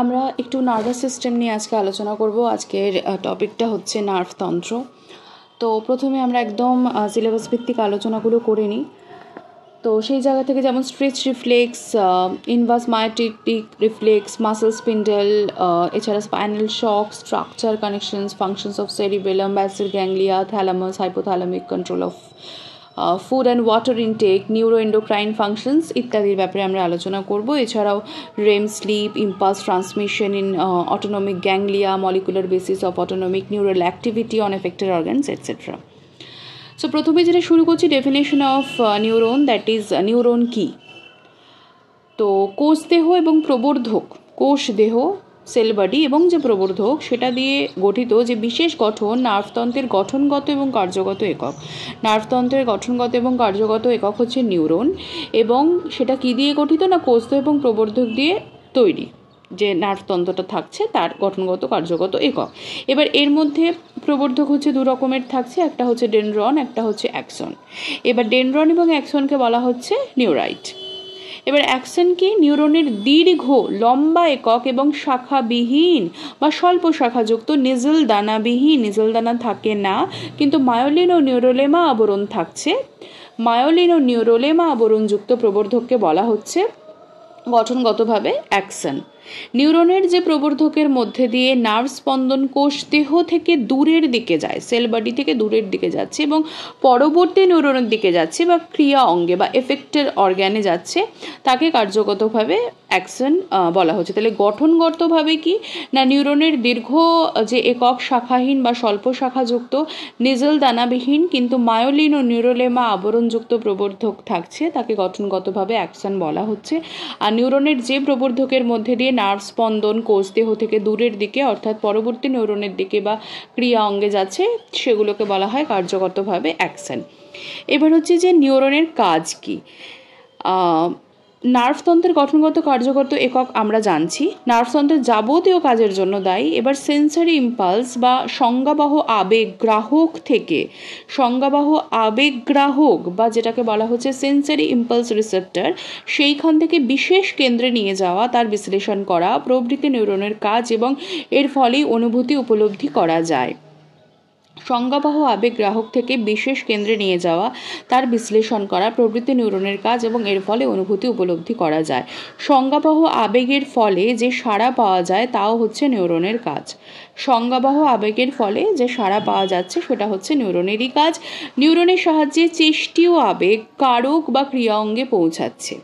আমরা একটু nervous system নিয়ে আজকে আলোচনা করব। আজকের টপিকটা হচ্ছে নার্ভতন্ত্র। তো প্রথমে আমরা একদম সিলেবাস ভিত্তিক আলোচনাগুলো করে নিই। তো সেই জায়গা থেকে যেমন stretch reflex, inverse myotatic reflex, muscle spindle, এছাড়া spinal shock, structure, connections, functions of cerebellum, basal ganglia, thalamus, hypothalamic, control of food and water intake, neuroendocrine functions ইত্যাদির ব্যাপারে আমরা আলোচনা করব। এছাড়াও REM sleep, impulse transmission in autonomic ganglia, molecular basis of autonomic neural activity on effected organs etcetera. So প্রথমে যেটা শুরু করছি, definition of neuron, that is neuron কি। তো কোষ দেহ এবং প্রবর্ধক, কোষ দেহ সেল বডি এবং যে প্রবর্ধক সেটা দিয়ে গঠিত যে বিশেষ গঠন নার্ভতন্ত্রের গঠনগত এবং কার্যগত একক। নার্ভতন্ত্রের গঠনগত এবং কার্যগত একক হচ্ছে নিউরন, এবং সেটা কি দিয়ে গঠিত না কোষ দেহ এবং প্রবর্ধক দিয়ে তৈরি। যে নার্ভতন্ত্রটা থাকছে তার গঠনগত কার্যগত একক। এবার এর মধ্যে প্রবর্ধক হচ্ছে দু রকমের থাকছে, একটা হচ্ছে ডেনড্রন, একটা হচ্ছে অ্যাক্সন। এবার ডেনড্রন এবং অ্যাক্সনকে বলা হচ্ছে নিউরাইট। এবার অ্যাক্সন কি? নিউরনের দীর্ঘ লম্বা একক এবং শাখাবিহীন বা স্বল্প শাখাযুক্ত নেজল দানাবিহীন, নেজল দানা থাকে না কিন্তু মায়োলিন ও নিউরোলেমা আবরণ থাকছে, মায়োলিন ও নিউরোলেমা আবরণযুক্ত প্রবর্ধককে বলা হচ্ছে গঠনগতভাবে অ্যাক্সন। নিউরনের যে প্রবর্ধকের মধ্যে দিয়ে নার্ভ স্পন্দন কোষ দেহ থেকে দূরের দিকে যায়, সেল বডি থেকে দূরের দিকে যাচ্ছে এবং পরবর্তী নিউরনের দিকে যাচ্ছে বা ক্রিয়া অঙ্গে বা এফেক্টের অর্গ্যানে যাচ্ছে, তাকে কার্যগতভাবে অ্যাকশন বলা হচ্ছে। তাহলে গঠনগতভাবে কি না, নিউরনের দীর্ঘ যে একক শাখাহীন বা স্বল্প শাখাযুক্ত নেজল দানাবিহীন কিন্তু মায়োলিন ও নিউরোলেমা আবরণযুক্ত প্রবর্ধক থাকছে, তাকে গঠনগতভাবে অ্যাকশন বলা হচ্ছে। আর নিউরনের যে প্রবর্ধকের মধ্যে দিয়ে নার্ভ স্পন্দন কোষ দেহ থেকে দূরের দিকে অর্থাৎ পরবর্তী নিউরনের দিকে বা ক্রিয়া অঙ্গে যাচ্ছে, সেগুলোকে বলা হয় কার্যগতভাবে অ্যাকশন। এবার হচ্ছে যে নিউরনের কাজ কি। নার্ভতন্ত্রের গঠনগত কার্যগত একক আমরা জানছি, নার্ভতন্ত্রের যাবতীয় কাজের জন্য দায়ী। এবার সেন্সারি ইম্পালস বা সংজ্ঞাবাহ আবেগগ্রাহক থেকে, সংজ্ঞাবাহ আবেগগ্রাহক বা যেটাকে বলা হচ্ছে সেন্সারি ইম্পালস রিসেপ্টর, সেইখান থেকে বিশেষ কেন্দ্রে নিয়ে যাওয়া, তার বিশ্লেষণ করা প্রভৃতি নিউরনের কাজ, এবং এর ফলেই অনুভূতি উপলব্ধি করা যায়। সংজ্ঞাবাহ আবেগগ্রাহক থেকে বিশেষ কেন্দ্রে নিয়ে যাওয়া, তার বিশ্লেষণ করা প্রভৃতি নিউরনের কাজ, এবং এর ফলে অনুভূতি উপলব্ধি করা যায়। সংজ্ঞাবাহ আবেগের ফলে যে সাড়া পাওয়া যায় তাও হচ্ছে নিউরনের কাজ। সংজ্ঞাবাহ আবেগের ফলে যে সাড়া পাওয়া যাচ্ছে সেটা হচ্ছে নিউরনেরই কাজ। নিউরনের সাহায্যে চেষ্টীয় আবেগ কারক বা ক্রিয়া অঙ্গে পৌঁছাচ্ছে,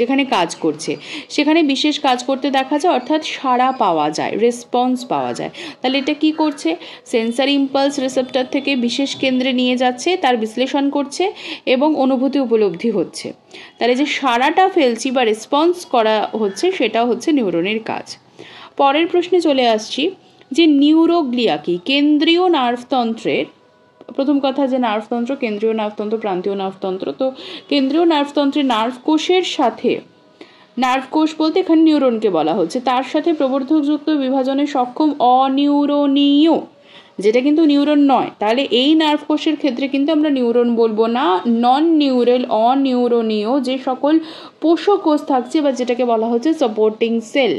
যেখানে কাজ করছে সেখানে বিশেষ কাজ করতে দেখা যায়, অর্থাৎ সাড়া পাওয়া যায়, রেসপন্স পাওয়া যায়। তাহলে এটা কি করছে? সেন্সারি ইম্পালস রিসেপ্টর থেকে বিশেষ কেন্দ্রে নিয়ে যাচ্ছে, তার বিশ্লেষণ করছে এবং অনুভূতি উপলব্ধি হচ্ছে। তাহলে যে সাড়াটা ফেলছি বা রেসপন্স করা হচ্ছে সেটাও হচ্ছে নিউরনের কাজ। পরের প্রশ্নে চলে আসছি যে নিউরোগ্লিয়া কি। কেন্দ্রীয় নার্ভতন্ত্রের, প্রথম কথা যে নার্ভতন্ত্র কেন্দ্রীয় নার্ভতন্ত্র, প্রান্তীয় নার্ভতন্ত্র। তো কেন্দ্রীয় নার্ভতন্ত্রের নার্ভ কোষের সাথে, নার্ভ কোষ বলতে এখানে নিউরনকে বলা হচ্ছে, তার সাথে প্রবর্ধকযুক্ত বিভাজনে সক্ষম অনিউরনীয়, যেটা কিন্তু নিউরন নয়, তাহলে এই নার্ভ কোষের ক্ষেত্রে কিন্তু আমরা নিউরন বলবো না, নন নিউরাল অনিউরনীয় যে সকল পোষক কোষ থাকছে বা যেটাকে বলা হচ্ছে সাপোর্টিং সেল।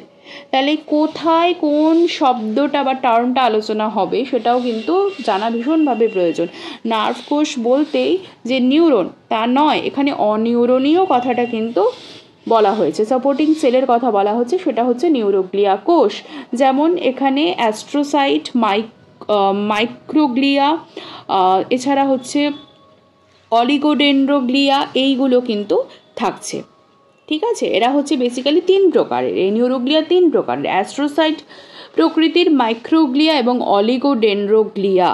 তাহলে কোথায় কোন শব্দটা বা টার্মটা আলোচনা হবে সেটাও কিন্তু জানা ভীষণভাবে প্রয়োজন। নার্ভ কোষ বলতেই যে নিউরন তা নয়, এখানে অনিউরনীয় কথাটা কিন্তু বলা হয়েছে, সাপোর্টিং সেলের কথা বলা হচ্ছে, সেটা হচ্ছে নিউরোগ্লিয়া কোষ। যেমন এখানে অ্যাস্ট্রোসাইট, মাইক্রোগ্লিয়া, এছাড়া হচ্ছে অলিগোডেন্ড্রোগ্লিয়া, এইগুলো কিন্তু থাকছে। ঠিক আছে, এরা হচ্ছে বেসিক্যালি তিন প্রকারের, এই নিউরোগ্লিয়া তিন প্রকারের, অ্যাস্ট্রোসাইট প্রকৃতির, মাইক্রোগ্লিয়া এবং অলিগোডেন্ড্রোগ্লিয়া।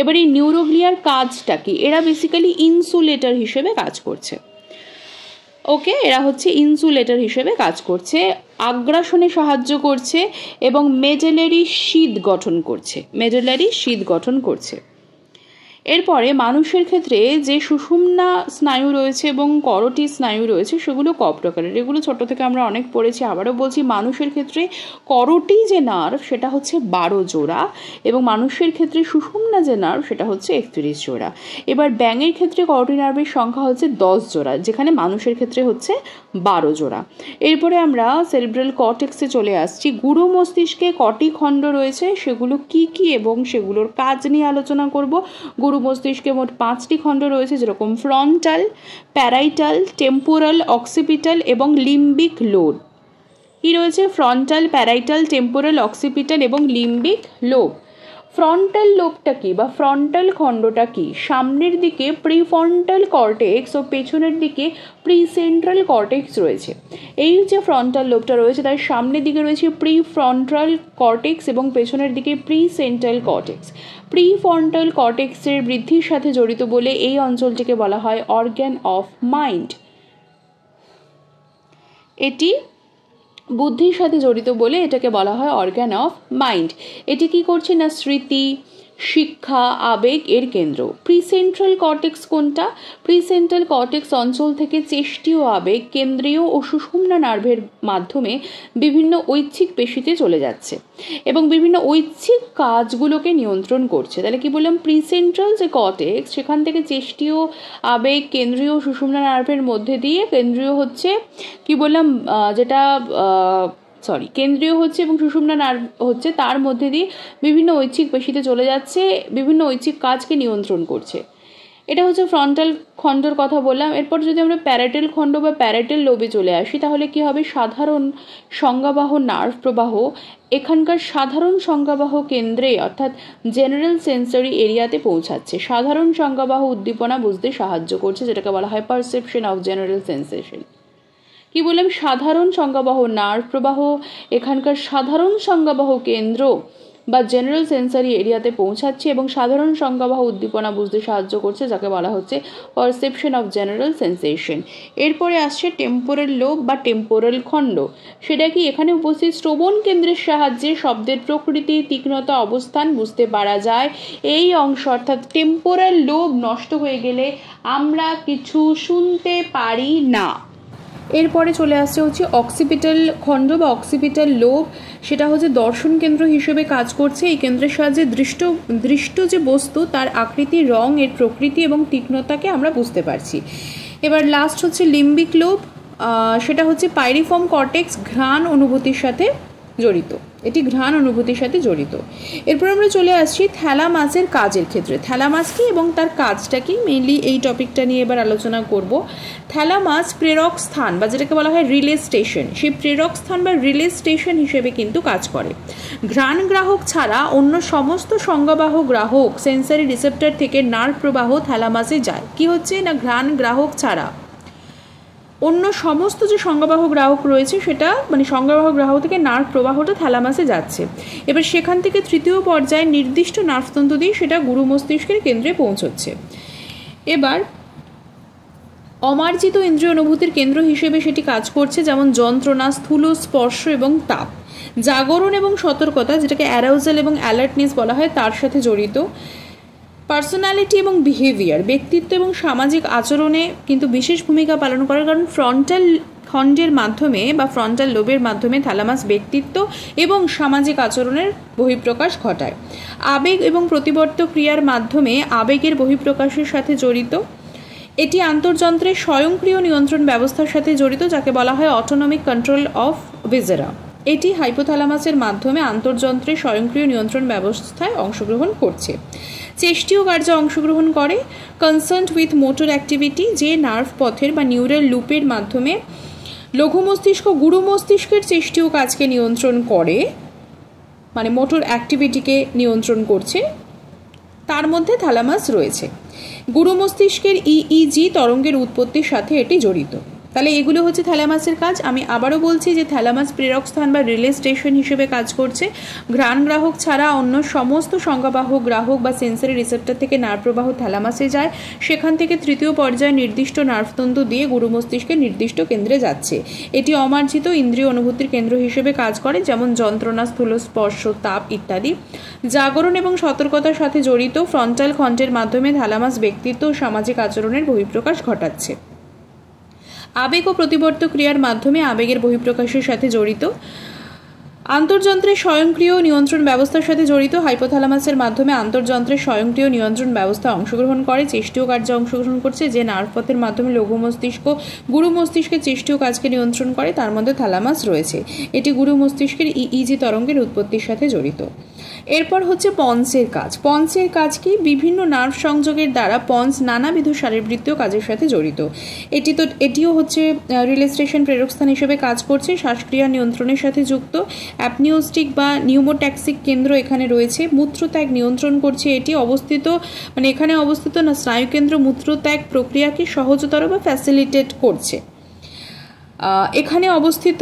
এবার এই নিউরোগ্লিয়ার কাজটা কি? এরা বেসিক্যালি ইনসুলেটর হিসেবে কাজ করছে। ওকে, এরা হচ্ছে ইনসুলেটর হিসেবে কাজ করছে, আগ্রাসনে সাহায্য করছে এবং মেডেলারি শীথ গঠন করছে, মেডেলারি শীথ গঠন করছে। এরপরে মানুষের ক্ষেত্রে যে সুষুম্না স্নায়ু রয়েছে এবং করোটি স্নায়ু রয়েছে সেগুলো ক প্রকারের, এগুলো ছোট থেকে আমরা অনেক পড়েছি। আবারও বলছি, মানুষের ক্ষেত্রে করোটি যে নার্ভ সেটা হচ্ছে 12 জোড়া এবং মানুষের ক্ষেত্রে সুষুম্না যে নার্ভ সেটা হচ্ছে 31 জোড়া। এবার ব্যাঙের ক্ষেত্রে করোটি নার্ভের সংখ্যা হচ্ছে 10 জোড়া, যেখানে মানুষের ক্ষেত্রে হচ্ছে 12 জোড়া। এরপরে আমরা সেরিব্রাল কর্টেক্সে চলে আসছি। গুরু মস্তিষ্কে কটি খণ্ড রয়েছে, সেগুলো কি কি এবং সেগুলোর কাজ নিয়ে আলোচনা করব। গুরু মস্তিষ্কে মোট 5টি খণ্ড রয়েছে, যেরকম ফ্রন্টাল, প্যারাইটাল, টেম্পোরাল, অক্সিপিটাল এবং লিম্বিক লোব। কি রয়েছে? ফ্রন্টাল, প্যারাইটাল, টেম্পোরাল, অক্সিপিটাল এবং লিম্বিক লোব। ফ্রন্টাল লোবটা কি বা ফ্রন্টাল খণ্ডটা কি? সামনের দিকে প্রিফ্রন্টাল কর্টেক্স ও পেছনের দিকে প্রিসেন্ট্রাল কর্টেক্স রয়েছে। এই যে ফ্রন্টাল লোবটা রয়েছে তার সামনের দিকে রয়েছে প্রিফ্রন্টাল কর্টেক্স এবং পেছনের দিকে প্রিসেন্ট্রাল কর্টেক্স। প্রিফ্রন্টাল কর্টেক্সের বৃদ্ধির সাথে জড়িত বলে এই অঞ্চলটিকে বলা হয় অর্গ্যান অফ মাইন্ড। এটি বুদ্ধির সাথে জড়িত বলে এটাকে বলা হয় অর্গ্যান অফ মাইন্ড। এটি কি করছে না স্মৃতি, শিক্ষা, আবেগ এর কেন্দ্র। প্রিসেন্ট্রাল কর্টেক্স কোনটা? প্রিসেন্ট্রাল কর্টেক্স অঞ্চল থেকে চেষ্টীয় আবেগ কেন্দ্রীয় ও সুষুম্না নার্ভের মাধ্যমে বিভিন্ন ঐচ্ছিক পেশিতে চলে যাচ্ছে এবং বিভিন্ন ঐচ্ছিক কাজগুলোকে নিয়ন্ত্রণ করছে। তাহলে কি বললাম? প্রিসেন্ট্রাল যে কর্টেক্স সেখান থেকে চেষ্টীয় আবেগ কেন্দ্রীয় সুষুম্না নার্ভের মধ্যে দিয়ে, কেন্দ্রীয় হচ্ছে কি বললাম কেন্দ্রীয় হচ্ছে এবং সুষুম্না নার্ভ হচ্ছে, তার মধ্যে দিয়ে বিভিন্ন ঐচ্ছিক পেশিতে চলে যাচ্ছে, বিভিন্ন ঐচ্ছিক কাজকে নিয়ন্ত্রণ করছে। এটা হচ্ছে ফ্রন্টাল খণ্ডর কথা বললাম। এরপর যদি আমরা প্যারাইটাল খণ্ড বা প্যারাইটাল লোবে চলে আসি তাহলে কি হবে? সাধারণ সংজ্ঞাবাহ নার্ভ প্রবাহ এখানকার সাধারণ সংজ্ঞাবাহ কেন্দ্রে অর্থাৎ জেনারেল সেন্সরি এরিয়াতে পৌঁছাচ্ছে। সাধারণ সংজ্ঞাবাহ উদ্দীপনা বুঝতে সাহায্য করছে, যেটাকে বলা হয় পারসেপশন অফ জেনারেল সেন্সেশন। কি বললাম? সাধারণ সংজ্ঞাবাহ নার্ভ প্রবাহ এখানকার সাধারণ সংজ্ঞাবাহ কেন্দ্র বা জেনারেল সেন্সারি এরিয়াতে পৌঁছাচ্ছে এবং সাধারণ সংজ্ঞাবাহ উদ্দীপনা বুঝতে সাহায্য করছে, যাকে বলা হচ্ছে পারসেপশন অফ জেনারেল সেন্সেশন। এরপরে আসছে টেম্পোরাল লোব বা টেম্পোরাল খণ্ড। সেটা কি? এখানে উপস্থিত শ্রবণ কেন্দ্রের সাহায্যে শব্দের প্রকৃতি, তীক্ষ্ণতা, অবস্থান বুঝতে পারা যায়। এই অংশ অর্থাৎ টেম্পোরাল লোব নষ্ট হয়ে গেলে আমরা কিছু শুনতে পারি না। এরপরে চলে আসছে হচ্ছে অক্সিপিটাল খণ্ড বা অক্সিপিটাল লোব। সেটা হচ্ছে দর্শন কেন্দ্র হিসেবে কাজ করছে। এই কেন্দ্রের সাহায্যে দৃষ্ট যে বস্তু তার আকৃতি, রং, এর প্রকৃতি এবং তীক্ষ্ণতাকে আমরা বুঝতে পারছি। এবার লাস্ট হচ্ছে লিম্বিক লোব। সেটা হচ্ছে পাইরিফর্ম কর্টেক্স, ঘ্রাণ অনুভূতির সাথে জড়িত। এটি ঘ্রাণ অনুভূতির সাথে জড়িত। এরপর আমরা চলে আসছি থ্যালামাসের কাজের ক্ষেত্রে। থ্যালামাস কি এবং তার কাজটা কি, মেইনলি এই টপিকটা নিয়ে এবার আলোচনা করব। থ্যালামাস প্রেরক স্থান বা যেটাকে বলা হয় রিলে স্টেশন, সেই প্রেরক স্থান বা রিলে স্টেশন হিসেবে কিন্তু কাজ করে। ঘ্রাণ গ্রাহক ছাড়া অন্য সমস্ত সংজ্ঞাবাহ গ্রাহক সেন্সারি রিসেপ্টর থেকে নার্ভ প্রবাহ থ্যালামাসে যায়। কি হচ্ছে না, ঘ্রাণ গ্রাহক ছাড়া অন্য সমস্ত যে সংজ্ঞাবাহ গ্রাহক রয়েছে সেটা মানে সংজ্ঞাবাহ গ্রাহক থেকে নার্ভ প্রবাহটা থ্যালামাসে যাচ্ছে। এবার সেখান থেকে তৃতীয় পর্যায়ে নির্দিষ্ট নার্ভতন্ত্র দিয়ে সেটা গুরু মস্তিষ্কের কেন্দ্রে পৌঁছচ্ছে। এবার অমার্জিত ইন্দ্রিয় অনুভূতির কেন্দ্র হিসেবে সেটি কাজ করছে, যেমন যন্ত্রণা, স্থূল স্পর্শ এবং তাপ। জাগরণ এবং সতর্কতা, যেটাকে অ্যারাউজাল এবং অ্যালার্টনেস বলা হয়, তার সাথে জড়িত। পার্সোনালিটি এবং বিহেভিয়ার, ব্যক্তিত্ব এবং সামাজিক আচরণে কিন্তু বিশেষ ভূমিকা পালন করে, কারণ ফ্রন্টাল খণ্ডের মাধ্যমে বা ফ্রন্টাল লোবের মাধ্যমে থ্যালামাস ব্যক্তিত্ব এবং সামাজিক আচরণের বহিঃপ্রকাশ ঘটায়। আবেগ এবং প্রতিবর্ত ক্রিয়ার মাধ্যমে আবেগের বহিঃপ্রকাশের সাথে জড়িত। এটি আন্তর্যন্ত্রের স্বয়ংক্রিয় নিয়ন্ত্রণ ব্যবস্থার সাথে জড়িত, যাকে বলা হয় অটোনমিক কন্ট্রোল অফ ভিসেরা। এটি হাইপোথ্যালামাসের মাধ্যমে আন্তর্যন্ত্রের স্বয়ংক্রিয় নিয়ন্ত্রণ ব্যবস্থায় অংশগ্রহণ করছে। চেষ্টীয় কার্যে অংশগ্রহণ করে। কনসার্নড উইথ মোটর অ্যাক্টিভিটি, যে নার্ভ পথের বা নিউরাল লুপের মাধ্যমে লঘু মস্তিষ্ক গুরু মস্তিষ্কের চেষ্টীয় কাজকে নিয়ন্ত্রণ করে, মানে মোটর অ্যাক্টিভিটিকে নিয়ন্ত্রণ করছে, তার মধ্যে থ্যালামাস রয়েছে। গুরু মস্তিষ্কের ইইজি তরঙ্গের উৎপত্তির সাথে এটি জড়িত। তাহলে এগুলো হচ্ছে থ্যালামাসের কাজ। আমি আবারও বলছি যে থ্যালামাস প্রেরক স্থান বা রিলে স্টেশন হিসেবে কাজ করছে। ঘ্রাণ গ্রাহক ছাড়া অন্য সমস্ত সংজ্ঞাবাহক গ্রাহক বা সেন্সরি রিসেপ্টর থেকে নার্ভ প্রবাহ থ্যালামাসে যায়, সেখান থেকে তৃতীয় পর্যায়ে নির্দিষ্ট নার্ভতন্তু দিয়ে গুরু মস্তিষ্কের নির্দিষ্ট কেন্দ্রে যাচ্ছে। এটি অমার্জিত ইন্দ্রিয় অনুভূতির কেন্দ্র হিসেবে কাজ করে, যেমন যন্ত্রণা, স্থূল স্পর্শ, তাপ ইত্যাদি। জাগরণ এবং সতর্কতার সাথে জড়িত ফ্রন্টাল খণ্ডের মাধ্যমে থ্যালামাস ব্যক্তিত্ব ও সামাজিক আচরণের বহিঃপ্রকাশ ঘটাচ্ছে। আবেগ ও প্রতিবর্ত ক্রিয়ার মাধ্যমে আবেগের বহিঃপ্রকাশের সাথে জড়িত। আন্তর্যন্ত্রের স্বয়ংক্রিয় নিয়ন্ত্রণ ব্যবস্থার সাথে জড়িত। হাইপোথ্যালামাসের মাধ্যমে আন্তর্যন্ত্রের স্বয়ংক্রিয় নিয়ন্ত্রণ ব্যবস্থা অংশগ্রহণ করে, চেষ্টীয় কার্যে অংশগ্রহণ করছে। যে নার্ভপথের মাধ্যমে লঘু মস্তিষ্ক গুরু মস্তিষ্কের চেষ্টীয় কাজকে নিয়ন্ত্রণ করে তার মধ্যে থ্যালামাস রয়েছে। এটি গুরু মস্তিষ্কের ইইজি তরঙ্গের উৎপত্তির সাথে জড়িত। এরপর হচ্ছে পন্সের কাজ। পন্সের কাজ কি? বিভিন্ন নার্ভ সংযোগের দ্বারা পন্স নানাবিধ শারীরবৃত্তীয় কাজের সাথে জড়িত। এটিও হচ্ছে রিলে স্টেশন প্রেরকস্থান হিসেবে কাজ করছে, শ্বাসক্রিয়া নিয়ন্ত্রণের সাথে যুক্ত। অ্যাপনিওস্টিক বা নিউমোট্যাক্সিক কেন্দ্র এখানে রয়েছে। মূত্রত্যাগ নিয়ন্ত্রণ করছে এটি। এখানে অবস্থিত না স্নায়ুকেন্দ্র মূত্রত্যাগ প্রক্রিয়াকে সহজতর বা ফ্যাসিলিটেট করছে। এখানে অবস্থিত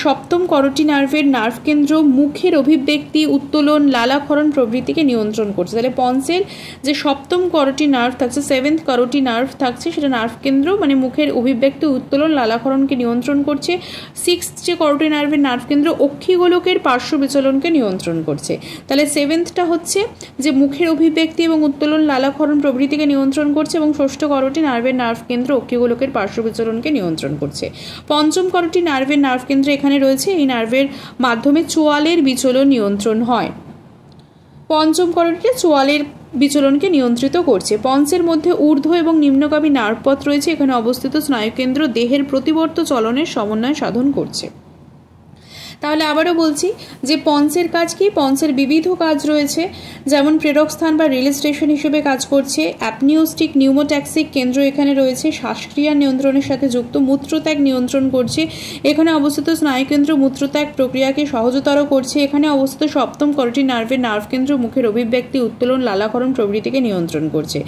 সপ্তম করোটি নার্ভের নার্ভ কেন্দ্র মুখের অভিব্যক্তি, উত্তোলন, লালাক্ষরণ প্রভৃতিকে নিয়ন্ত্রণ করছে। তাহলে পন্সের যে সপ্তম করোটি নার্ভ থাকছে, সেভেন্থ করোটি নার্ভ থাকছে, সেটা নার্ভ কেন্দ্র মানে মুখের অভিব্যক্তি, উত্তোলন, লালাক্ষরণকে নিয়ন্ত্রণ করছে। সিক্সথ যে করোটি নার্ভের নার্ভ কেন্দ্র অক্ষিগোলকের পার্শ্ব বিচলনকে নিয়ন্ত্রণ করছে। তাহলে সেভেন্থটা হচ্ছে যে মুখের অভিব্যক্তি এবং উত্তোলন, লালাক্ষরণ প্রভৃতিকে নিয়ন্ত্রণ করছে, এবং ষষ্ঠ করোটি নার্ভের নার্ভ কেন্দ্র অক্ষিগোলকের পার্শ্ব বিচলনকে নিয়ন্ত্রণ করছে। পঞ্চম করোটি নার্ভের নার্ভ কেন্দ্র এখানে রয়েছে। এই নার্ভের মাধ্যমে চোয়ালের বিচলন নিয়ন্ত্রণ হয়। পঞ্চম করোটিতে চোয়ালের বিচলনকে নিয়ন্ত্রিত করছে। পন্সের মধ্যে ঊর্ধ্ব এবং নিম্নগামী নার্ভপথ রয়েছে। এখানে অবস্থিত স্নায়ুকেন্দ্র দেহের প্রতিবর্ত চলনের সমন্বয় সাধন করছে। তাহলে আবারও বলছি যে পন্সের কাজ কি? পন্সের বিবিধ কাজ রয়েছে, যেমন প্রেরক স্থান বা রিলে স্টেশন হিসেবে কাজ করছে। অ্যাপনিওস্টিক নিউমোট্যাক্সিক কেন্দ্র এখানে রয়েছে, শ্বাসক্রিয়া নিয়ন্ত্রণের সাথে যুক্ত। মূত্রত্যাগ নিয়ন্ত্রণ করছে। এখানে অবস্থিত স্নায়ুকেন্দ্র মূত্রত্যাগ প্রক্রিয়াকে সহজতর করছে। এখানে অবস্থিত সপ্তম করোটি নার্ভের নার্ভ কেন্দ্র মুখের অভিব্যক্তি, উত্তোলন, লালাক্ষরণ প্রভৃতিকে নিয়ন্ত্রণ করছে।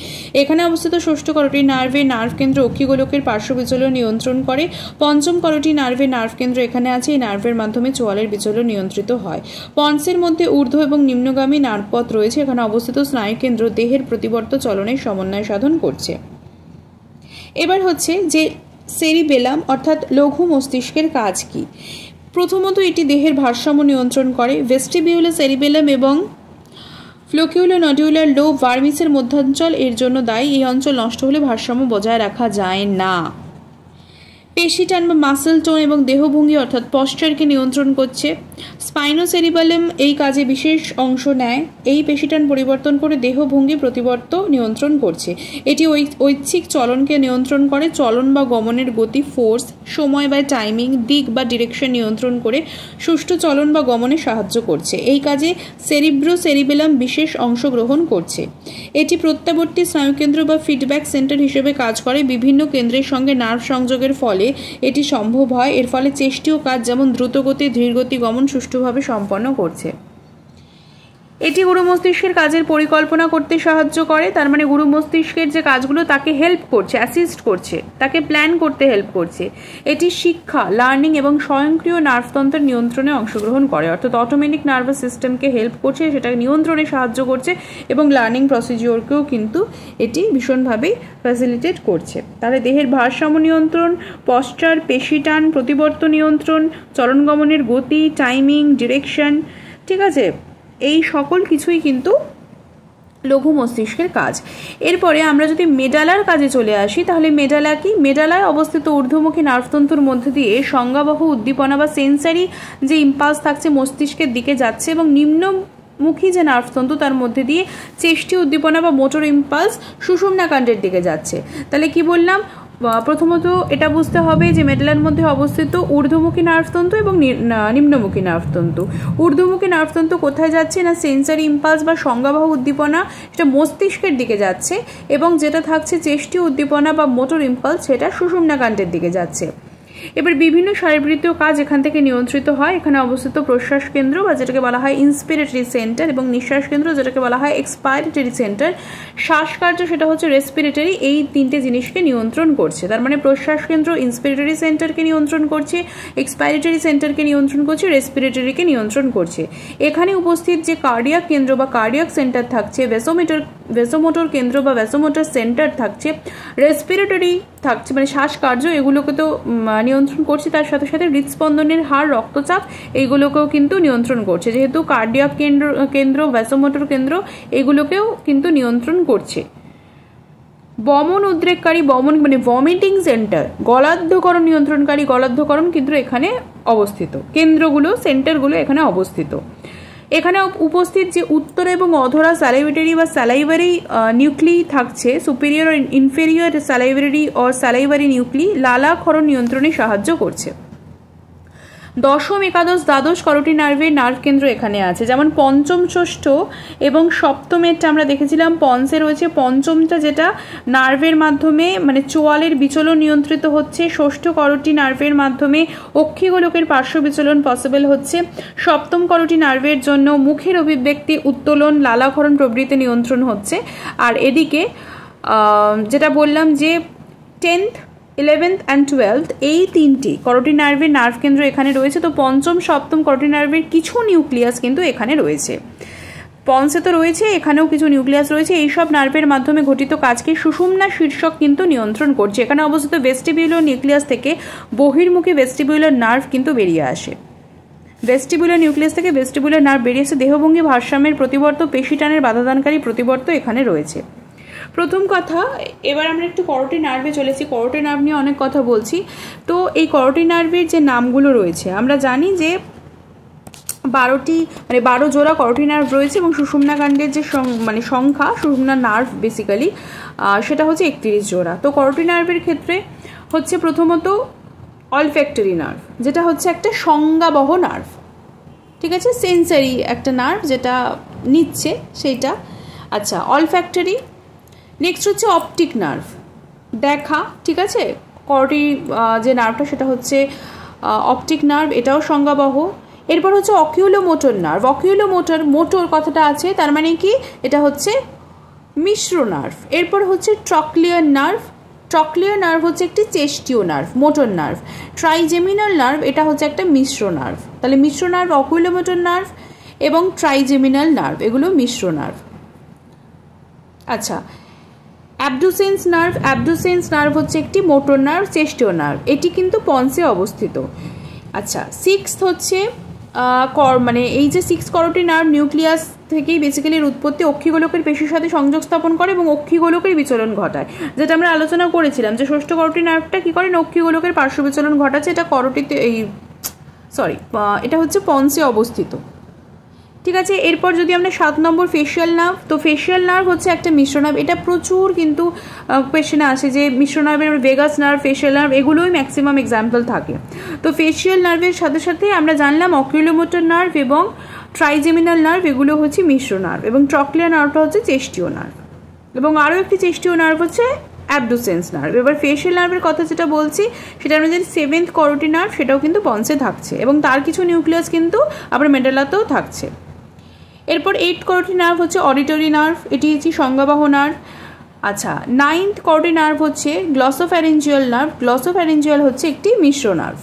এখানে অবস্থিত ষষ্ঠ করোটি নার্ভের নার্ভ কেন্দ্র অক্ষিগোলকের পার্শ্ব বিচলন নিয়ন্ত্রণ করে। পঞ্চম করোটি নার্ভের নার্ভ কেন্দ্র এখানে আছে। এই নার্ভের মাধ্যমে চোয়ালের বিচলন নিয়ন্ত্রিত হয়। পন্সের মধ্যে ঊর্ধ্ব এবং নিম্নগামী নার্ভপথ রয়েছে। এখানে অবস্থিত স্নায়ুকেন্দ্র দেহের প্রতিবর্ত চলনের সমন্বয় সাধন করছে। এবার হচ্ছে যে সেরিবেলাম অর্থাৎ লঘু মস্তিষ্কের কাজ কি? প্রথমত এটি দেহের ভারসাম্য নিয়ন্ত্রণ করে। ভেস্টিবিউলার সেরিবেলাম এবং ফ্লোকিউলো নডিউলার লো ভার্মিসের মধ্যাঞ্চল এর জন্য দায়ী। এই অঞ্চল নষ্ট হলে ভারসাম্য বজায় রাখা যায় না। পেশিটান বা মাসেল টোন এবং দেহভঙ্গি অর্থাৎ পশ্চারকে নিয়ন্ত্রণ করছে। স্পাইনোসেরিবেলাম এই কাজে বিশেষ অংশ নেয়। এই পেশিটান পরিবর্তন করে দেহভঙ্গি প্রতিবর্ত নিয়ন্ত্রণ করছে। এটি ঐচ্ছিক চলনকে নিয়ন্ত্রণ করে। চলন বা গমনের গতি, ফোর্স, সময় বা টাইমিং, দিক বা ডিরেকশন নিয়ন্ত্রণ করে সুষ্ঠু চলন বা গমনে সাহায্য করছে। এই কাজে সেরিব্রোসেরিবেলাম বিশেষ অংশগ্রহণ করছে। এটি প্রত্যাবর্তী স্নায়ুকেন্দ্র বা ফিডব্যাক সেন্টার হিসেবে কাজ করে। বিভিন্ন কেন্দ্রের সঙ্গে নার্ভ সংযোগের ফলে এটি সম্ভব হয়। এর ফলে চেষ্টীয় কাজ যেমন দ্রুতগতি, ধীরগতি গমন সুষ্ঠুভাবে সম্পন্ন করছে। এটি গুরু মস্তিষ্কের কাজের পরিকল্পনা করতে সাহায্য করে। তার মানে গুরু মস্তিষ্কের যে কাজগুলো তাকে হেল্প করছে, অ্যাসিস্ট করছে, তাকে প্ল্যান করতে হেল্প করছে। এটি শিক্ষা, লার্নিং এবং স্বয়ংক্রিয় নার্ভতন্ত্রের নিয়ন্ত্রণে অংশগ্রহণ করে, অর্থাৎ অটোমেটিক নার্ভাস সিস্টেমকে হেল্প করছে, সেটা নিয়ন্ত্রণে সাহায্য করছে এবং লার্নিং প্রসিডিওরকেও কিন্তু এটি ভীষণভাবেই ফ্যাসিলিটেট করছে। তাহলে দেহের ভারসাম্য নিয়ন্ত্রণ, পশ্চার, পেশিটান, প্রতিবর্ত নিয়ন্ত্রণ, চলনগমনের গতি, টাইমিং, ডিরেকশন, ঠিক আছে, এই সকল কিছুই কিন্তু লঘু মস্তিষ্কের কাজ। এরপরে আমরা যদি মেডালার কাজে চলে আসি, তাহলে মেডালা কি? মেডালায় অবস্থিত ঊর্ধ্বমুখী নার্ভতন্তুর মধ্যে দিয়ে সংজ্ঞাবহ উদ্দীপনা বা সেন্সারি যে ইম্পালস থাকছে মস্তিষ্কের দিকে যাচ্ছে, এবং নিম্নমুখী যে নার্ভতন্তু তার মধ্যে দিয়ে চেষ্টীয় উদ্দীপনা বা মোটর ইম্পালস সুষুম্নাকাণ্ডের দিকে যাচ্ছে। তাহলে কি বললাম? প্রথমত এটা বুঝতে হবে যে মেডালার মধ্যে অবস্থিত ঊর্ধ্বমুখী নার্ভতন্তু এবং নিম্নমুখী নার্ভতন্তু। ঊর্ধ্বমুখী নার্ভতন্তু কোথায় যাচ্ছে না সেন্সারি ইম্পালস বা সংজ্ঞাবহ উদ্দীপনা সেটা মস্তিষ্কের দিকে যাচ্ছে, এবং যেটা থাকছে চেষ্টীয় উদ্দীপনা বা মোটর ইম্পালস সেটা সুষুম্নাকাণ্ডের দিকে যাচ্ছে। এবার বিভিন্ন শারীরবৃত্তীয় কাজ এখান থেকে নিয়ন্ত্রিত হয়। এখানে অবস্থিত প্রশ্বাস কেন্দ্র বা যেটাকে বলা হয় ইন্সপিরেটরি সেন্টার এবং নিঃশ্বাস কেন্দ্র যেটাকে বলা হয় এক্সপাইরেটরি সেন্টার। শ্বাসকার্য সেটা হচ্ছে রেসপিরেটরি, এই তিনটে জিনিসকে নিয়ন্ত্রণ করছে। তার মানে প্রশ্বাস কেন্দ্র ইন্সপিরেটরি সেন্টারকে নিয়ন্ত্রণ করছে, এক্সপাইরেটরি সেন্টারকে নিয়ন্ত্রণ করছে, রেসপিরেটরিকে নিয়ন্ত্রণ করছে। এখানে উপস্থিত যে কার্ডিয়াক কেন্দ্র বা কার্ডিয়াক সেন্টার থাকছে, ভেসোমোটর কেন্দ্র বা ভেসোমোটর সেন্টার থাকছে, রেসপিরেটরি থাকছে মানে শ্বাসকার্য, এগুলোকে তো নিয়ন্ত্রণ করছে। তার সাথে সাথে হৃদস্পন্দনের হার, রক্তচাপ এইগুলোকেও কিন্তু নিয়ন্ত্রণ করছে, যেহেতু কার্ডিয়াক কেন্দ্র ভ্যাসোমোটর কেন্দ্র এগুলোকেও কিন্তু নিয়ন্ত্রণ করছে। বমন উদ্রেককারী মানে ভমিটিং সেন্টার, গলার্ধকরণ নিয়ন্ত্রণকারী গলার্ধকরণ কিন্তু এখানে অবস্থিত, কেন্দ্রগুলো সেন্টারগুলো এখানে অবস্থিত। এখানে উপস্থিত যে উত্তর এবং অধরা স্যালাইভেটরি বা স্যালাইভারি নিউক্লি থাকছে, সুপিরিয়র ও ইনফেরিয়র স্যালাইভারি ও স্যালাইভারি নিউক্লি লালাক্ষরণ নিয়ন্ত্রণে সাহায্য করছে। দশম, একাদশ, দ্বাদশ করোটি নার্ভের নার্ভ কেন্দ্র এখানে আছে, যেমন পঞ্চম, ষষ্ঠ এবং সপ্তমেরটা আমরা দেখেছিলাম পন্সে রয়েছে। পঞ্চমটা যেটা নার্ভের মাধ্যমে মানে চোয়ালের বিচলন নিয়ন্ত্রিত হচ্ছে, ষষ্ঠ করোটি নার্ভের মাধ্যমে অক্ষিগোলকের পার্শ্ব বিচলন পসিবল হচ্ছে, সপ্তম করোটি নার্ভের জন্য মুখের অভিব্যক্তি, উত্তোলন, লালাক্ষরণ প্রভৃতি নিয়ন্ত্রণ হচ্ছে। আর এদিকে যেটা বললাম যে 10th, 11th and 12th এই তিনটি করোটি নার্ভের নার্ভ কেন্দ্র এখানে রয়েছে। তো পঞ্চম, সপ্তম করোটি নার্ভের কিছু নিউক্লিয়াস কিন্তু এখানে রয়েছে। পন্সে তো রয়েছে, এখানেও কিছু নিউক্লিয়াস রয়েছে। এইসব নার্ভের মাধ্যমে ঘটিত কাজকে সুষুম্না শীর্ষক কিন্তু নিয়ন্ত্রণ করছে। এখানে অবস্থিত ভেস্টিবিউলার নিউক্লিয়াস থেকে বহির্মুখী ভেস্টিবিউলার নার্ভ কিন্তু বেরিয়ে আসে। ভেস্টিবুলার নিউক্লিয়াস থেকে ভেস্টিবুলার নার্ভ বেরিয়ে আসে। দেহভঙ্গি ভারসাম্যের প্রতিবর্ত, পেশি টানের বাধাদানকারী প্রতিবর্ত এখানে রয়েছে। প্রথম কথা, এবার আমরা একটু করোটি নার্ভে চলেছি। করোটি নার্ভ নিয়ে অনেক কথা বলছি। তো এই করোটি নার্ভের যে নামগুলো রয়েছে, আমরা জানি যে 12 জোড়া করোটি নার্ভ রয়েছে এবং সুষুম্নাকাণ্ডের যে সংখ্যা, সুষুম্না নার্ভ বেসিক্যালি সেটা হচ্ছে 31 জোড়া। তো করোটি নার্ভের ক্ষেত্রে হচ্ছে প্রথমত অলফ্যাক্টরি নার্ভ, যেটা হচ্ছে একটা সংজ্ঞাবহ নার্ভ, ঠিক আছে, সেন্সারি একটা নার্ভ যেটা নিচ্ছে সেইটা। আচ্ছা, অলফ্যাক্টরি। নেক্সট হচ্ছে অপটিক নার্ভ, দেখা, ঠিক আছে। করোটি যে নার্ভটা সেটা হচ্ছে অপটিক নার্ভ, এটাও সংজ্ঞাবহ। এরপর হচ্ছে অকিউলোমোটর নার্ভ। মোটর কথাটা আছে, তার মানে কি এটা হচ্ছে মিশ্র নার্ভ। এরপর হচ্ছে ট্রক্লিয়ার নার্ভ। ট্রক্লিয়ার নার্ভ হচ্ছে একটি চেস্টীয় nerve, motor nerve. Trigeminal nerve, এটা হচ্ছে একটা মিশ্র নার্ভ। তাহলে মিশ্র নার্ভ অকিউলোমোটর নার্ভ এবং ট্রাইজেমিনাল নার্ভ, এগুলো মিশ্র নার্ভ। আচ্ছা, অ্যাবডুসেন্স নার্ভ। অ্যাবডুসেন্স নার্ভ হচ্ছে একটি মোটর নার্ভ, চেস্টীয় নার্ভ, এটি কিন্তু পন্সে অবস্থিত। আচ্ছা, সিক্সথ হচ্ছে মানে এই যে 6 করোটি নার্ভ নিউক্লিয়াস থেকেই বেসিক্যালি এর উৎপত্তি, অক্ষিগোলকের পেশির সাথে সংযোগ স্থাপন করে এবং অক্ষিগোলকের বিচলন ঘটায়, যেটা আমরা আলোচনা করেছিলাম যে ষষ্ঠ করোটি নার্ভটা কি করে, অক্ষিগোলকের পার্শ্ব বিচলন ঘটাচ্ছে। এটা করোটিতে এটা হচ্ছে পন্সে অবস্থিত, ঠিক আছে। এরপর যদি আমরা 7 নম্বর ফেশিয়াল নার্ভ, তো ফেশিয়াল নার্ভ হচ্ছে একটা মিশ্র নার্ভ। এটা প্রচুর কিন্তু কোয়েশ্চেনে আসে যে মিশ্র নার্ভের ভেগাস নার্ভ, ফেশিয়াল নার্ভ, এগুলোই ম্যাক্সিমাম এক্সাম্পল থাকে। তো ফেশিয়াল নার্ভের সাথে সাথে আমরা জানলাম অকিউলোমোটর নার্ভ এবং ট্রাইজেমিনাল নার্ভ, এগুলো হচ্ছে মিশ্র নার্ভ, এবং ট্রক্লিয়ার নার্ভটা হচ্ছে চেস্টীয় নার্ভ, এবং আরও একটি চেস্টীয় নার্ভ হচ্ছে অ্যাবডুসেন্স নার্ভ। এবার ফেশিয়াল নার্ভের কথা যেটা বলছি সেটা আমরা জানি 7th করোটি নার্ভ, সেটাও কিন্তু পন্সে থাকছে এবং তার কিছু নিউক্লিয়াস কিন্তু আবার মেডালাতেও থাকছে। এরপর 8th করোটি নার্ভ হচ্ছে অডিটরি নার্ভ, এটি হচ্ছে সংজ্ঞাবহ নার্ভ। আচ্ছা, 9th করোটি নার্ভ হচ্ছে গ্লসোফ্যারিঞ্জিয়াল নার্ভ। গ্লসোফ্যারিঞ্জিয়াল হচ্ছে একটি মিশ্র নার্ভ।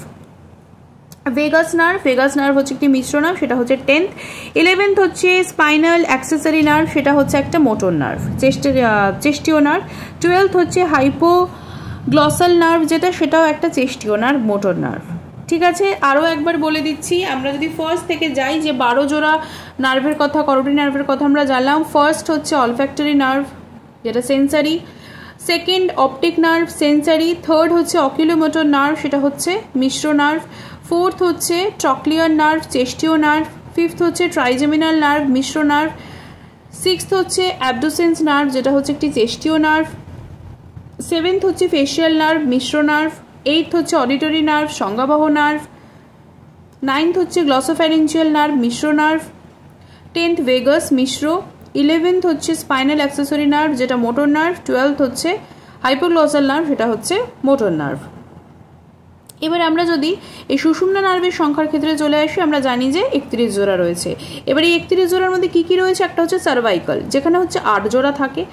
ভেগাস নার্ভ হচ্ছে একটি মিশ্র নার্ভ, সেটা হচ্ছে 10th। 11th হচ্ছে স্পাইনাল অ্যাক্সেসরি নার্ভ, সেটা হচ্ছে একটা মোটর নার্ভ, চেস্টীয় নার্ভ। 12th হচ্ছে হাইপোগ্লসাল নার্ভ, সেটাও একটা চেস্টীয় নার্ভ, মোটর নার্ভ, ঠিক আছে। আরও একবার বলে দিচ্ছি, আমরা যদি ফার্স্ট থেকে যাই যে 12 জোড়া নার্ভের কথা, করোটি নার্ভের কথা আমরা জানলাম। ফার্স্ট হচ্ছে অলফ্যাক্টরি নার্ভ, যেটা sensory. Second optic nerve, sensory. Third হচ্ছে অকিউলোমোটর নার্ভ, সেটা হচ্ছে মিশ্র নার্ভ। ফোর্থ হচ্ছে ট্রক্লিয়ার নার্ভ, চেস্টীয় নার্ভ। ফিফথ হচ্ছে ট্রাইজেমিনাল নার্ভ, মিশ্র নার্ভ। সিক্সথ হচ্ছে অ্যাবডুসেন্স নার্ভ, যেটা হচ্ছে একটি চেস্টীয় নার্ভ। সেভেন্থ হচ্ছে ফেশিয়াল নার্ভ, মিশ্র নার্ভ। 8th হচ্ছে অডিটরি নার্ভ, সংজ্ঞাবহ নার্ভ। 9th হচ্ছে গ্লসোফ্যারিঞ্জিয়াল নার্ভ, মিশ্র নার্ভ। 10th ভেগাস, মিশ্র। 11th হচ্ছে স্পাইনাল অ্যাক্সেসরি নার্ভ, যেটা মোটর নার্ভ। 12th হচ্ছে হাইপোগ্লসাল নার্ভ, সেটা হচ্ছে মোটর নার্ভ। এবার আমরা যদি এই সুষুম্না নার্ভের সংখ্যার ক্ষেত্রে চলে আসি, আমরা জানি যে 31 জোড়া রয়েছে। এবার এই 31 জোড়ার মধ্যে কী কী রয়েছে, একটা হচ্ছে সার্ভাইকাল, যেখানে হচ্ছে 8 জোড়া থাকে।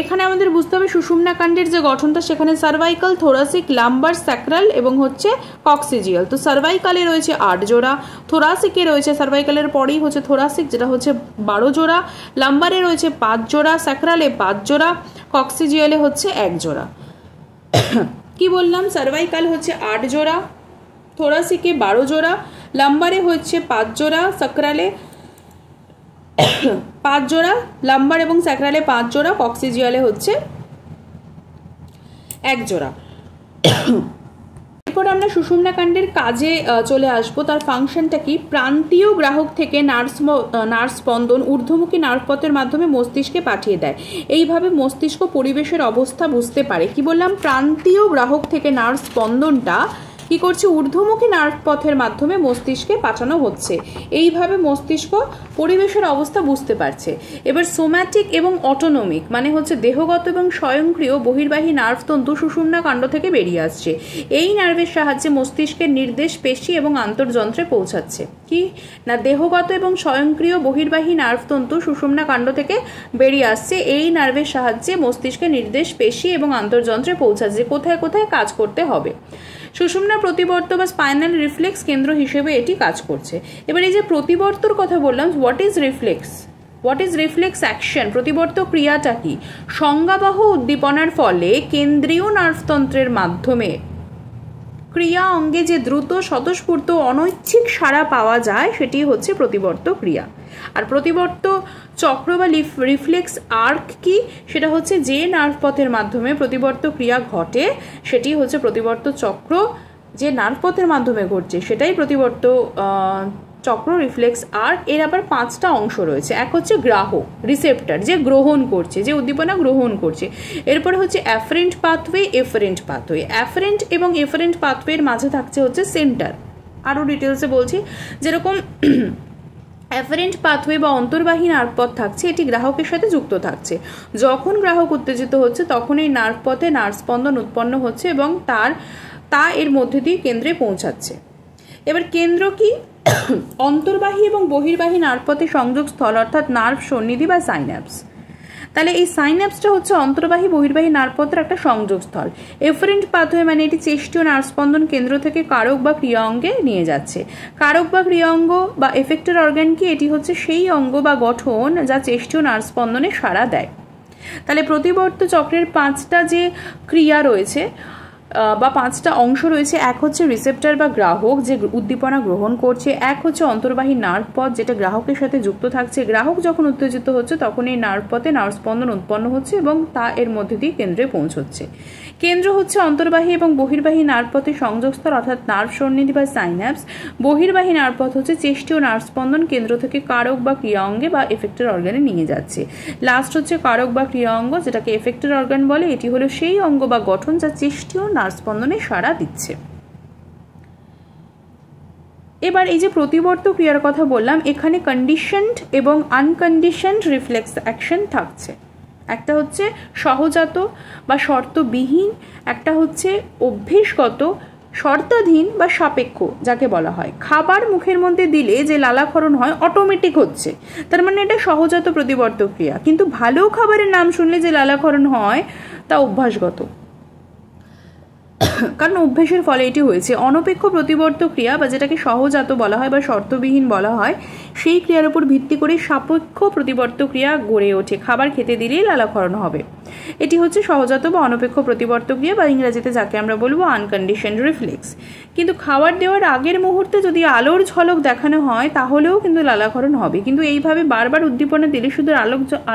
এখানে আমাদের বুঝতে হবে সুষুম্না কাণ্ডের যে গঠনটা, সেখানে সার্ভাইকাল, থোরাসিক, লাম্বার, স্যাক্রাল এবং হচ্ছে কক্সিজিয়াল। তো সার্ভাইকালে রয়েছে 8 জোড়া, থোরাসিকে রয়েছে, সার্ভাইকালের পরেই হচ্ছে থোরাসিক, যেটা হচ্ছে 12 জোড়া, লাম্বারে রয়েছে 5 জোড়া, স্যাক্রালে 5 জোড়া, কক্সিজিয়ালে হচ্ছে 1 জোড়া। কি বললাম, সার্ভাইকাল হচ্ছে 8 জোড়া, থোরাসিকে 12 জোড়া, লাম্বারে হচ্ছে 5 জোড়া, স্যাক্রালে 5 জোড়া, লাম্বার এবং স্যাক্রালে 5 জোড়া, কক্সিজিয়ালে হচ্ছে 1 জোড়া। এরপর আমরা সুষুম্না কাণ্ডের কাজে চলে আসবো। তার ফাংশনটা কি, প্রান্তীয় গ্রাহক থেকে নার্ভ স্পন্দন ঊর্ধ্বমুখী নার্ভপথের মাধ্যমে মস্তিষ্কে পাঠিয়ে দেয়। এইভাবে মস্তিষ্ক পরিবেশের অবস্থা বুঝতে পারে। কি বললাম, প্রান্তীয় গ্রাহক থেকে নার্ভ স্পন্দনটা কি করছে, ঊর্ধ্বমুখী নার্ভপথের মাধ্যমে মস্তিষ্কে পাঠানো হচ্ছে। এইভাবে মস্তিষ্ক পরিবেশের অবস্থা বুঝতে পারছে। এবার সোম্যাটিক এবং অটোনমিক মানে হচ্ছে দেহগত এবং স্বয়ংক্রিয় বহির্বাহী নার্ভতন্তু সুষুম্না কাণ্ড থেকে বেরিয়ে আসছে। এই নার্ভের সাহায্যে মস্তিষ্কের নির্দেশ পেশি এবং আন্তর্যন্ত্রে পৌঁছাচ্ছে। কি না, দেহগত এবং স্বয়ংক্রিয় বহির্বাহী নার্ভতন্তু সুষুম্না কাণ্ড থেকে বেরিয়ে আসছে। এই নার্ভের সাহায্যে মস্তিষ্কের নির্দেশ পেশি এবং আন্তর্যন্ত্রে পৌঁছাচ্ছে কোথায় কোথায় কাজ করতে হবে। সুষুম্না প্রতিবর্ত বা স্পাইনাল রিফ্লেক্স কেন্দ্র হিসেবে এটি কাজ করছে। এবার এই যে প্রতিবর্তর কথা বললাম, what is reflex, what is reflex action, প্রতিবর্ত ক্রিয়াটা কি, সংজ্ঞাবহ উদ্দীপনার ফলে কেন্দ্রীয় নার্ভতন্ত্রের মাধ্যমে ক্রিয়া অঙ্গে যে দ্রুত স্বতঃস্ফূর্ত অনৈচ্ছিক সাড়া পাওয়া যায় সেটি হচ্ছে প্রতিবর্ত ক্রিয়া। আর প্রতিবর্ত চক্র বা রিফ্লেক্স আর্ক কি, সেটা হচ্ছে যে নার্ভপথের মাধ্যমে প্রতিবর্ত ক্রিয়া ঘটে সেটি হচ্ছে প্রতিবর্ত চক্র, যে নার্ভপথের মাধ্যমে ঘটছে সেটাই প্রতিবর্ত চক্র, রিফ্লেক্স আর্ক। এর আবার 5টা অংশ রয়েছে। এক হচ্ছে গ্রাহক, রিসেপ্টর, যে গ্রহণ করছে, যে উদ্দীপনা গ্রহণ করছে। এরপরে হচ্ছে afferent pathway, efferent pathway. Afferent এবং এফারেন্ট পাথওয়ের মাঝে থাকছে হচ্ছে সেন্টার। আরও ডিটেলসে বলছি, যেরকম অ্যাফারেন্ট পাথওয়ে বা অন্তর্বাহী নার্ভপথ থাকছে, এটি গ্রাহকের সাথে যুক্ত থাকছে। যখন গ্রাহক উত্তেজিত হচ্ছে তখন এই নার্ভপথে নার্ভ স্পন্দন উৎপন্ন হচ্ছে এবং তা এর মধ্যে দিয়ে কেন্দ্রে পৌঁছাচ্ছে। এবার কেন্দ্র কি, অন্তর্বাহী এবং বহির্বাহী নার্ভপথের সংযোগস্থল, অর্থাৎ নার্ভ সন্নিধি বা সাইন্যাপস। তাহলে এই সাইন্যাপসটা হচ্ছে অন্তর্বাহী বহির্বাহী নার্ভপথের একটা সংযোগস্থল। এফারেন্ট পাথওয়ে মানে এটি চেষ্টীয় নার্ভস্পন্দন কেন্দ্র থেকে কারক বা ক্রিয়া অঙ্গে নিয়ে যাচ্ছে। কারক বা ক্রিয়া অঙ্গ বা এফেক্টর অর্গান কি, এটি হচ্ছে সেই অঙ্গ বা গঠন যা চেষ্টীয় নার্ভস্পন্দনে সাড়া দেয়। তাহলে প্রতিবর্ত চক্রের 5টা যে ক্রিয়া রয়েছে বা 5টা অংশ রয়েছে, এক হচ্ছে রিসেপ্টর বা গ্রাহক, যে উদ্দীপনা গ্রহণ করছে। এক হচ্ছে অন্তর্বাহী নার্ভপথ, যেটা গ্রাহকের সাথে যুক্ত থাকছে। গ্রাহক যখন উত্তেজিত হচ্ছে তখন এই নার্ভপথে নার্ভ স্পন্দন উৎপন্ন হচ্ছে এবং তা এর মধ্যে দিয়ে কেন্দ্রে পৌঁছচ্ছে। কেন্দ্র হচ্ছে অন্তর্বাহী এবং বহির্বাহী নার্ভপথের সংযোগস্থল, অর্থাৎ নার্ভ সন্নিধি বা সাইন্যাপস। বহির্বাহী নার্ভপথ হচ্ছে চেষ্টীয় নার্ভ স্পন্দন কেন্দ্র থেকে কারক বা ক্রিয়া অঙ্গে বা এফেক্টর অর্গানে নিয়ে যাচ্ছে। লাস্ট হচ্ছে কারক বা ক্রিয়া অঙ্গ, যেটাকে এফেক্টর অর্গান বলে। এটি হলো সেই অঙ্গ বা গঠন যা চেষ্টীয় নার্ভ স্পন্দনে সাড়া দিচ্ছে। এবার এই যে প্রতিবর্ত ক্রিয়ার কথা বললাম, এখানে কন্ডিশনড এবং আনকন্ডিশনড রিফ্লেক্স অ্যাকশন থাকছে। একটা হচ্ছে সহজাত বা শর্তবিহীন, একটা হচ্ছে অভ্যেসগত শর্তাধীন বা সাপেক্ষ, যাকে বলা হয় খাবার মুখের মধ্যে দিলে যে লালাক্ষরণ হয় অটোমেটিক হচ্ছে, তার মানে এটা সহজাত প্রতিবর্ত ক্রিয়া। কিন্তু ভালো খাবারের নাম শুনলে যে লালাক্ষরণ হয় তা অভ্যাসগত, কারণ অভ্যেসের ফলে এটি হয়েছে। অনপেক্ষ প্রতিবর্ত ক্রিয়া বা যেটাকে সহজাত বলা হয় বা শর্তবিহীন বলা হয়, সেই ক্রিয়ার উপর ভিত্তি করে সাপেক্ষ প্রতিবর্ত ক্রিয়া গড়ে ওঠে। খাবার খেতে দিলেই লালাক্ষরণ হবে। এটি হচ্ছে সহজাত বা অনপেক্ষ প্রতিবর্ত ক্রিয়া বা ইংরেজিতে যাকে আমরা বলবো আনকন্ডিশনড রিফ্লেক্স। কিন্তু খাবার দেওয়ার আগের মুহূর্তে যদি আলোর ঝলক দেখানো হয় তাহলেও কিন্তু লালাক্ষরণ হবে। কিন্তু এইভাবে বারবার উদ্দীপনা দিলে শুধু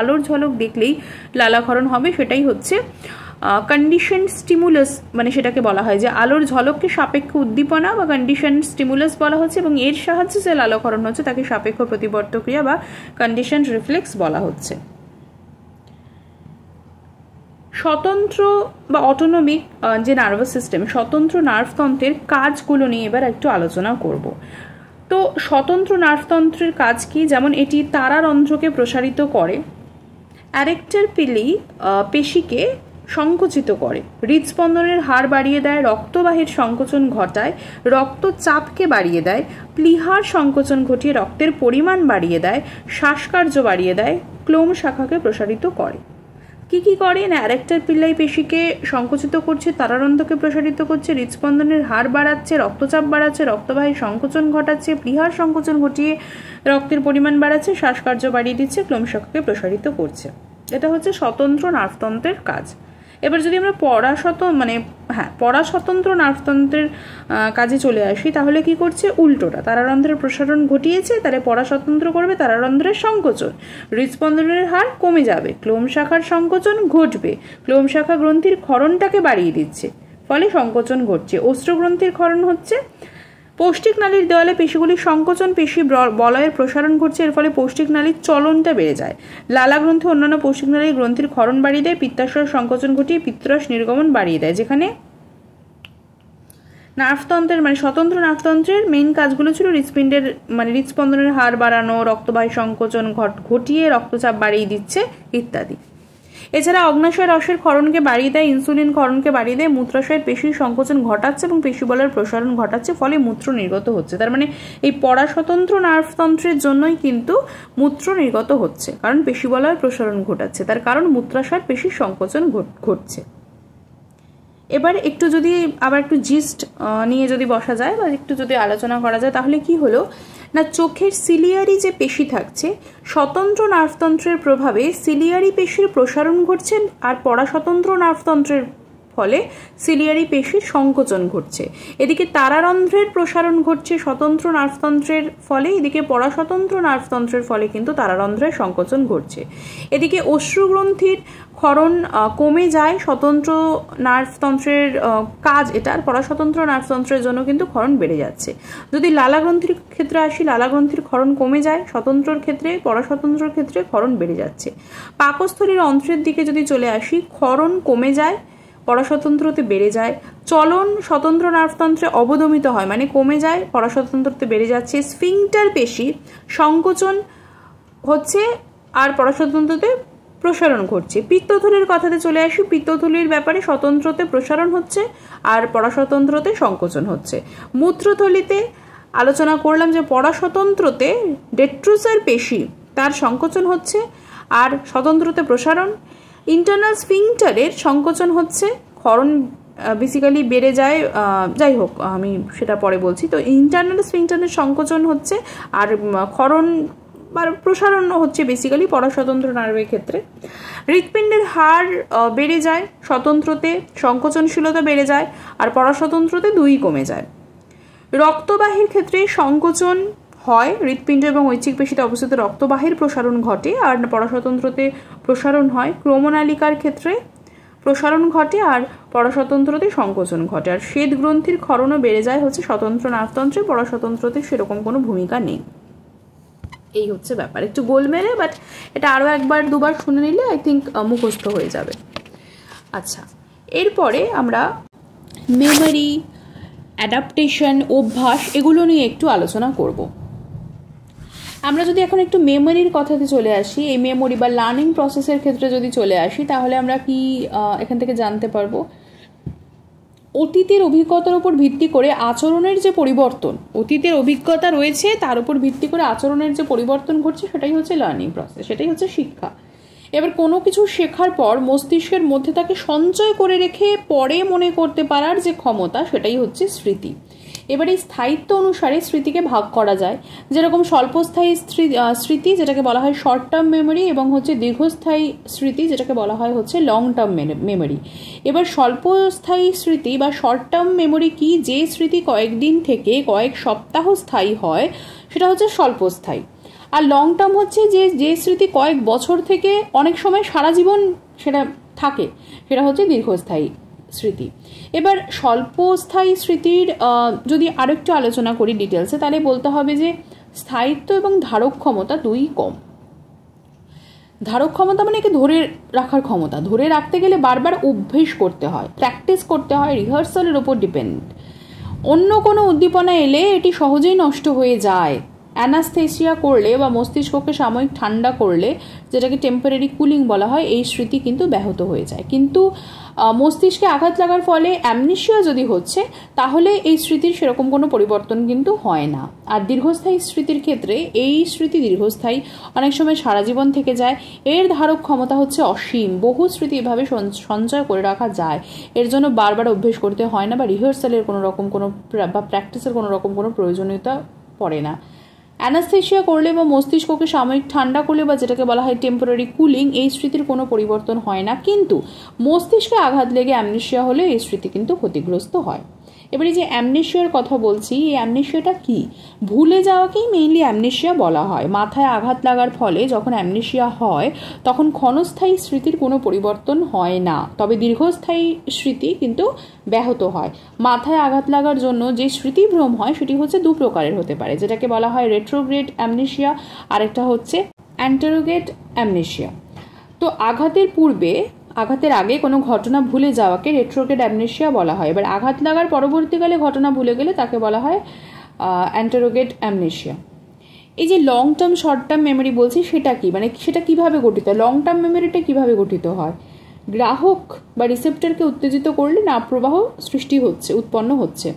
আলোর ঝলক দেখলেই লালাক্ষরণ হবে, সেটাই হচ্ছে কন্ডিশন স্টিমুলাস, মানে সেটাকে বলা হয় যে আলোর ঝলককে সাপেক্ষ উদ্দীপনা বা কন্ডিশন স্টিমুলাস বলা হচ্ছে এবং এর সাহায্যে যে লালাক্ষরণ হচ্ছে তাকে সাপেক্ষ প্রতিবর্ত ক্রিয়া বা কন্ডিশন রিফ্লেক্স বলা হচ্ছে। স্বতন্ত্র বা অটোনমিক যে নার্ভাস সিস্টেম, স্বতন্ত্র নার্ভতন্ত্রের কাজগুলো নিয়ে এবার একটু আলোচনা করব। তো স্বতন্ত্র নার্ভতন্ত্রের কাজ কি, যেমন এটি তারারন্ধ্রকে প্রসারিত করে, অ্যারেক্টর পেশিকে সংকুচিত করে, হৃদস্পন্দনের হার বাড়িয়ে দেয়, রক্তবাহীর সংকোচন ঘটায়, রক্তচাপকে বাড়িয়ে দেয়, প্লীহার সংকোচন ঘটিয়ে রক্তের পরিমাণ বাড়িয়ে দেয়, শ্বাসকার্য বাড়িয়ে দেয়, ক্লোম শাখাকে প্রসারিত করে। কি করে না, অ্যারেক্টর পিল্লাই পেশিকে সংকুচিত করছে, তারারন্ধ্রকে প্রসারিত করছে, হৃদস্পন্দনের হার বাড়াচ্ছে, রক্তচাপ বাড়াচ্ছে, রক্তবাহী সংকোচন ঘটাচ্ছে, প্লীহার সংকোচন ঘটিয়ে রক্তের পরিমাণ বাড়াচ্ছে, শ্বাসকার্য বাড়িয়ে দিচ্ছে, ক্লোম শাখাকে প্রসারিত করছে। এটা হচ্ছে স্বতন্ত্র নার্ভতন্ত্রের কাজ। এবার যদি আমরা পরাস্বতন্ত্র নার্ভতন্ত্রের কাজে চলে আসি, তাহলে কি করছে, উল্টোটা। তারারন্ধ্রের প্রসারণ ঘটিয়েছে, তাহলে পরাস্বতন্ত্র করবে তারারন্ধ্রের সংকোচন, হৃদস্পন্দনের হার কমে যাবে, ক্লোম শাখার সংকোচন ঘটবে, ক্লোম শাখা গ্রন্থির ক্ষরণটাকে বাড়িয়ে দিচ্ছে, ফলে সংকোচন ঘটছে। অশ্রুগ্রন্থির ক্ষরণ হচ্ছে, পৌষ্টিক নালীর দেওয়ালে পেশিগুলির সংকোচন, পেশি বলয়ের প্রসারণ ঘটছে, এর ফলে পৌষ্টিক নালীর চলনটা বেড়ে যায়। লালা গ্রন্থি অন্যান্য পৌষ্টিক নালীর গ্রন্থির ক্ষরণ বাড়িয়ে দেয়, পিত্তাশয়ের সংকোচন ঘটিয়ে পিত্তরস নির্গমন বাড়িয়ে দেয়। যেখানে নার্ভতন্ত্রের স্বতন্ত্র নার্ভতন্ত্রের মেইন কাজগুলো ছিল হৃৎপিণ্ডের হৃদস্পন্দনের হার বাড়ানো, রক্তবাহী সংকোচন ঘটিয়ে রক্তচাপ বাড়িয়ে দিচ্ছে ইত্যাদি। এছাড়া অগ্নাশয় রসের ক্ষরণকে বাড়িয়ে দেয়, ইনসুলিন ক্ষরণকে বাড়িয়ে দেয়, মূত্রাশয়ের পেশির সংকোচন ঘটাচ্ছে এবং পেশি বলের প্রসারণ ঘটাচ্ছে, ফলে মূত্র নির্গত হচ্ছে। তার মানে এই পরাস্বতন্ত্র নার্ভতন্ত্রের জন্যই কিন্তু মূত্র নির্গত হচ্ছে, কারণ পেশি বলয়ের প্রসারণ ঘটাচ্ছে, তার কারণ মূত্রাশয়ের পেশির সংকোচন ঘটছে। এবার আবার একটু জিস্ট নিয়ে যদি বসা যায় বা একটু যদি আলোচনা করা যায়, তাহলে কি হলো না, চোখের সিলিয়ারি যে পেশি থাকছে, স্বতন্ত্র নার্ভতন্ত্রের প্রভাবে সিলিয়ারি পেশির প্রসারণ ঘটছে, আর পরাস্বতন্ত্র নার্ভতন্ত্রের ফলে সিলিয়ারি পেশির সংকোচন ঘটছে। এদিকে তারারন্ধ্রের প্রসারণ ঘটছে স্বতন্ত্র নার্ভতন্ত্রের ফলে, এদিকে পরাস্বতন্ত্র নার্ভতন্ত্রের ফলে কিন্তু তারারন্ধ্রের সংকোচন ঘটছে। এদিকে অশ্রুগ্রন্থির ক্ষরণ কমে যায়, স্বতন্ত্র নার্ভতন্ত্রের কাজ এটা, আর পরাস্বতন্ত্র নার্ভতন্ত্রের জন্য কিন্তু ক্ষরণ বেড়ে যাচ্ছে। যদি লালাগ্রন্থির ক্ষেত্রে আসি, লালাগ্রন্থির ক্ষরণ কমে যায়, স্বতন্ত্রর ক্ষেত্রে পরাস্বতন্ত্রের ক্ষেত্রে ক্ষরণ বেড়ে যাচ্ছে। পাকস্থলীর অন্ত্রের দিকে যদি চলে আসি, ক্ষরণ কমে যায়, পরাস্বতন্ত্রতে বেড়ে যায়। চলন স্বতন্ত্র নার্ভতন্ত্রে অবদমিত হয়, কমে যায়, পরাস্বতন্ত্রতে বেড়ে যাচ্ছে। স্ফিংটার পেশি সংকোচন হচ্ছে আর পরাস্বতন্ত্রতে প্রসারণ ঘটছে। পিত্তথলির কথাতে চলে আসি, পিত্তথলির ব্যাপারে স্বতন্ত্রতে প্রসারণ হচ্ছে আর পরাস্বতন্ত্রতে সংকোচন হচ্ছে। মূত্রথলিতে আলোচনা করলাম যে পরাস্বতন্ত্রতে ডেট্রুসার পেশি তার সংকোচন হচ্ছে আর স্বতন্ত্রতে প্রসারণ। ইন্টারনাল স্ফিংটারের সংকোচন হচ্ছে, ক্ষরণ বেসিক্যালি বেড়ে যায়, যাই হোক আমি সেটা পরে বলছি। তো ইন্টারনাল স্ফিংটারের সংকোচন হচ্ছে আর ক্ষরণ বা প্রসারণ হচ্ছে বেসিক্যালি পরাস্বতন্ত্র নার্ভের ক্ষেত্রে। হৃৎপিণ্ডের হার বেড়ে যায়, স্বতন্ত্রতে সংকোচনশীলতা বেড়ে যায় আর পরাস্বতন্ত্রতে দুই কমে যায়। রক্তবাহীর ক্ষেত্রে সংকোচন হয়, হৃৎপিণ্ড এবং ঐচ্ছিক পেশিতে অবস্থিত রক্তবাহীর প্রসারণ ঘটে আর পরাস্বতন্ত্রতে প্রসারণ হয়। ক্রমনালিকার ক্ষেত্রে প্রসারণ ঘটে আর পরাস্বতন্ত্রতে সংকোচন ঘটে। আর শ্বেত গ্রন্থির ক্ষরণও বেড়ে যায় হচ্ছে স্বতন্ত্র নার্ভতন্ত্রে, পরাস্বতন্ত্রতে সেরকম কোনো ভূমিকা নেই। এই হচ্ছে ব্যাপার, একটু গোলমেলে, বাট এটা আরও একবার দুবার শুনে নিলে আই থিঙ্ক মুখস্থ হয়ে যাবে। আচ্ছা, এরপরে আমরা মেমোরি, অ্যাডাপ্টেশন, অভ্যাস এগুলো নিয়ে একটু আলোচনা করব। আমরা যদি এখন একটু মেমোরির কথাতে চলে আসি, এই মেমোরি বা লার্নিং প্রসেসের ক্ষেত্রে যদি চলে আসি, তাহলে আমরা কি এখান থেকে জানতে পারবো, অতীতের অভিজ্ঞতার উপর ভিত্তি করে আচরণের যে পরিবর্তন, অতীতের অভিজ্ঞতা রয়েছে তার উপর ভিত্তি করে আচরণের যে পরিবর্তন ঘটছে, সেটাই হচ্ছে লার্নিং প্রসেস, সেটাই হচ্ছে শিক্ষা। এবার কোনো কিছু শেখার পর মস্তিষ্কের মধ্যে তাকে সঞ্চয় করে রেখে পরে মনে করতে পারার যে ক্ষমতা, সেটাই হচ্ছে স্মৃতি। এবার এই স্থায়িত্ব অনুসারে স্মৃতিকে ভাগ করা যায়, যেরকম স্বল্পস্থায়ী স্মৃতি যেটাকে বলা হয় শর্ট টার্ম মেমোরি, এবং হচ্ছে দীর্ঘস্থায়ী স্মৃতি যেটাকে বলা হয় হচ্ছে লং টার্ম মেমোরি। এবার স্বল্পস্থায়ী স্মৃতি বা শর্ট টার্ম মেমোরি কি, যে স্মৃতি কয়েকদিন থেকে কয়েক সপ্তাহ স্থায়ী হয় সেটা হচ্ছে স্বল্পস্থায়ী। আর লং টার্ম হচ্ছে যে স্মৃতি কয়েক বছর থেকে অনেক সময় সারা জীবন সেটা থাকে, সেটা হচ্ছে দীর্ঘস্থায়ী স্মৃতি। এবার স্বল্পস্থায়ী স্মৃতির যদি আরেকটু আলোচনা করি ডিটেলসে, তাহলে বলতে হবে যে স্থায়িত্ব এবং ধারক ক্ষমতা দুই কম। ধারক ক্ষমতা একে ধরে রাখার ক্ষমতা, ধরে রাখতে গেলে বারবার অভ্যেস করতে হয়, প্র্যাকটিস করতে হয়, রিহার্সালের ওপর ডিপেন্ড। অন্য কোনো উদ্দীপনা এলে এটি সহজেই নষ্ট হয়ে যায়, অ্যানাস্থেসিয়া করলে বা মস্তিষ্ককে সাময়িক ঠান্ডা করলে, যেটাকে টেম্পোরারি কুলিং বলা হয়, এই স্মৃতি কিন্তু ব্যাহত হয়ে যায়। কিন্তু মস্তিষ্কে আঘাত লাগার ফলে অ্যামনেশিয়া যদি হচ্ছে, তাহলে এই স্মৃতির সেরকম কোনো পরিবর্তন কিন্তু হয় না। আর দীর্ঘস্থায়ী স্মৃতির ক্ষেত্রে এই স্মৃতি দীর্ঘস্থায়ী, অনেক সময় সারা জীবন থেকে যায়। এর ধারক ক্ষমতা হচ্ছে অসীম, বহু স্মৃতি এভাবে সঞ্চয় করে রাখা যায়। এর জন্য বারবার অভ্যেস করতে হয় না, বা রিহার্সালের কোনো রকম কোনো বা প্র্যাকটিসের কোনো রকম কোনো প্রয়োজনীয়তা পড়ে না। অ্যানাস্থেসিয়া করলে বা মস্তিষ্ককে সাময়িক ঠান্ডা করলে, বা যেটাকে বলা হয় টেম্পোরারি কুলিং, এই স্মৃতির কোনো পরিবর্তন হয় না। কিন্তু মস্তিষ্কে আঘাত লেগে অ্যামনেশিয়া হলে এই স্মৃতি কিন্তু ক্ষতিগ্রস্ত হয়। এবারে যে অ্যামনেশিয়ার কথা বলছি, এই অ্যামনেশিয়াটা কি? ভুলে যাওয়াকেই মেইনলি অ্যামনেশিয়া বলা হয়। মাথায় আঘাত লাগার ফলে যখন অ্যামনেশিয়া হয়, তখন ক্ষণস্থায়ী স্মৃতির কোনো পরিবর্তন হয় না, তবে দীর্ঘস্থায়ী স্মৃতি কিন্তু ব্যাহত হয়। মাথায় আঘাত লাগার জন্য যে স্মৃতিভ্রম হয়, সেটি হচ্ছে দু প্রকারের হতে পারে, যেটাকে বলা হয় রেট্রোগ্রেড অ্যামনেশিয়া, আরেকটা হচ্ছে অ্যান্টেরোগেড অ্যামনেশিয়া। তো আঘাতের আগে কোনো ঘটনা ভুলে যাওয়াকে রেট্রোগ্রেড অ্যামনেশিয়া বলা হয়। এবার আঘাত লাগার পরবর্তীকালে ঘটনা ভুলে গেলে তাকে বলা হয় অ্যান্টেরোগেড অ্যামনেশিয়া। এই যে long term short term memory বলছি, সেটা কি, মানে সেটা কিভাবে গঠিত? লং টার্ম মেমোরিটা কিভাবে গঠিত হয়? গ্রাহক বা রিসেপ্টরকে উত্তেজিত করলে নার্ভ প্রবাহ উৎপন্ন হচ্ছে।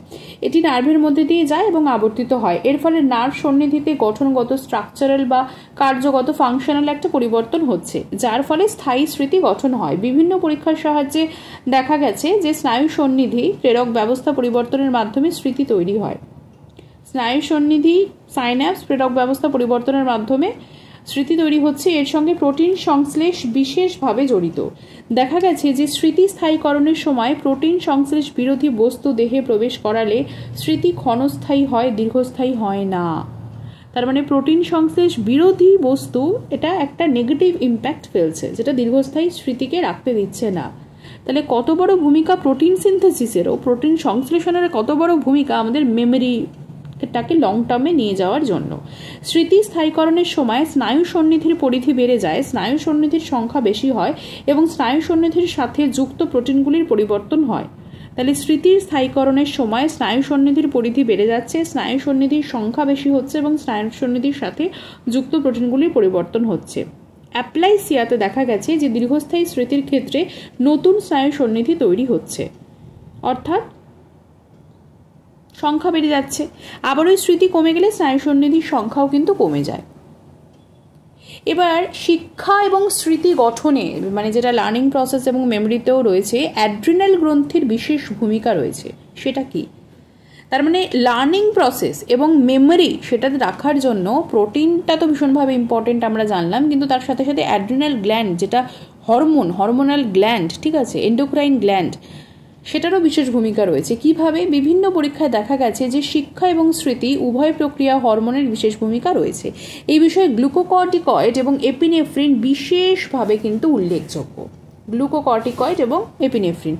এটি নার্ভের মধ্যে দিয়ে যায় এবং আবর্তিত হয়। এর ফলে নার্ভ সন্নিধিতে গঠনগত, স্ট্রাকচারাল বা কার্যগত, ফাংশনাল একটা পরিবর্তন হচ্ছে, যার ফলে স্থায়ী স্মৃতি গঠন হয়। বিভিন্ন পরীক্ষার সাহায্যে দেখা গেছে যে স্নায়ু সন্নিধি প্রেরক ব্যবস্থা পরিবর্তনের মাধ্যমে স্মৃতি তৈরি হয়। স্নায়ু সন্নিধি সাইন্যাপস প্রেরক ব্যবস্থা পরিবর্তনের মাধ্যমে স্মৃতি তৈরি হচ্ছে। এর সঙ্গে প্রোটিন সংশ্লেষ বিশেষভাবে জড়িত। দেখা গেছে যে স্মৃতি স্থায়ীকরণের সময় প্রোটিন সংশ্লেষ বিরোধী বস্তু দেহে প্রবেশ করালে স্মৃতি ক্ষণস্থায়ী হয়, দীর্ঘস্থায়ী হয় না। তার মানে প্রোটিন সংশ্লেষ বিরোধী বস্তু এটা একটা নেগেটিভ ইম্প্যাক্ট ফেলছে, যেটা দীর্ঘস্থায়ী স্মৃতিকে রাখতে দিচ্ছে না। তাহলে কত বড় ভূমিকা প্রোটিন সিনথেসিসেরও, প্রোটিন সংশ্লেষণের কত বড় ভূমিকা আমাদের মেমোরিটাকে লং টার্মে নিয়ে যাওয়ার জন্য। স্মৃতি স্থায়ীকরণের সময় স্নায়ু সন্নিধির পরিধি বেড়ে যায়, স্নায়ু সন্নিধির সংখ্যা বেশি হয় এবং স্নায়ু সন্নিধির সাথে যুক্ত প্রোটিনগুলির পরিবর্তন হয়। তাহলে স্মৃতির স্থায়ীকরণের সময় স্নায়ু সন্নিধির পরিধি বেড়ে যাচ্ছে, স্নায়ু সন্নিধির সংখ্যা বেশি হচ্ছে এবং স্নায়ু সন্নিধির সাথে যুক্ত প্রোটিনগুলির পরিবর্তন হচ্ছে। অ্যাপ্লাইসিয়াতে দেখা গেছে যে দীর্ঘস্থায়ী স্মৃতির ক্ষেত্রে নতুন স্নায়ু সন্নিধি তৈরি হচ্ছে, অর্থাৎ সংখ্যা বেড়ে যাচ্ছে। আবার ওই স্মৃতি কমে গেলে স্নায়ু সন্নিধির সংখ্যাও কিন্তু কমে যায়। এবার শিক্ষা এবং স্মৃতি গঠনে, মানে যেটা লার্নিং প্রসেস এবং মেমোরিতেও রয়েছে, অ্যাড্রিনাল গ্রন্থির বিশেষ ভূমিকা রয়েছে। সেটা কি? তার মানে লার্নিং প্রসেস এবং মেমোরি সেটাতে রাখার জন্য প্রোটিনটা তো ভীষণভাবে ইম্পর্টেন্ট আমরা জানলাম, কিন্তু তার সাথে সাথে অ্যাড্রিনাল গ্ল্যান্ড, যেটা হরমোনাল গ্ল্যান্ড, ঠিক আছে, এন্ডোক্রাইন গ্ল্যান্ড, সেটারও বিশেষ ভূমিকা রয়েছে। কিভাবে? বিভিন্ন পরীক্ষায় দেখা গেছে যে শিক্ষা এবং স্মৃতি উভয় প্রক্রিয়া হরমোনের বিশেষ ভূমিকা রয়েছে। এই বিষয়ে গ্লুকোকর্টিকয়েড এবং এপিনেফ্রিন বিশেষভাবে কিন্তু উল্লেখযোগ্য। গ্লুকোকর্টিকয়েড এবং এপিনেফ্রিন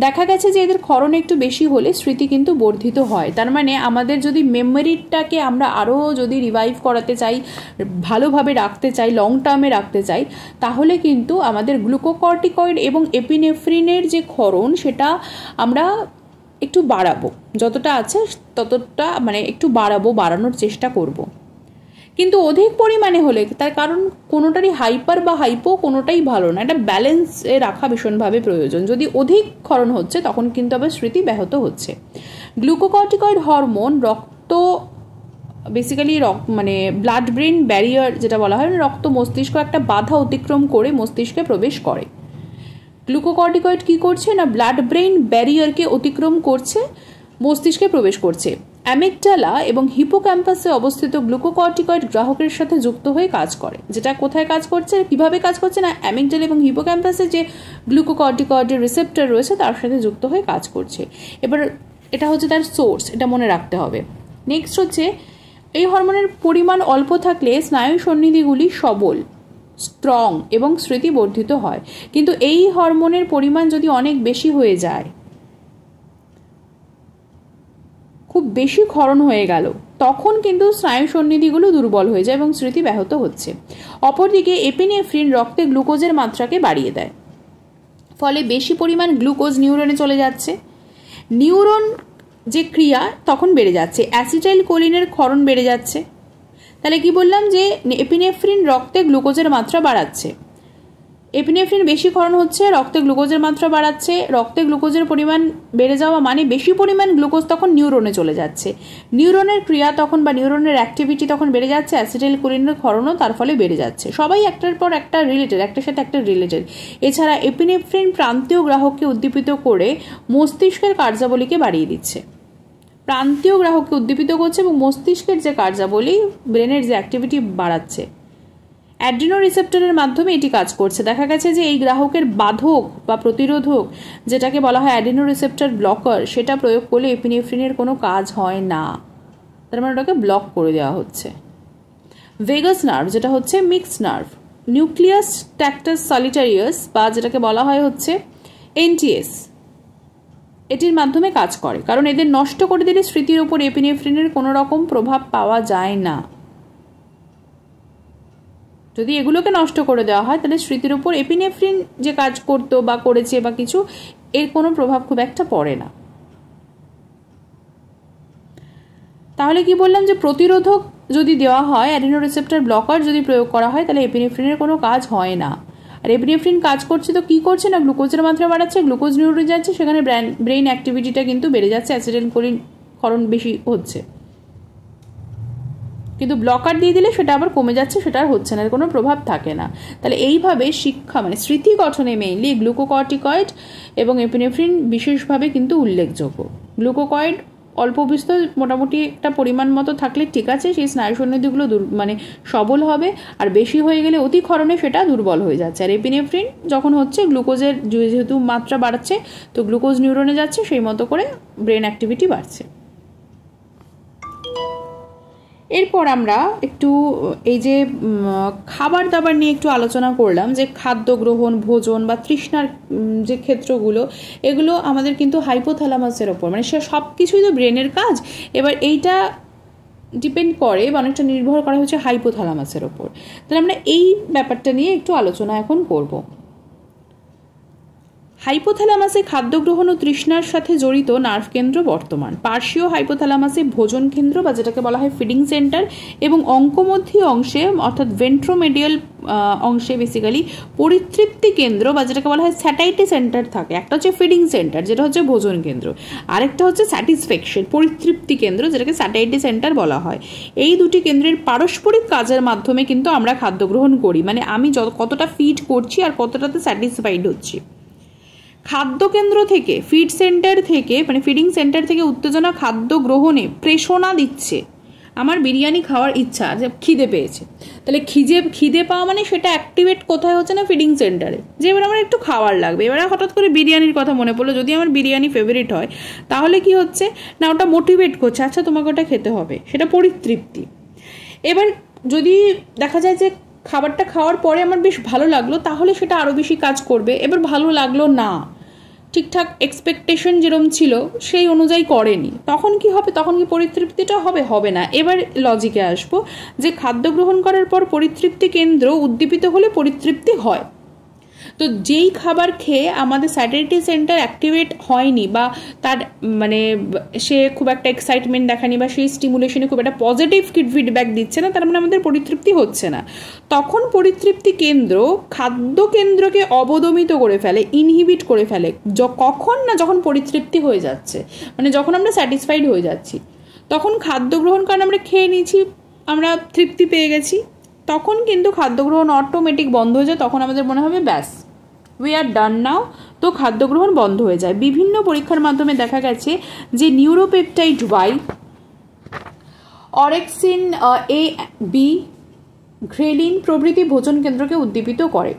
দেখা গেছে যে এদের ক্ষরণ একটু বেশি হলে স্মৃতি কিন্তু বর্ধিত হয়। তার মানে আমাদের যদি মেমোরিটাকে আমরা আরও যদি রিভাইভ করাতে চাই, ভালোভাবে রাখতে চাই, লং টার্মে রাখতে চাই, তাহলে কিন্তু আমাদের গ্লুকোকর্টিকয়েড এবং এপিনেফ্রিনের যে ক্ষরণ সেটা আমরা একটু বাড়াবো, যতটা আছে ততটা মানে একটু বাড়ানোর চেষ্টা করব। কিন্তু অধিক পরিমাণে হলে, তার কারণ কোনোটারই হাইপার বা হাইপো কোনোটাই ভালো না, এটা ব্যালেন্সে রাখা ভীষণভাবে প্রয়োজন। যদি অধিক ক্ষরণ হচ্ছে তখন কিন্তু আবার স্মৃতি ব্যাহত হচ্ছে। গ্লুকোকর্টিকয়েড হরমোন বেসিক্যালি মানে ব্লাড ব্রেন ব্যারিয়ার যেটা বলা হয়, রক্ত মস্তিষ্ক একটা বাধা অতিক্রম করে মস্তিষ্কে প্রবেশ করে। গ্লুকোকর্টিকয়েড কি করছে না, ব্লাড ব্রেন ব্যারিয়ারকে অতিক্রম করছে, মস্তিষ্কে প্রবেশ করছে। অ্যামিগডালা এবং হিপোক্যাম্পাসে অবস্থিত গ্লুকোকর্টিকয়েড গ্রাহকের সাথে যুক্ত হয়ে কাজ করে। যেটা কোথায় কাজ করছে, কিভাবে কাজ করছে না, অ্যামিগডালা এবং হিপোক্যাম্পাসে যে গ্লুকোকর্টিকয়েডের রিসেপ্টর রয়েছে তার সাথে যুক্ত হয়ে কাজ করছে। এবার এটা হচ্ছে তার সোর্স, এটা মনে রাখতে হবে। নেক্সট হচ্ছে, এই হরমোনের পরিমাণ অল্প থাকলে স্নায়ু সন্নিধিগুলি সবল, স্ট্রং এবং স্মৃতি বর্ধিত হয়। কিন্তু এই হরমোনের পরিমাণ যদি অনেক বেশি হয়ে যায়, খুব বেশি ক্ষরণ হয়ে গেল, তখন কিন্তু স্নায়ু সন্নিধিগুলো দুর্বল হয়ে যায় এবং স্মৃতি ব্যাহত হচ্ছে। অপরদিকে এপিনেফ্রিন রক্তে গ্লুকোজের মাত্রাকে বাড়িয়ে দেয়, ফলে বেশি পরিমাণ গ্লুকোজ নিউরনে চলে যাচ্ছে, নিউরন যে ক্রিয়া তখন বেড়ে যাচ্ছে, অ্যাসিটাইল কোলিনের ক্ষরণ বেড়ে যাচ্ছে, তাহলে কি বললাম যে এপিনেফ্রিন রক্তে গ্লুকোজের মাত্রা বাড়াচ্ছে, এপিনেফ্রিন বেশি ক্ষরণ হচ্ছে, রক্তে গ্লুকোজের মাত্রা বাড়াচ্ছে। রক্তে গ্লুকোজের পরিমাণ বেড়ে যাওয়া মানে বেশি পরিমাণ গ্লুকোজ তখন নিউরনে চলে যাচ্ছে, নিউরনের ক্রিয়া তখন বা নিউরনের অ্যাক্টিভিটি তখন বেড়ে যাচ্ছে, অ্যাসিটাইলকোলিনের ক্ষরণও তার ফলে বেড়ে যাচ্ছে। সবাই একটার পর একটা রিলেটেড, একটার সাথে একটা রিলেটেড। এছাড়া এপিনেফ্রিন প্রান্তীয় গ্রাহককে উদ্দীপিত করে মস্তিষ্কের কার্যাবলীকে বাড়িয়ে দিচ্ছে, প্রান্তীয় গ্রাহককে উদ্দীপিত করছে এবং মস্তিষ্কের যে কার্যাবলী, ব্রেনের যে অ্যাক্টিভিটি বাড়াচ্ছে। অ্যাড্রিনো রিসেপ্টরের মাধ্যমে এটি কাজ করছে। দেখা গেছে যে এই গ্রাহকের বাধক বা প্রতিরোধক, যেটাকে বলা হয় অ্যাড্রিনো রিসেপ্টর ব্লকার, সেটা প্রয়োগ করলে এপিনেফ্রিনের কোনো কাজ হয় না, তার মানে ওটাকে ব্লক করে দেওয়া হচ্ছে। ভেগাস নার্ভ, যেটা হচ্ছে মিক্সড নার্ভ, নিউক্লিয়াস ট্যাক্টাস সলিটারিয়াস বা যেটাকে বলা হয় হচ্ছে এনটিএস, এটির মাধ্যমে কাজ করে। কারণ এদের নষ্ট করে দিলে স্মৃতির ওপর এপিনেফ্রিনের কোনো রকম প্রভাব পাওয়া যায় না। যদি এগুলোকে নষ্ট করে দেওয়া হয় তাহলে স্মৃতির উপর এপিনেফ্রিন যে কাজ করতো বা করেছে বা কিছু, এর কোনো প্রভাব খুব একটা পড়ে না। তাহলে কি বললাম যে প্রতিরোধক যদি দেওয়া হয়, অ্যাড্রিনো রিসেপ্টর ব্লকার যদি প্রয়োগ করা হয়, তাহলে এপিনেফ্রিনের কোনো কাজ হয় না। আর এপিনেফ্রিন কাজ করছে তো কি করছে না, গ্লুকোজের মাত্রা বাড়াচ্ছে, গ্লুকোজ নিউরনে যাচ্ছে, সেখানে ব্রেইন অ্যাক্টিভিটিটা কিন্তু বেড়ে যাচ্ছে, অ্যাসিটাইলকোলিন ক্ষরণ বেশি হচ্ছে। কিন্তু ব্লকার দিয়ে দিলে সেটা আবার কমে যাচ্ছে, সেটা আর হচ্ছে না, এর কোনো প্রভাব থাকে না। তাহলে এইভাবে শিক্ষা মানে স্মৃতি গঠনে মেইনলি গ্লুকোকর্টিকয়েড এবং এপিনেফ্রিন বিশেষভাবে কিন্তু উল্লেখযোগ্য। গ্লুকোকয়েড অল্প বিস্তর মোটামুটি একটা পরিমাণ মতো থাকলে ঠিক আছে, সেই স্নায়ুসন্নিধিগুলো মানে সবল হবে, আর বেশি হয়ে গেলে অতি ক্ষরণে সেটা দুর্বল হয়ে যাচ্ছে। আর এপিনেফ্রিন যখন হচ্ছে গ্লুকোজের যেহেতু মাত্রা বাড়াচ্ছে, তো গ্লুকোজ নিউরনে যাচ্ছে, সেই মতো করে ব্রেন অ্যাক্টিভিটি বাড়ছে। এরপর আমরা একটু এই যে খাবার দাবার নিয়ে একটু আলোচনা করলাম, যে খাদ্য গ্রহণ, ভোজন বা তৃষ্ণার যে ক্ষেত্রগুলো, এগুলো আমাদের কিন্তু হাইপোথ্যালামাসের ওপর, মানে সে সব কিছুই তো ব্রেনের কাজ। এবার এইটা ডিপেন্ড করে বা অনেকটা নির্ভর করা হচ্ছে হাইপোথ্যালামাসের ওপর। তাহলে আমরা এই ব্যাপারটা নিয়ে একটু আলোচনা এখন করব। হাইপোথ্যালামাসে খাদ্য গ্রহণ ও তৃষ্ণার সাথে জড়িত নার্ভ কেন্দ্র বর্তমান। পার্শ্বীয় হাইপোথ্যালামাসে ভোজন কেন্দ্র বা যেটাকে বলা হয় ফিডিং সেন্টার, এবং অঙ্কমধ্যী অংশে অর্থাৎ ভেন্ট্রোমেডিয়াল অংশে বেসিক্যালি পরিতৃপ্তি কেন্দ্র বা যেটাকে বলা হয় স্যাটাইটি সেন্টার থাকে। একটা হচ্ছে ফিডিং সেন্টার, যেটা হচ্ছে ভোজন কেন্দ্র, আরেকটা হচ্ছে স্যাটিসফ্যাকশন পরিতৃপ্তি কেন্দ্র, যেটাকে স্যাটাইটি সেন্টার বলা হয়। এই দুটি কেন্দ্রের পারস্পরিক কাজের মাধ্যমে কিন্তু আমরা খাদ্য গ্রহণ করি, মানে আমি কতটা ফিড করছি আর কতটাতে স্যাটিসফাইড হচ্ছি। খাদ্য কেন্দ্র থেকে, ফিড সেন্টার থেকে, মানে ফিডিং সেন্টার থেকে উত্তেজনা খাদ্য গ্রহণে প্রেষণা দিচ্ছে। আমার বিরিয়ানি খাওয়ার ইচ্ছা, যে খিদে পেয়েছে, তাহলে খিদে পাওয়া মানে সেটা অ্যাক্টিভেট কোথায় হচ্ছে না, ফিডিং সেন্টারে, যে এবার আমার একটু খাওয়ার লাগবে। এবার হঠাৎ করে বিরিয়ানির কথা মনে পড়লো, যদি আমার বিরিয়ানি ফেভারিট হয়, তাহলে কি হচ্ছে না, ওটা মোটিভেট করছে, আচ্ছা তোমাকে ওটা খেতে হবে, সেটা পরিতৃপ্তি। এবার যদি দেখা যায় যে খাবারটা খাওয়ার পরে আমার বেশ ভালো লাগলো, তাহলে সেটা আরও বেশি কাজ করবে। এবার ভালো লাগলো না, ঠিকঠাক এক্সপেকটেশন যেরকম ছিল সেই অনুযায়ী করেনি, তখন কি হবে, তখন কি পরিতৃপ্তিটা হবে না। এবার লজিকে আসবো, যে খাদ্য গ্রহণ করার পর পরিতৃপ্তি কেন্দ্র উদ্দীপিত হলে পরিতৃপ্তি হয়। তো যেই খাবার খেয়ে আমাদের স্যাটাইটি সেন্টার অ্যাক্টিভেট হয়নি, বা তার মানে সে খুব একটা এক্সাইটমেন্ট দেখানি, বা সেই স্টিমুলেশনে খুব একটা পজিটিভ ফিডব্যাক দিচ্ছে না, তার মানে আমাদের পরিতৃপ্তি হচ্ছে না, তখন পরিতৃপ্তি কেন্দ্র খাদ্য কেন্দ্রকে অবদমিত করে ফেলে, ইনহিবিট করে ফেলে। কখন না, যখন পরিতৃপ্তি হয়ে যাচ্ছে, মানে যখন আমরা স্যাটিসফাইড হয়ে যাচ্ছি, তখন খাদ্য গ্রহণ, কারণ আমরা খেয়ে নিয়েছি, আমরা তৃপ্তি পেয়ে গেছি, তখন কিন্তু খাদ্য গ্রহণ অটোমেটিক বন্ধ হয়ে যায়। তখন আমাদের মনে হবে ব্যাস, উই আর ডান নাও, তো খাদ্য গ্রহণ বন্ধ হয়ে যায়। বিভিন্ন পরীক্ষার মাধ্যমে দেখা গেছে যে neuropeptide Y, orexin A B, ghrelin প্রভৃতি ভোজন কেন্দ্রকে উদ্দীপিত করে।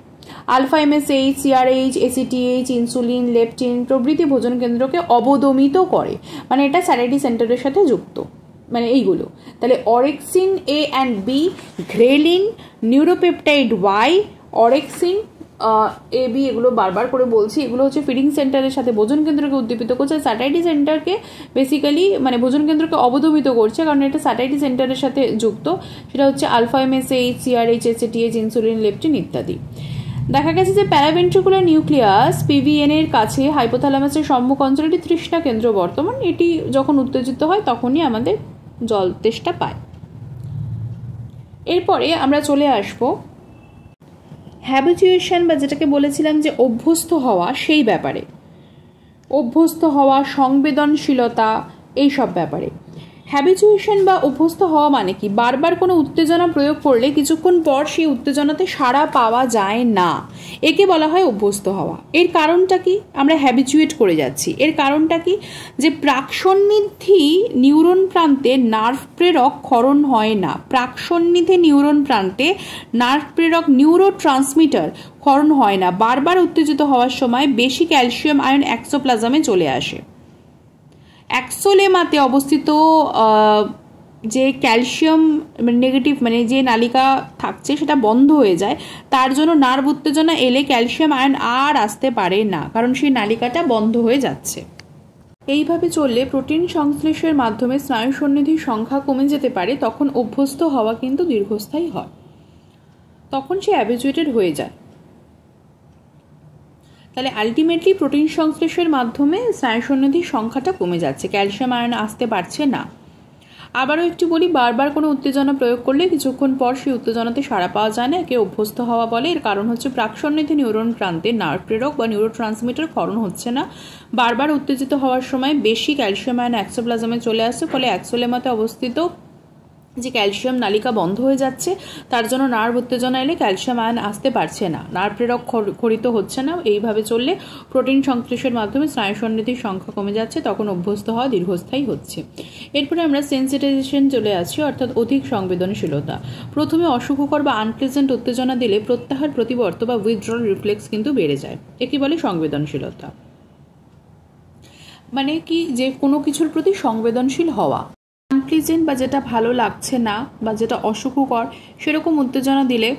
Alpha MSH, CRH, ACTH, insulin, leptin প্রভৃতি ভোজন কেন্দ্রকে অবদমিত করে, মানে এটা স্যাটাইটি সেন্টারের সাথে যুক্ত, মানে এইগুলো। তাহলে orexin A and B, ghrelin, neuropeptide Y, orexin A B, এগুলো বারবার করে বলছি, এগুলো হচ্ছে ফিডিং সেন্টারের সাথে ভোজন কেন্দ্রকে উদ্দীপিত করছে। স্যাটাইটি সেন্টারকে বেসিক্যালি মানে ভোজন কেন্দ্রকে অবদমিত করছে, কারণ এটা স্যাটাইটি সেন্টারের সাথে যুক্ত। সেটা হচ্ছে alpha MSH, CRH, ACTH, insulin, leptin ইত্যাদি। দেখা গেছে যে প্যারাভেন্ট্রিকুলার নিউক্লিয়াস পিভিএন এর কাছে হাইপোথ্যালামাসের সম্মুখ অঞ্চলটি তৃষ্ণা কেন্দ্র বর্তমান। এটি যখন উত্তেজিত হয় তখনই আমাদের জল তেষ্টা পায়। এরপরে আমরা চলে আসব হ্যাবিচুয়েশন বা যেটাকে বলেছিলাম যে অভ্যস্ত হওয়া, সেই ব্যাপারে। অভ্যস্ত হওয়া, সংবেদনশীলতা, এই সব ব্যাপারে। হ্যাবিচুয়েশন বা অভ্যস্ত হওয়া মানে কি? বারবার কোনো উত্তেজনা প্রয়োগ করলে কিছুক্ষণ পর সেই উত্তেজনাতে সাড়া পাওয়া যায় না, একে বলা হয় অভ্যস্ত হওয়া। এর কারণটা কি? আমরা হ্যাবিচুয়েট করে যাচ্ছি। এর কারণটা কি? যে প্রাকসন্নিধি নিউরন প্রান্তে নার্ভ প্রেরক ক্ষরণ হয় না। প্রাকসন্নিধি নিউরন প্রান্তে নার্ভ প্রেরক নিউরো ট্রান্সমিটার ক্ষরণ হয় না। বারবার উত্তেজিত হওয়ার সময় বেশি ক্যালসিয়াম আয়ন এক্সোপ্লাজমে চলে আসে। এক্সোলেমাতে অবস্থিত যে ক্যালসিয়াম নেগেটিভ মানে যে নালিকা থাকছে সেটা বন্ধ হয়ে যায়। তার জন্য নার্ভ উত্তেজনা এলে ক্যালসিয়াম আয়ন আর আসতে পারে না, কারণ সেই নালিকাটা বন্ধ হয়ে যাচ্ছে। এইভাবে চললে প্রোটিন সংশ্লেষের মাধ্যমে স্নায়ু সন্নিধির সংখ্যা কমে যেতে পারে। তখন অভ্যস্ত হওয়া কিন্তু দীর্ঘস্থায়ী হয়, তখন সে হ্যাবিচুয়েটেড হয়ে যায়। তাহলে আলটিমেটলি প্রোটিন সংশ্লেষের মাধ্যমে স্নায়ু সন্নিধির সংখ্যাটা কমে যাচ্ছে, ক্যালসিয়াম আয়ন আসতে পারছে না। আবারও একটু বলি, বারবার কোনো উত্তেজনা প্রয়োগ করলে কিছুক্ষণ পর সেই উত্তেজনাতে সাড়া পাওয়া যায় না, একে অভ্যস্ত হওয়া বলে। এর কারণ হচ্ছে প্রাকসন্নিধি নিউরন প্রান্তে নার্ভ প্রেরক বা নিউরো ট্রান্সমিটার ক্ষরণ হচ্ছে না। বারবার উত্তেজিত হওয়ার সময় বেশি ক্যালসিয়াম আয়ন এক্সোপ্লাজমে চলে আসছে, ফলে এক্সোলেমাতে অবস্থিত যে ক্যালসিয়াম নালিকা বন্ধ হয়ে যাচ্ছে, তার জন্য নার্ভ উত্তেজনা এলে ক্যালসিয়াম আয়ন আসতে পারছে না, নার্ভ প্রেরক ক্ষরিত হচ্ছে না। এইভাবে চললে প্রোটিন সংশ্লেষের মাধ্যমে স্নায়ু সন্নিধির সংখ্যা কমে যাচ্ছে, তখন অভ্যস্ত হওয়া দীর্ঘস্থায়ী হচ্ছে। এরপরে আমরা সেন্সিটাইজেশন চলে আসছি, অর্থাৎ অধিক সংবেদনশীলতা। প্রথমে অসুখকর বা আনপ্লেজেন্ট উত্তেজনা দিলে প্রত্যাহার প্রতিবর্ত বা উইথড্রল রিফ্লেক্স কিন্তু বেড়ে যায়, একে বলে সংবেদনশীলতা। মানে কি? যে কোনো কিছুর প্রতি সংবেদনশীল হওয়া। আনপ্লিজেন্ট বা যেটা ভালো লাগছে না বা যেটা অসুখকর সেরকম উত্তেজনা দিলে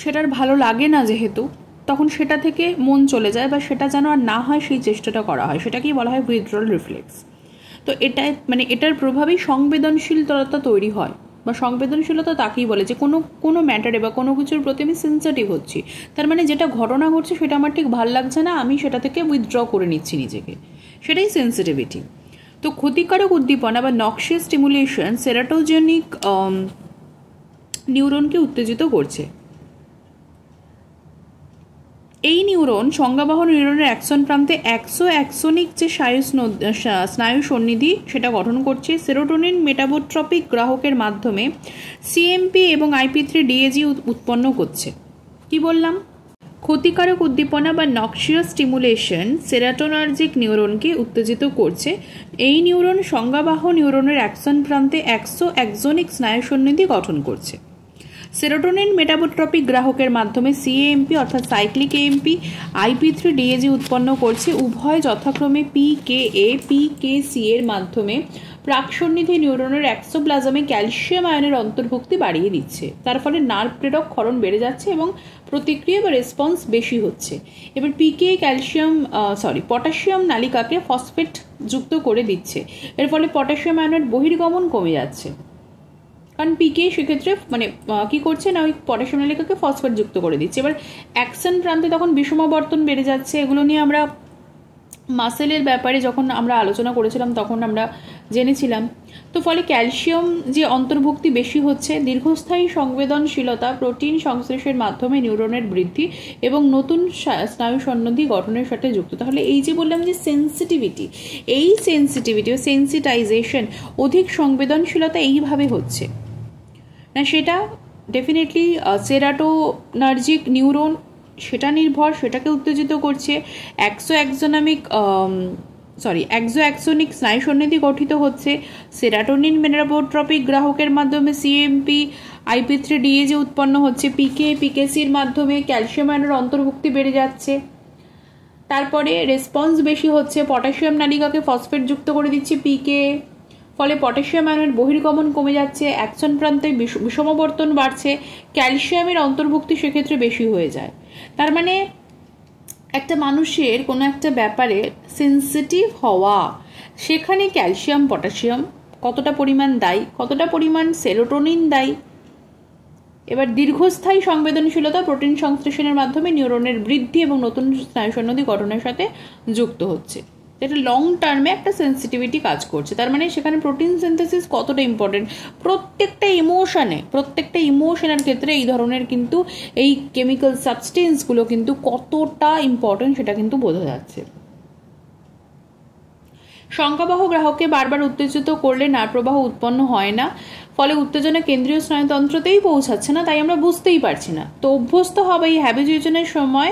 সেটার ভালো লাগে না, যেহেতু তখন সেটা থেকে মন চলে যায় বা সেটা যেন আর না হয় সেই চেষ্টাটা করা হয়, সেটাকেই বলা হয় উইথড্রল রিফ্লেক্স। তো এটা মানে এটার প্রভাবেই সংবেদনশীলতা তৈরি হয়, বা সংবেদনশীলতা তাকেই বলে যে কোনো ম্যাটারে বা কোনো কিছুর প্রতি আমি সেন্সিটিভ হচ্ছি। তার মানে যেটা ঘটনা ঘটছে সেটা আমার ঠিক ভালো লাগছে না, আমি সেটা থেকে উইথড্র করে নিচ্ছি নিজেকে, সেটাই সেন্সিটিভিটি। তো ক্ষতিকারক উদ্দীপনা বা নক্সিয়াস স্টিমুলেশন সেরাটোজেনিক নিউরনকে উত্তেজিত করছে। এই নিউরন সংজ্ঞাবহ নিউরনের অ্যাকশন প্রান্তে অ্যাক্সোনিক যে স্নায়ু সন্নিধি সেটা গঠন করছে। সেরোটোনিন মেটাবোট্রপিক গ্রাহকের মাধ্যমে সিএমপি এবং IP3-DAG উৎপন্ন করছে। কি বললাম? ক্ষতিকারক উদ্দীপনা বা নক্সিয়াস স্টিমুলেশন সেরাটোনার্জিক নিউরনকে উত্তেজিত করছে। এই নিউরন সংজ্ঞাবাহ নিউরনের অ্যাকশন প্রান্তে অ্যাক্সোনিক স্নায়ু সন্নিধি গঠন করছে। সেরোটোনিন মেটাবোট্রপিক গ্রাহকের মাধ্যমে সিএএমপি অর্থাৎ সাইক্লিক এএমপি IP3-DAG উৎপন্ন করছে। উভয় যথাক্রমে PKA PKC এর মাধ্যমে প্রাকসন্নিধি নিউরনের এক্সোপ্লাজমে ক্যালসিয়াম আয়নের অন্তর্ভুক্তি বাড়িয়ে দিচ্ছে। তার ফলে নার্ভ প্রেরক ক্ষরণ বেড়ে যাচ্ছে এবং প্রতিক্রিয়া বা রেসপন্স বেশি হচ্ছে। এবার পটাশিয়াম নালিকাকে ফসফেট যুক্ত করে দিচ্ছে। এর ফলে পটাশিয়াম আয়নের বহির্গমন কমে যাচ্ছে, কারণ পিকে সেক্ষেত্রে মানে কি করছে না, ওই পটাশিয়াম নালিকাকে ফসফেট যুক্ত করে দিচ্ছে। এবার অ্যাকশন প্রান্তে তখন বিষমাবর্তন বেড়ে যাচ্ছে। এগুলো নিয়ে আমরা মাসেলের ব্যাপারে যখন আমরা আলোচনা করেছিলাম তখন আমরা জেনেছিলাম। তো ফলে ক্যালসিয়াম যে অন্তর্ভুক্তি বেশি হচ্ছে, দীর্ঘস্থায়ী সংবেদনশীলতা প্রোটিন সংশ্লেষের মাধ্যমে নিউরনের বৃদ্ধি এবং নতুন স্নায়ু সন্নিধি গঠনের সাথে যুক্ত। তাহলে এই যে বললাম যে সেন্সিটিভিটি ও সেন্সিটাইজেশন, অধিক সংবেদনশীলতা এইভাবে হচ্ছে না, সেটা ডেফিনেটলি সেরাটোনার্জিক নিউরন সেটাকে উত্তেজিত করছে। অ্যাক্সোনিক স্নায়ু সন্নিধি গঠিত হচ্ছে। সেরাটোনিন মেটাবোট্রপিক গ্রাহকের মাধ্যমে সিএমপি IP3-DAG উৎপন্ন হচ্ছে। PKCর মাধ্যমে ক্যালসিয়াম আয়নের অন্তর্ভুক্তি বেড়ে যাচ্ছে। তারপরে রেসপন্স বেশি হচ্ছে, পটাশিয়াম নালিকাকে ফসফেট যুক্ত করে দিচ্ছে পিকে, ফলে পটাশিয়াম আয়নের বহির্গমন কমে যাচ্ছে। অ্যাকশন প্রান্তে বিষমাবর্তন বাড়ছে, ক্যালসিয়ামের অন্তর্ভুক্তি সেক্ষেত্রে বেশি হয়ে যায়। তার মানে একটা মানুষের কোনো একটা ব্যাপারে সেন্সিটিভ হওয়া, সেখানে ক্যালসিয়াম পটাশিয়াম কতটা পরিমাণ দায়ী, কতটা পরিমাণ সেরোটোনিন দায়ী। এবার দীর্ঘস্থায়ী সংবেদনশীলতা প্রোটিন সংশ্লেষণের মাধ্যমে নিউরনের বৃদ্ধি এবং নতুন স্নায়ু সন্নিধি গঠনের সাথে যুক্ত হচ্ছে। এটা লং টার্মে একটা সেন্সিটিভিটি কাজ করছে। তার মানে সেখানে প্রোটিন সিনথেসিস কতটা ইম্পর্টেন্ট, প্রত্যেকটা ইমোশনের ক্ষেত্রে এই ধরনের কিন্তু এই কেমিক্যাল সাবস্টেন্সগুলো কিন্তু কতটা ইম্পর্টেন্ট সেটা কিন্তু বোঝা যাচ্ছে। শঙ্কাবহ গ্রাহককে বারবার উত্তেজিত করলে নাড় প্রবাহ উৎপন্ন হয় না, ফলে উত্তেজনা কেন্দ্রীয় স্নায়ুতন্ত্রতেই পৌঁছাচ্ছে না, তাই আমরা বুঝতেই পারছি না। তো অভ্যস্ত হবে এই হ্যাবিচুয়েশনের সময়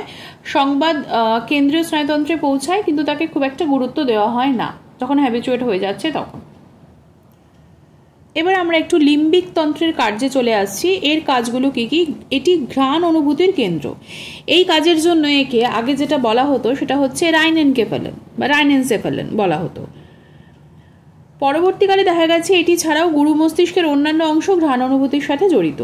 সংবাদ কেন্দ্রীয় স্নায়ুতন্ত্রে পৌঁছায়, কিন্তু তাকে খুব একটা গুরুত্ব দেওয়া হয় না যখন হ্যাবিচুয়েট হয়ে যাচ্ছে তখন। এবার আমরা একটু লিম্বিক তন্ত্রের কার্যে চলে আসছি। এর কাজগুলো কি কি? এটি ঘ্রাণ অনুভূতির কেন্দ্র। এই কাজের জন্য একে আগে যেটা বলা হতো সেটা হচ্ছে রাইনেনকেফালেন বা রাইনেনসেফালেন বলা হতো। পরবর্তীকালে দেখা গেছে এটি ছাড়াও গুরু মস্তিষ্কের অন্যান্য অংশ ঘ্রাণ অনুভূতির সাথে জড়িত।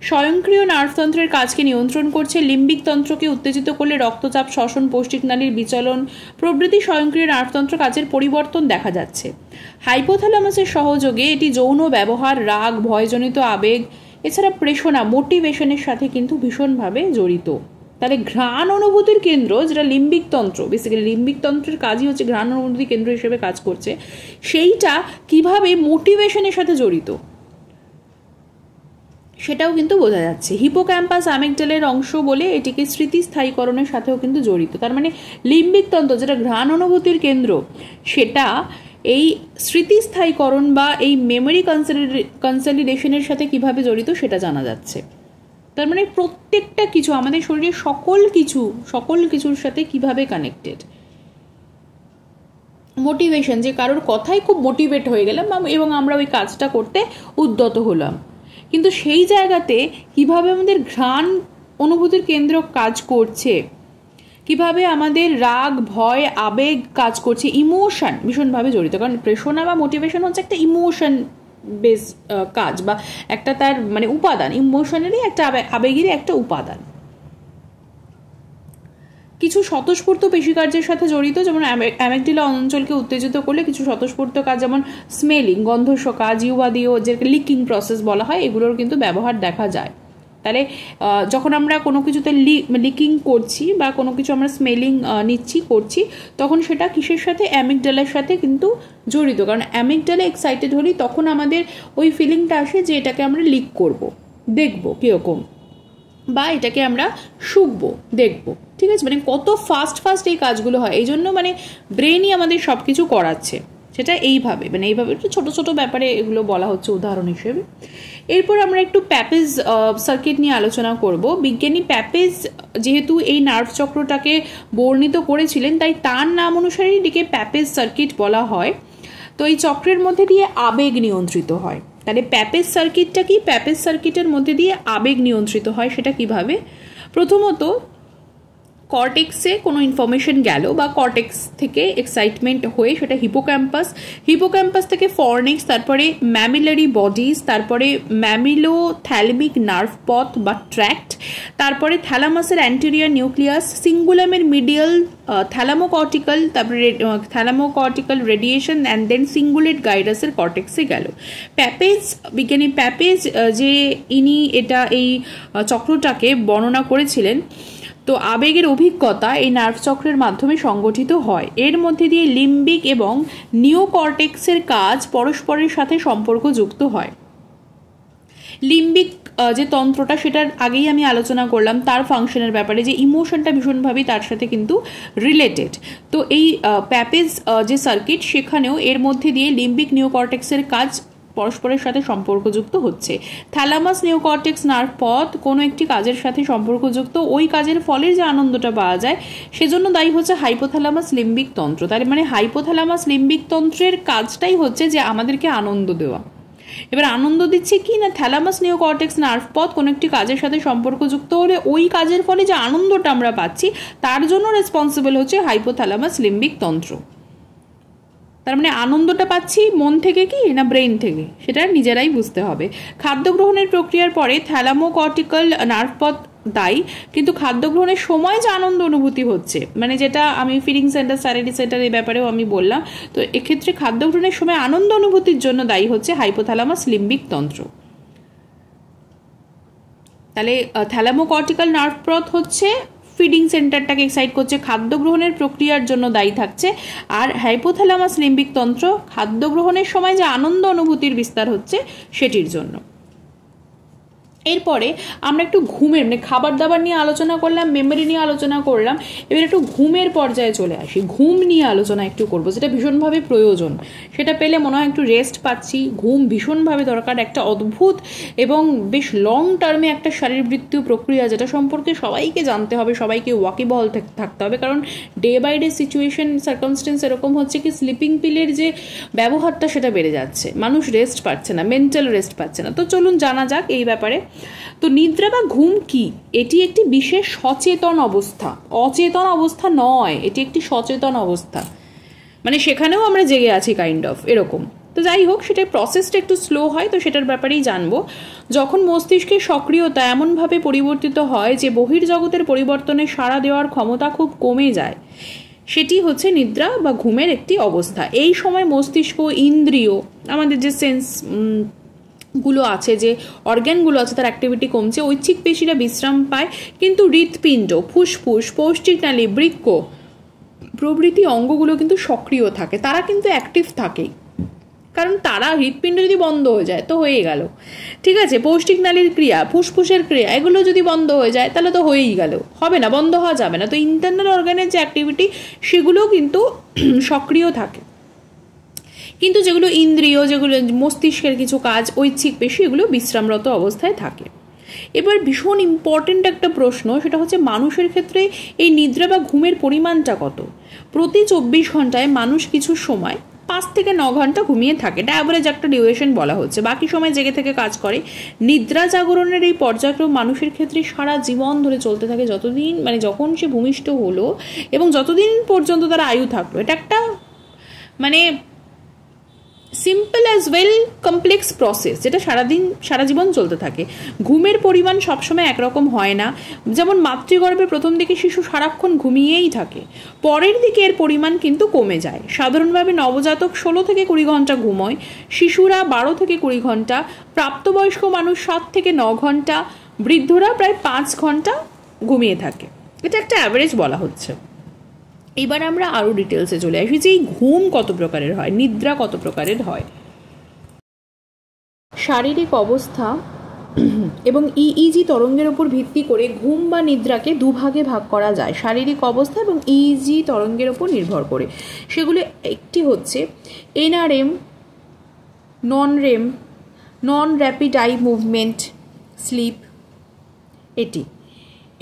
স্বয়ংক্রিয় নার্ভতন্ত্রের কাজকে নিয়ন্ত্রণ করছে। লিম্বিক তন্ত্রকে উত্তেজিত করলে রক্তচাপ, শ্বসন, পৌষ্টিক নালীর বিচলন প্রভৃতি স্বয়ংক্রিয় নার্ভতন্ত্র কাজের পরিবর্তন দেখা যাচ্ছে। হাইপোথ্যালামাসের সহযোগে এটি যৌন ব্যবহার, রাগ, ভয়জনিত আবেগ, এছাড়া প্রেষণা, মোটিভেশনের সাথে কিন্তু ভীষণভাবে জড়িত। তাহলে ঘ্রাণ অনুভূতির কেন্দ্র যেটা লিম্বিক তন্ত্র, বেসিক্যালি লিম্বিক তন্ত্রের কাজই হচ্ছে ঘ্রাণ অনুভূতির কেন্দ্র হিসেবে কাজ করছে, সেইটা কিভাবে মোটিভেশনের সাথে জড়িত সেটাও কিন্তু বোঝা যাচ্ছে। হিপোক্যাম্পাস অ্যামিগডালের অংশ বলে এটিকে স্মৃতিস্থায়ীকরণের সাথেও কিন্তু জড়িত। তার মানে লিম্বিক তন্ত্র যেটা ঘ্রাণ অনুভূতির কেন্দ্র, সেটা এই স্মৃতিস্থায়ীকরণ বা এই মেমোরি কনসলিডেশনের সাথে কিভাবে জড়িত সেটা জানা যাচ্ছে। তার মানে প্রত্যেকটা কিছু আমাদের শরীরের সকল কিছুর সাথে কিভাবে কানেক্টেড। মোটিভেশন, যে কারোর কথাই খুব মোটিভেট হয়ে গেলাম এবং আমরা ওই কাজটা করতে উদ্যত হলাম, কিন্তু সেই জায়গাতে কিভাবে আমাদের ঘ্রাণ অনুভূতির কেন্দ্র কাজ করছে, কিভাবে আমাদের রাগ, ভয়, আবেগ কাজ করছে, ইমোশন ভীষণভাবে জড়িত। কারণ প্রেষণা বা মোটিভেশন হচ্ছে একটা ইমোশন বেস কাজ বা একটা তার মানে উপাদান, ইমোশনেরই একটা আবেগেরই একটা উপাদান। কিছু স্বতঃস্ফূর্ত পেশিকার্যের সাথে জড়িত, যেমন অ্যামিগডালা অঞ্চলকে উত্তেজিত করলে কিছু স্বতঃস্ফূর্ত কাজ যেমন স্মেলিং, গন্ধস্বকা, জিহ্বাদীয় যেটাকে লিকিং প্রসেস বলা হয়, এগুলোর কিন্তু ব্যবহার দেখা যায়। তাহলে যখন আমরা কোনো কিছুতে লিকিং করছি বা কোনো কিছু আমরা স্মেলিং করছি, তখন সেটা কিসের সাথে? অ্যামিগডালার সাথে কিন্তু জড়িত। কারণ অ্যামিগডালা এক্সাইটেড হলেই তখন আমাদের ওই ফিলিংটা আসে যে এটাকে আমরা লিক করব, দেখব কীরকম, বা এটাকে আমরা শুকবো, দেখবো। ঠিক আছে, মানে কত ফাস্ট এই কাজগুলো হয়। এই জন্য মানে ব্রেনই আমাদের সব কিছু করাচ্ছে, সেটা এইভাবে একটু ছোটো ছোটো ব্যাপারে এগুলো বলা হচ্ছে উদাহরণ হিসেবে। এরপর আমরা একটু প্যাপেজ সার্কিট নিয়ে আলোচনা করব। বিজ্ঞানী প্যাপেজ যেহেতু এই নার্ভ চক্রটাকে বর্ণিত করেছিলেন, তাই তার নাম অনুসারে এটিকে প্যাপেজ সার্কিট বলা হয়। তো এই চক্রের মধ্যে দিয়ে আবেগ নিয়ন্ত্রিত হয়। তাহলে প্যাপেজ সার্কিটটা কি? প্যাপেজ সার্কিটের মধ্যে দিয়ে আবেগ নিয়ন্ত্রিত হয়। সেটা কিভাবে? প্রথমত কর্টেক্সে কোনো ইনফরমেশন গেল বা কর্টেক্স থেকে এক্সাইটমেন্ট হয়ে সেটা হিপোক্যাম্পাস থেকে ফর্নিক্স, তারপরে ম্যামিলারি বডিজ, তারপরে ম্যামিলোথ্যালামিক নার্ভ পথ বা ট্র্যাক্ট, তারপরে থ্যালামাসের অ্যান্টেরিয়র নিউক্লিয়াস, সিঙ্গুলামের মিডিয়াল থ্যালামোকর্টিক্যাল, তারপরে থ্যালামোকর্টিক্যাল রেডিয়েশন অ্যান্ড দেন সিঙ্গুলেট গাইরাসের কর্টেক্সে গেল। বিজ্ঞানী প্যাপেজ যে ইনি এই চক্রটাকে বর্ণনা করেছিলেন, তো আবেগের অভিজ্ঞতা এই নার্ভ চক্রের মাধ্যমে সংগঠিত হয়। এর মধ্যে দিয়ে লিম্বিক এবং নিওকর্টেক্সের কাজ পরস্পরের সাথে সম্পর্কযুক্ত হয়। লিম্বিক যে তন্ত্রটা, সেটার আগেই আমি আলোচনা করলাম তার ফাংশনের ব্যাপারে, যে ইমোশনটা ভীষণভাবেই তার সাথে কিন্তু রিলেটেড। তো এই প্যাপেজ যে সার্কিট, সেখানেও এর মধ্যে দিয়ে লিম্বিক নিওকর্টেক্সের কাজ পরস্পরের সাথে সম্পর্কযুক্ত হচ্ছে। থ্যালামাস নিওকর্টেক্স নার্ভ পথ কোনো একটি কাজের সাথে সম্পর্কযুক্ত, ওই কাজের ফলে যে আনন্দটা পাওয়া যায় সেজন্য দায়ী হচ্ছে হাইপোথ্যালামাস লিম্বিক তন্ত্র। তার মানে হাইপোথ্যালামাস লিম্বিক তন্ত্রের কাজটাই হচ্ছে যে আমাদেরকে আনন্দ দেওয়া। এবার আনন্দ দিচ্ছে কি না, থ্যালামাস নিওকর্টেক্স নার্ভ পথ কোনো একটি কাজের সাথে সম্পর্কযুক্ত হলে ওই কাজের ফলে যে আনন্দটা আমরা পাচ্ছি তার জন্য রেসপন্সিবল হচ্ছে হাইপোথ্যালামাস লিম্বিক তন্ত্র। তার মানে আনন্দটা পাচ্ছি মন থেকে কি না ব্রেন থেকে, সেটা নিজেরাই বুঝতে হবে। খাদ্য গ্রহণের প্রক্রিয়ার পরে থ্যালামোকর্টিক্যাল নার্ভ পথ দায়ী, কিন্তু খাদ্য গ্রহণের সময় যে আনন্দ অনুভূতি হচ্ছে, মানে যেটা আমি ফিলিং সেন্টার, স্যারেটি সেন্টার এই ব্যাপারেও আমি বললাম, তো এক্ষেত্রে খাদ্য গ্রহণের সময় আনন্দ অনুভূতির জন্য দায়ী হচ্ছে হাইপোথ্যালামাস লিম্বিক তন্ত্র। তাহলে থ্যালামোকর্টিক্যাল নার্ভ পথ হচ্ছে ফিডিং সেন্টারটাকে এক্সাইট করছে, খাদ্য গ্রহণের প্রক্রিয়ার জন্য দায়ী থাকছে। আর হাইপোথ্যালামাস লিম্বিক তন্ত্র খাদ্য গ্রহণের সময় যে আনন্দ অনুভূতির বিস্তার হচ্ছে সেটির জন্য। এরপরে আমরা একটু ঘুমের মানে খাবার দাবার নিয়ে আলোচনা করলাম, মেমোরি নিয়ে আলোচনা করলাম, এবার একটু ঘুমের পর্যায়ে চলে আসি। ঘুম নিয়ে আলোচনা একটু করব, যেটা ভীষণভাবে প্রয়োজন। সেটা পেলে মনে হয় একটু রেস্ট পাচ্ছি। ঘুম ভীষণভাবে দরকার, একটা অদ্ভুত এবং বেশ লং টার্মে একটা শারীরবৃত্তীয় প্রক্রিয়া, যেটা সম্পর্কে সবাইকে জানতে হবে, সবাইকে ওয়াকিবহল থাকতে হবে। কারণ day by day situation circumstance এরকম হচ্ছে কি স্লিপিং পিলের যে ব্যবহারটা সেটা বেড়ে যাচ্ছে, মানুষ রেস্ট পাচ্ছে না, মেন্টাল রেস্ট পাচ্ছে না। তো চলুন জানা যাক এই ব্যাপারে। তো নিদ্রা বা ঘুম কি? এটি একটি বিশেষ সচেতন অবস্থা, অচেতন অবস্থা নয়, এটি একটি সচেতন অবস্থা, মানে সেখানেও আমরা জেগে আছি কাইন্ড অফ এরকম। তো যাই হোক, সেটার প্রসেসটা একটু স্লো হয়, তো সেটার ব্যাপারেই জানবো। যখন মস্তিষ্কের সক্রিয়তা এমনভাবে পরিবর্তিত হয় যে বহির্জগতের পরিবর্তনে সাড়া দেওয়ার ক্ষমতা খুব কমে যায়, সেটি হচ্ছে নিদ্রা বা ঘুমের একটি অবস্থা। এই সময় মস্তিষ্ক, ইন্দ্রিয়, আমাদের যে সেন্স গুলো আছে, যে অর্গ্যানগুলো আছে, তার অ্যাক্টিভিটি কমছে, ঐচ্ছিক পেশিরা বিশ্রাম পায়, কিন্তু হৃৎপিণ্ড, ফুসফুস, পৌষ্টিকনালী, বৃক্ক প্রভৃতি অঙ্গগুলো কিন্তু সক্রিয় থাকে, তারা কিন্তু অ্যাক্টিভ থাকে। কারণ তারা, হৃৎপিণ্ড যদি বন্ধ হয়ে যায় তো হয়ে গেল, ঠিক আছে, পৌষ্টিকনালীর ক্রিয়া, ফুসফুসের ক্রিয়া, এগুলো যদি বন্ধ হয়ে যায় তাহলে তো হয়েই গেল, হবে না, বন্ধ হওয়া যাবে না। তো ইন্টারনাল অর্গানের যে অ্যাক্টিভিটি সেগুলো কিন্তু সক্রিয় থাকে, কিন্তু যেগুলো ইন্দ্রিয়, যেগুলো মস্তিষ্কের কিছু কাজ, ঐচ্ছিক পেশি, এগুলো বিশ্রামরত অবস্থায় থাকে। এবার ভীষণ ইম্পর্টেন্ট একটা প্রশ্ন, সেটা হচ্ছে মানুষের ক্ষেত্রে এই নিদ্রা বা ঘুমের পরিমাণটা কত? প্রতি 24 ঘন্টায় মানুষ কিছু সময় 5 থেকে 9 ঘন্টা ঘুমিয়ে থাকে, এটা অ্যাভারেজ একটা ডিউরেশন বলা হচ্ছে, বাকি সময় জেগে থেকে কাজ করে। নিদ্রা জাগরণের এই পর্যায়ক্রম মানুষের ক্ষেত্রে সারা জীবন ধরে চলতে থাকে, যতদিন মানে যখন সে ভূমিষ্ঠ হলো এবং যতদিন পর্যন্ত তার আয়ু থাকলো। এটা একটা মানে simple as well complex process, যেটা সারা জীবন চলতে থাকে। ঘুমের পরিমাণ সবসময় একরকম হয় না। যেমন মাতৃগর্ভে প্রথম দিকে শিশু সারাক্ষণ ঘুমিয়েই থাকে, পরের দিকে এর পরিমাণ কিন্তু কমে যায়। সাধারণভাবে নবজাতক 16 থেকে 20 ঘন্টা ঘুমোয়, শিশুরা 12 থেকে 20 ঘন্টা, প্রাপ্তবয়স্ক মানুষ 7 থেকে 9 ঘন্টা, বৃদ্ধরা প্রায় 5 ঘন্টা ঘুমিয়ে থাকে। এটা একটা অ্যাভারেজ বলা হচ্ছে। এবার আমরা আরও ডিটেলসে চলে আসি যে এই ঘুম কত প্রকারের হয়, নিদ্রা কত প্রকারের হয়। শারীরিক অবস্থা এবং ইইজি তরঙ্গের উপর ভিত্তি করে ঘুম বা নিদ্রাকে দুভাগে ভাগ করা যায়। শারীরিক অবস্থা এবং ইইজি তরঙ্গের উপর নির্ভর করে সেগুলো একটি হচ্ছে এনআরএম, নন র্যাপিড আই মুভমেন্ট স্লিপ।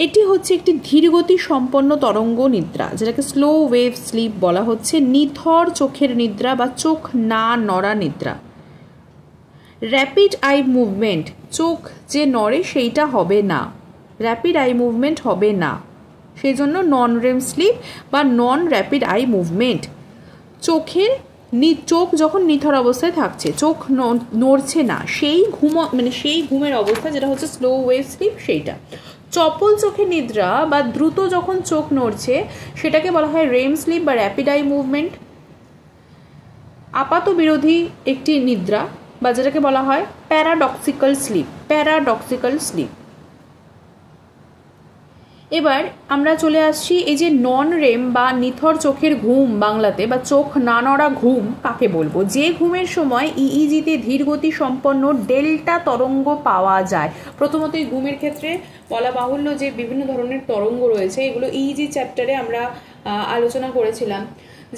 এটি হচ্ছে একটি ধীরগতি সম্পন্ন তরঙ্গ নিদ্রা, যেটাকে স্লো ওয়েভ স্লিপ বলা হচ্ছে। নিথর চোখের নিদ্রা বা চোখ না নড়া নিদ্রা। র্যাপিড আই মুভমেন্ট, চোখ যে নড়ে সেইটা হবে না, র্যাপিড আই মুভমেন্ট হবে না, সেই জন্য নন রেম স্লিপ বা নন র্যাপিড আই মুভমেন্ট। চোখ যখন নিথর অবস্থায় থাকছে, চোখ নড়ছে না, সেই ঘুমের অবস্থা যেটা হচ্ছে স্লো ওয়েভ স্লিপ, সেইটা। চপল চোখে নিদ্রা বা দ্রুত যখন চোখ নড়ছে সেটাকে বলা হয় রেম স্লিপ বা র্যাপিড আই মুভমেন্ট। আপাত বিরোধী একটি নিদ্রা বা যেটাকে বলা হয় প্যারাডক্সিক্যাল স্লিপ। এবার আমরা চলে আসছি এই যে নন রেম বা নিথর চোখের ঘুম, বাংলাতে বা চোখ না নড়া ঘুম কাকে বলবো? যে ঘুমের সময় ইইজিতে ধীরগতি সম্পন্ন ডেল্টা তরঙ্গ পাওয়া যায়। প্রথমত এই ঘুমের ক্ষেত্রে বলা বাহুল্য যে বিভিন্ন ধরনের তরঙ্গ রয়েছে, এগুলো ইইজি চ্যাপ্টারে আমরা আলোচনা করেছিলাম,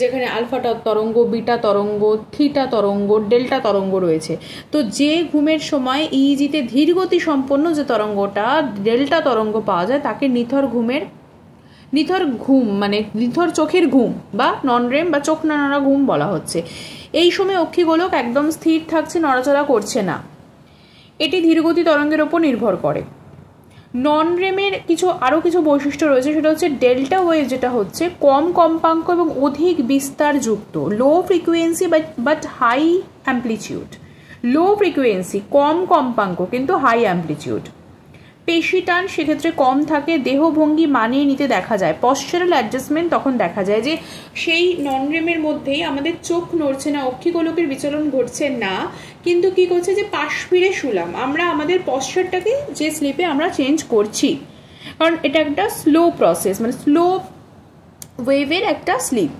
যেখানে আলফা তরঙ্গ, বিটা তরঙ্গ, থিটা তরঙ্গ, ডেল্টা তরঙ্গ রয়েছে। তো যে ঘুমের সময় ইইজিতে ধীরগতি সম্পন্ন যে তরঙ্গটা ডেল্টা তরঙ্গ পাওয়া যায় তাকে নিথর ঘুম মানে নিথর চোখের ঘুম বা নন রেম বা চোখ না নড়া ঘুম বলা হচ্ছে। এই সময় অক্ষিগোলক একদম স্থির থাকছে, নড়াচড়া করছে না। এটি ধীরগতি তরঙ্গের ওপর নির্ভর করে। নন রেমের আরও কিছু বৈশিষ্ট্য রয়েছে, সেটা হচ্ছে ডেল্টা ওয়েভ, যেটা হচ্ছে কম কম্পাঙ্ক এবং অধিক বিস্তারযুক্ত, low frequency but high amplitude. Low frequency, কম কম্পাঙ্ক কিন্তু হাই অ্যাম্প্লিটিউড। পেশি টান সেক্ষেত্রে কম থাকে, দেহভঙ্গি মানিয়ে নিতে দেখা যায়, পশ্চারাল অ্যাডজাস্টমেন্ট তখন দেখা যায় যে সেই নন রেমের মধ্যেই আমাদের চোখ নড়ছে না, অক্ষিগোলকের বিচলন ঘটছে না, কিন্তু কি করছে যে পাশ ফিরে শুলাম, আমরা আমাদের পশ্চারটাকে যে স্লিপে আমরা চেঞ্জ করছি, কারণ এটা একটা স্লো প্রসেস, মানে স্লো ওয়েভের একটা স্লিপ।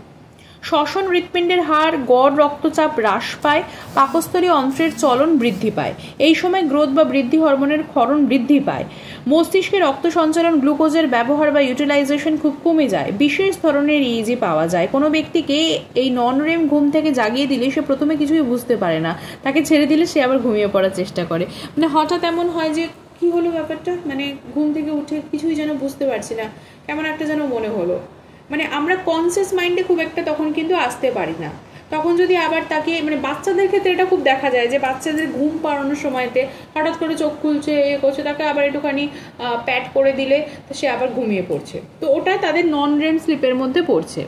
শ্বসন হৃৎপিণ্ডের হার, গড় রক্তচাপ হ্রাস পায়, পাকস্থলীয় অন্ত্রের চলন বৃদ্ধি পায়। এই সময় গ্রোথ বা বৃদ্ধি হরমোনের ক্ষরণ বৃদ্ধি পায়। মস্তিষ্কে রক্ত সঞ্চালন, গ্লুকোজের ব্যবহার বা ইউটিলাইজেশন খুব কমে যায়। বিশেষ ধরনের ইইজি পাওয়া যায়। কোনো ব্যক্তিকে এই নন রেম ঘুম থেকে জাগিয়ে দিলে সে প্রথমে কিছুই বুঝতে পারে না, তাকে ছেড়ে দিলে সে আবার ঘুমিয়ে পড়ার চেষ্টা করে। মানে হঠাৎ এমন হয় যে কি হলো ব্যাপারটা, মানে ঘুম থেকে উঠে কিছুই যেন বুঝতে পারছি না, কেমন একটা যেন মনে হলো। মানে আমরা কনসিয়াস মাইন্ডে খুব একটা তখন কিন্তু আসতে পারি না। তখন যদি আবার তাকে, মানে বাচ্চাদের ক্ষেত্রে এটা খুব দেখা যায় যে বাচ্চাদের ঘুম পাড়ানোর সময়তে হঠাৎ করে চোখ খুলছে, এ করছে, তাকে আবার একটুখানি প্যাট করে দিলে সে আবার ঘুমিয়ে পড়ছে। তো ওটা তাদের নন রেম স্লিপের মধ্যে পড়ছে,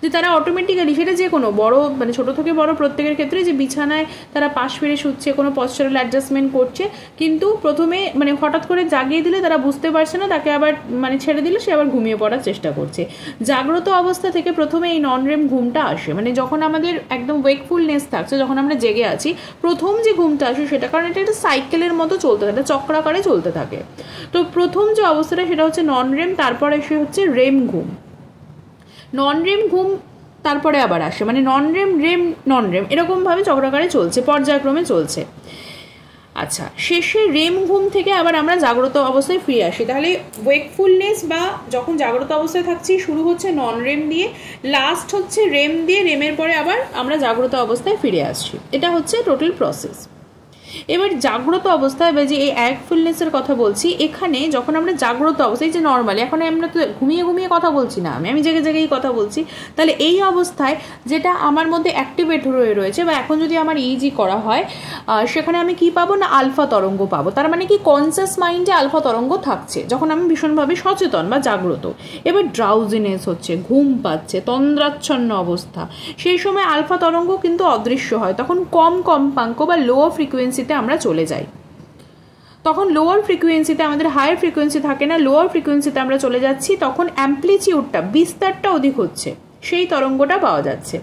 যে তারা অটোমেটিক্যালি, সেটা যে কোনো বড়, মানে ছোটো থেকে বড় প্রত্যেকের ক্ষেত্রে, যে বিছানায় তারা পাশ ফিরে শুচ্ছে, কোনো পশ্চারাল অ্যাডজাস্টমেন্ট করছে, কিন্তু প্রথমে মানে হঠাৎ করে জাগিয়ে দিলে তারা বুঝতে পারছে না, তাকে আবার মানে ছেড়ে দিলে সে আবার ঘুমিয়ে পড়ার চেষ্টা করছে। জাগ্রত অবস্থা থেকে প্রথমে এই নন রেম ঘুমটা আসে, মানে যখন আমাদের একদম ওয়েকফুলনেস থাকছে, যখন আমরা জেগে আছি, প্রথম যে ঘুমটা আসে সেটা, কারণ এটা একটা সাইকেলের মতো চলতে থাকে, চক্রাকারে চলতে থাকে। তো প্রথম যে অবস্থাটা সেটা হচ্ছে নন রেম, তারপর এসে হচ্ছে রেম ঘুম। নন রেম ঘুম তারপরে আবার আসে, মানে নন রেম, রেম, নন রেম, এরকমভাবে চক্রাকারে চলছে, পর্যায়ক্রমে চলছে। আচ্ছা, শেষে রেম ঘুম থেকে আবার আমরা জাগ্রত অবস্থায় ফিরে আসি। তাহলে ওয়েকফুলনেস বা যখন জাগ্রত অবস্থায় থাকছি শুরু হচ্ছে নন রেম দিয়ে, লাস্ট হচ্ছে রেম দিয়ে, রেমের পরে আবার আমরা জাগ্রত অবস্থায় ফিরে আসছি। এটা হচ্ছে টোটাল প্রসেস। এবার জাগ্রত অবস্থায় বা যে এই অ্যাকফুলনেসের কথা বলছি, এখানে যখন আমরা জাগ্রত অবস্থায়, যে নর্মালি এখন আমরা তো ঘুমিয়ে ঘুমিয়ে কথা বলছি না, আমি জেগে জেগেই কথা বলছি, তাহলে এই অবস্থায় যেটা আমার মধ্যে অ্যাক্টিভেট হয়ে রয়েছে, বা এখন যদি আমার ইজি করা হয়, সেখানে আমি কি পাবো না, আলফা তরঙ্গ পাবো। তার মানে কি, কনসিয়াস মাইন্ডে আলফা তরঙ্গ থাকছে যখন আমি ভীষণভাবে সচেতন বা জাগ্রত। এবার ড্রাউজিনেস হচ্ছে, ঘুম পাচ্ছে, তন্দ্রাচ্ছন্ন অবস্থা, সেই সময় আলফা তরঙ্গ কিন্তু অদৃশ্য হয়, তখন কম কম্পাঙ্ক বা লো ফ্রিকোয়েন্সিতে আমরা চলে যাই। তখন লোয়ার ফ্রিকোয়েন্সিতে আমাদের হায়ার ফ্রিকোয়েন্সি থাকে না, লোয়ার ফ্রিকোয়েন্সিতে আমরা চলে যাচ্ছি, তখন অ্যাম্প্লিটিউডটা, বিস্তারটা অধিক হচ্ছে, সেই তরঙ্গটা পাওয়া যাচ্ছে।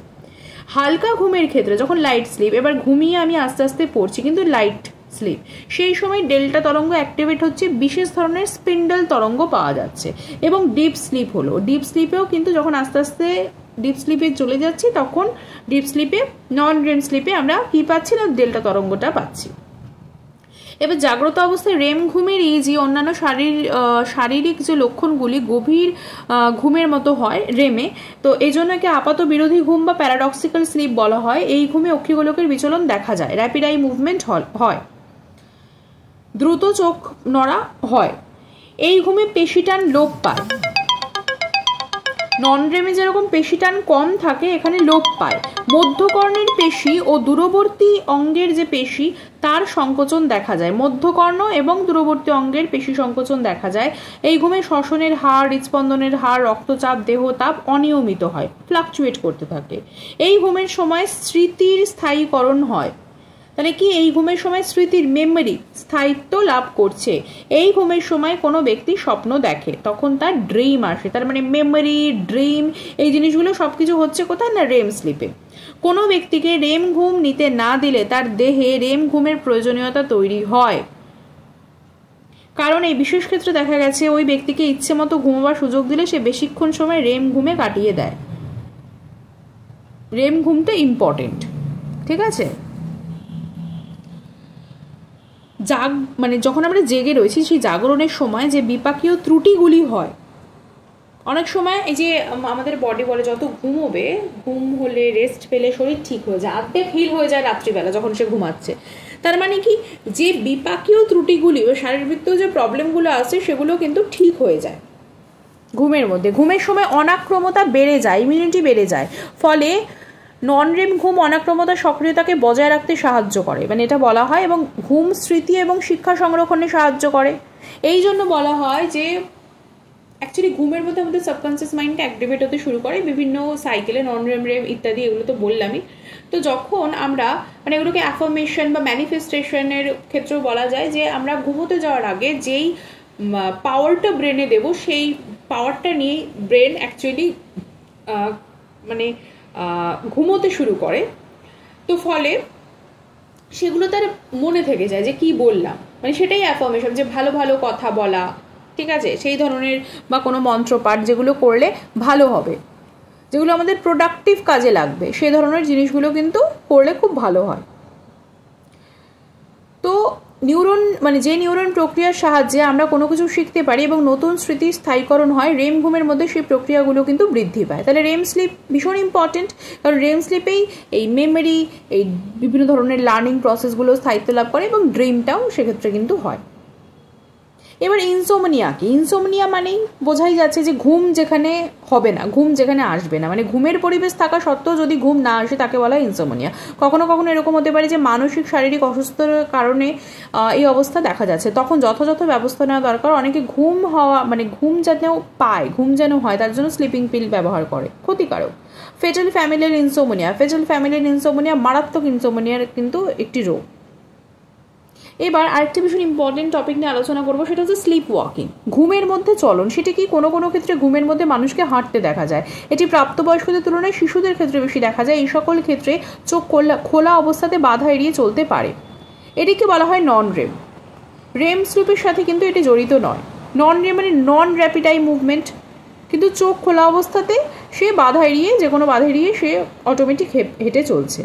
হালকা ঘুমের ক্ষেত্রে যখন লাইট স্লিপ, এবার ঘুমিয়ে আমি আস্তে আস্তে পড়ছি কিন্তু লাইট স্লিপ, সেই সময় ডেল্টা তরঙ্গ অ্যাক্টিভেট হচ্ছে, বিশেষ ধরনের স্পিন্ডল তরঙ্গ পাওয়া যাচ্ছে। এবং ডিপ স্লিপ হলো, ডিপ স্লিপেও কিন্তু যখন আস্তে আস্তে ডিপ স্লিপে চলে যাচ্ছি, তখন ডিপ স্লিপে, নন রেম স্লিপে আমরা কি পাচ্ছি না, ডেল্টা তরঙ্গটা পাচ্ছি। এবার জাগ্রত অবস্থায় রেম ঘুমের ইজি অন্যান্য শারীরিক যে লক্ষণগুলি গভীর ঘুমের মতো হয় রেমে, তো এই জন্য একে আপাত বিরোধী ঘুম বা প্যারাডক্সিক্যাল স্লিপ বলা হয়। এই ঘুমে অক্ষিগোলকের বিচলন দেখা যায়, র্যাপিড আই মুভমেন্ট হয়, দ্রুত চোখ নড়া হয়। এই ঘুমে পেশিটান লোপ পায়। নন রেমে যেরকম পেশিটান কম থাকে, এখানে লোপ পায়। মধ্যকর্ণের পেশি ও দূরবর্তী অঙ্গের যে পেশি, তার সংকোচন দেখা যায়। মধ্যকর্ণ এবং দূরবর্তী অঙ্গের পেশি সংকোচন দেখা যায়। এই ঘুমে শ্বসনের হার, হৃৎস্পন্দনের হার, রক্তচাপ, দেহতাপ অনিয়মিত হয়, ফ্লাকচুয়েট করতে থাকে। এই ঘুমের সময় স্মৃতির স্থায়ীকরণ হয়। তাহলে কি, এই ঘুমের সময় স্মৃতির, মেমোরি স্থায়িত্ব লাভ করছে। এই ঘুমের সময় কোনো ব্যক্তি স্বপ্ন দেখে, তখন তার ড্রিম আসে। তার মানে মেমোরি, ড্রিম, এই জিনিসগুলো সবকিছু হচ্ছে কোথায় না, রেম স্লিপে। কোনো ব্যক্তিকে রেম ঘুম নিতে না দিলে তার দেহে রেম ঘুমের প্রয়োজনীয়তা তৈরি হয়, কারণ এই বিশেষ ক্ষেত্রে দেখা গেছে ওই ব্যক্তিকে ইচ্ছে মতো ঘুমাবার সুযোগ দিলে সে বেশিক্ষণ সময় রেম ঘুমে কাটিয়ে দেয়। রেম ঘুমটা ইম্পর্টেন্ট, ঠিক আছে। মানে যখন আমরা জেগে রয়েছি, সেই জাগরণের সময় যে বিপাকীয় ত্রুটিগুলি হয়, অনেক সময় এই যে আমাদের বডি বলে যত ঘুমোবে, ঘুম হলে, রেস্ট পেলে শরীর ঠিক হয়ে যায়, আর্ধেক হিল হয়ে যায় রাত্রিবেলা যখন সে ঘুমাচ্ছে। তার মানে কি, যে বিপাকীয় ত্রুটিগুলি ও শারীরিক যে প্রবলেমগুলো আছে সেগুলো কিন্তু ঠিক হয়ে যায় ঘুমের মধ্যে। ঘুমের সময় অনাক্রমতা বেড়ে যায়, ইমিউনিটি বেড়ে যায়, ফলে নন রেম ঘুম অনাক্রমতা সক্রিয়তাকে বজায় রাখতে সাহায্য করে, মানে এটা বলা হয়। এবং ঘুম স্মৃতি এবং শিক্ষা সংরক্ষণে সাহায্য করে। এই জন্য বলা হয় যে অ্যাকচুয়ালি ঘুমের মধ্যে আমাদের সাবকনসিয়াস মাইন্ডটা অ্যাক্টিভেট হতে শুরু করে বিভিন্ন সাইকেলে, নন রেম, রেম ইত্যাদি, এগুলো তো বললামই। তো যখন আমরা মানে এগুলোকে অ্যাফার্মেশন বা ম্যানিফেস্টেশনের ক্ষেত্রেও বলা যায় যে আমরা ঘুমোতে যাওয়ার আগে যেই পাওয়ারটা ব্রেনে দেব, সেই পাওয়ারটা নিয়ে ব্রেন অ্যাকচুয়ালি মানে ঘুমোতে শুরু করে। তো ফলে সেগুলো তার মনে থেকে যায় যে কি বললাম, মানে সেটাই অ্যাফার্মেশন, যে ভালো ভালো কথা বলা, ঠিক আছে, সেই ধরনের বা কোনো মন্ত্রপাঠ যেগুলো করলে ভালো হবে, যেগুলো আমাদের প্রোডাক্টিভ কাজে লাগবে, সেই ধরনের জিনিসগুলো কিন্তু করলে খুব ভালো হয়। তো নিউরন মানে যে নিউরন প্রক্রিয়ার সাহায্যে আমরা কোনো কিছু শিখতে পারি এবং নতুন স্মৃতি স্থায়ীকরণ হয়, রেম ঘুমের মধ্যে সেই প্রক্রিয়াগুলো কিন্তু বৃদ্ধি পায়। তাহলে রেম স্লিপ ভীষণ ইম্পর্টেন্ট, কারণ রেম স্লিপেই এই মেমোরি, এই বিভিন্ন ধরনের লার্নিং প্রসেসগুলো স্থায়িত্ব লাভ করে এবং ড্রিমটাও সেক্ষেত্রে কিন্তু হয়। এবার ইনসোমনিয়া কি? ইনসোমনিয়া মানেই বোঝাই যাচ্ছে যে ঘুম যেখানে হবে না, ঘুম যেখানে আসবে না, মানে ঘুমের পরিবেশ থাকা সত্ত্বেও যদি ঘুম না আসে তাকে বলা হয় ইনসোমনিয়া। কখনো কখনো এরকম হতে পারে যে মানসিক শারীরিক অসুস্থতার কারণে এই অবস্থা দেখা যাচ্ছে, তখন যথাযথ ব্যবস্থা নেওয়া দরকার। অনেকে ঘুম হওয়া মানে ঘুম যেন পায়, ঘুম যেন হয়, তার জন্য স্লিপিং পিল ব্যবহার করে, ক্ষতিকারক। Fatal familial insomnia, fatal familial insomnia মারাত্মক ইনসোমনিয়ার কিন্তু একটি রোগ। এবার আরেকটি ভীষণ ইম্পর্টেন্ট টপিক নিয়ে আলোচনা করবো, সেটা হচ্ছে স্লিপ ওয়াকিং, ঘুমের মধ্যে চলন। সেটি কি? কোনো কোনো ক্ষেত্রে ঘুমের মধ্যে মানুষকে হাঁটতে দেখা যায়। এটি প্রাপ্তবয়স্কদের তুলনায় শিশুদের ক্ষেত্রে বেশি দেখা যায়। এই সকল ক্ষেত্রে চোখ খোলা অবস্থাতে বাধা এড়িয়ে চলতে পারে। এটিকে বলা হয় নন রেম। রেম স্লিপের সাথে কিন্তু এটি জড়িত নয়। নন রেম মানে নন র্যাপিড আই মুভমেন্ট, কিন্তু চোখ খোলা অবস্থাতে সে বাধা এড়িয়ে, যে কোনো বাধা এড়িয়ে সে অটোমেটিক হেঁটে চলছে,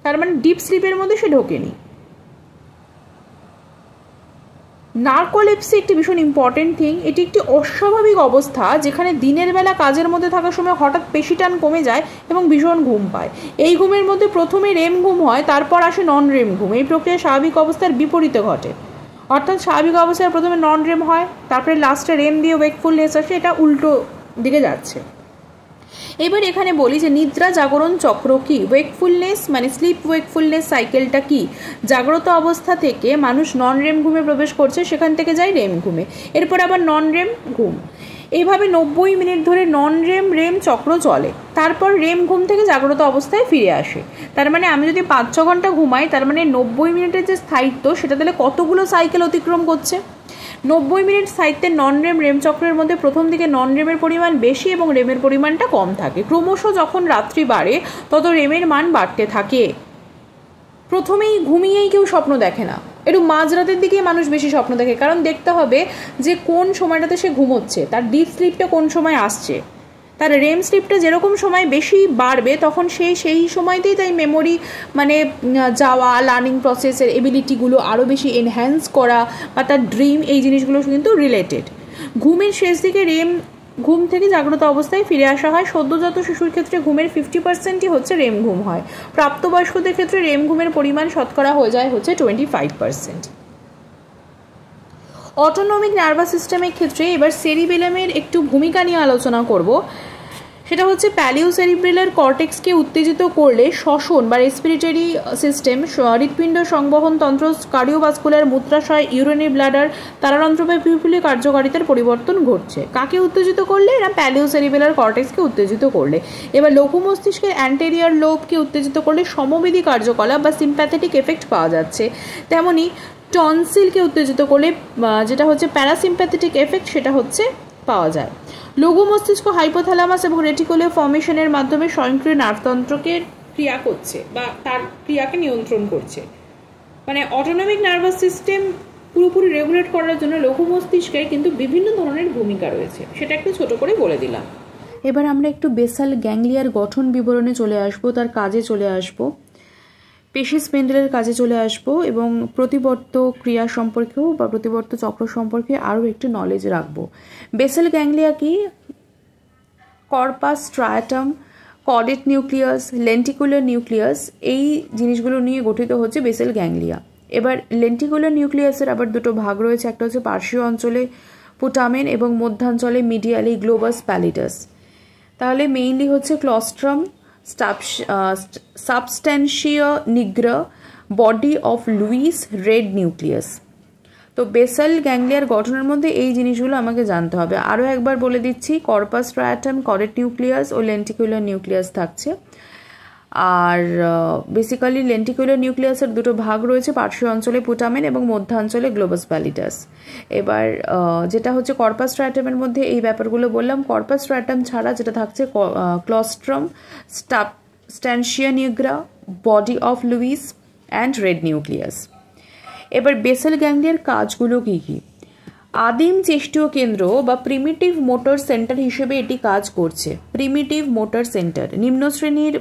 তার মানে ডিপ স্লিপের মধ্যে সে ঢোকেনি। নার্কোলেপসি একটি ভীষণ ইম্পর্টেন্ট থিং। এটি একটি অস্বাভাবিক অবস্থা যেখানে দিনের বেলা কাজের মধ্যে থাকার সময় হঠাৎ পেশিটান কমে যায় এবং ভীষণ ঘুম পায়। এই ঘুমের মধ্যে প্রথমে রেম ঘুম হয়, তারপর আসে নন রেম ঘুম। এই প্রক্রিয়া স্বাভাবিক অবস্থার বিপরীতে ঘটে, অর্থাৎ স্বাভাবিক অবস্থায় প্রথমে নন রেম হয়, তারপরে লাস্টে রেম দিয়ে ওয়েকফুলনেস আসে, এটা উল্টো দিকে যাচ্ছে। এবার এখানে বলি যে নিদ্রা জাগরণ চক্র কি, ওয়েকফুলনেস মানে স্লিপ ওয়েকফুলনেস সাইকেলটা কি। জাগ্রত অবস্থা থেকে মানুষ নন রেম ঘুমে প্রবেশ করছে, সেখান থেকে যায় রেম ঘুমে, এরপর আবার নন রেম ঘুম। এইভাবে 90 মিনিট ধরে নন রেম চক্র চলে, তারপর রেম ঘুম থেকে জাগ্রত অবস্থায় ফিরে আসে। তার মানে আমি যদি 5-6 ঘন্টা ঘুমাই, তার মানে 90 মিনিটের যে স্থায়িত্ব সেটা তাহলে কতগুলো সাইকেল অতিক্রম করছে। 90 মিনিট স্থায়িত্বের নন রেম চক্রের মধ্যে প্রথম দিকে নন রেমের পরিমাণ বেশি এবং রেমের পরিমাণটা কম থাকে। ক্রমশ যখন রাত্রি বাড়ে তত রেমের মান বাড়তে থাকে। প্রথমেই ঘুমিয়েই কেউ স্বপ্ন দেখে না, একটু মাঝরাতের দিকেই মানুষ বেশি স্বপ্ন দেখে, কারণ দেখতে হবে যে কোন সময়টাতে সে ঘুমোচ্ছে, তার ডিপ স্লিপটা কোন সময় আসছে। তার রেম স্লিপটা যেরকম সময় বেশি বাড়বে তখন সেই সময়তেই তাই মেমোরি মানে যাওয়া, লার্নিং প্রসেসের এবিলিটিগুলো আরও বেশি এনহ্যান্স করা বা তার ড্রিম, এই জিনিসগুলো কিন্তু রিলেটেড। ঘুমের শেষ দিকে রেম ঘুম থেকে জাগ্রত অবস্থায় ফিরে আসা হয়। সদ্যজাত শিশুর ক্ষেত্রে ঘুমের 50%ই হচ্ছে রেম ঘুম হয়। প্রাপ্তবয়স্কদের ক্ষেত্রে রেম ঘুমের পরিমাণ শতকরা হয়ে যায় হচ্ছে 25%। অটোনমিক নার্ভাস সিস্টেমের ক্ষেত্রে এবার সেরিবেলামের একটু ভূমিকা নিয়ে আলোচনা করব। সেটা হচ্ছে প্যালিও সেরিব্রেলার কর্টেক্সকে উত্তেজিত করলে শ্বসন বা রেসপিরেটরি সিস্টেম, হৃৎপিণ্ড সংবহন তন্ত্র, কার্ডিওভাস্কুলার, মূত্রাশয়, ইউরিনারি ব্লাডার, তারাতন্ত্র বা পিউপিলি কার্যকারিতার পরিবর্তন ঘটছে। কাকে উত্তেজিত করলে? এরা প্যালিও সেরিব্রেলার কর্টেক্সকে উত্তেজিত করলে। এবার লঘু মস্তিষ্কের অ্যান্টেরিয়র লোবকে উত্তেজিত করলে সমবেদী কার্যকলাপ বা সিম্প্যাথেটিক এফেক্ট পাওয়া যাচ্ছে। তেমনি টনসিলকে উত্তেজিত করলে যেটা হচ্ছে প্যারাসিম্প্যাথেটিক এফেক্ট সেটা হচ্ছে পাওয়া যায়। লঘু মস্তিষ্ক হাইপোথ্যালামাস এবং রেটিকুলার ফর্মেশনের মাধ্যমে স্বয়ংক্রিয় নার্ভতন্ত্রকে ক্রিয়া করছে বা তার ক্রিয়াকে নিয়ন্ত্রণ করছে। মানে অটোনমিক নার্ভাস সিস্টেম পুরোপুরি রেগুলেট করার জন্য লঘু মস্তিষ্কের কিন্তু বিভিন্ন ধরনের ভূমিকা রয়েছে, সেটা একটু ছোট করে বলে দিলাম। এবার আমরা একটু বেসাল গ্যাংলিয়ার গঠন বিবরণে চলে আসব, তার কাজে চলে আসব, পেশি স্পেন্ডেলের কাজে চলে আসব এবং প্রতিবর্ত ক্রিয়া সম্পর্কেও বা প্রতিবর্ত চক্র সম্পর্কে আরও একটু নলেজ রাখবো। বেসাল গ্যাংলিয়া কি? Corpus striatum, caudate nucleus, lenticular nucleus, এই জিনিসগুলো নিয়ে গঠিত হচ্ছে বেসাল গ্যাংলিয়া। এবার লেন্টিকুলার নিউক্লিয়াসের আবার দুটো ভাগ রয়েছে, একটা হচ্ছে পার্শ্বীয় অঞ্চলে পুটামেন এবং মধ্যাঞ্চলে মিডিয়ালি গ্লোবাস প্যালিটাস। তাহলে মেইনলি হচ্ছে claustrum, substantia nigra, body of Luys, red nucleus. তো বেসাল গ্যাংলিয়ার গঠনের মধ্যে এই জিনিসগুলো আমাকে জানতে হবে। আরও একবার বলে দিচ্ছি, কর্পাস স্ট্রাটাম, কডেট নিউক্লিয়াস ও লেন্টিকুলার নিউক্লিয়াস থাকছে। আর বেসিক্যালি লেন্টিকুলার নিউক্লিয়াসের দুটো ভাগ রয়েছে, পার্শ্বীয় অঞ্চলে পুটামেন এবং মধ্যাঞ্চলে গ্লোবাস প্যালিটাস। এবার যেটা হচ্ছে কর্পাস স্ট্রাটামের মধ্যে এই ব্যাপারগুলো বললাম। কর্পাস স্ট্রাটাম ছাড়া যেটা থাকছে claustrum, substantia nigra, body of Luys and red nucleus. এবার বেসাল গ্যাংলিয়ার কাজগুলো কী কী? আদিম চেষ্টীয় কেন্দ্র বা প্রিমিটিভ মোটর সেন্টার হিসেবে এটি কাজ করছে। প্রিমিটিভ মোটর সেন্টার নিম্ন শ্রেণীর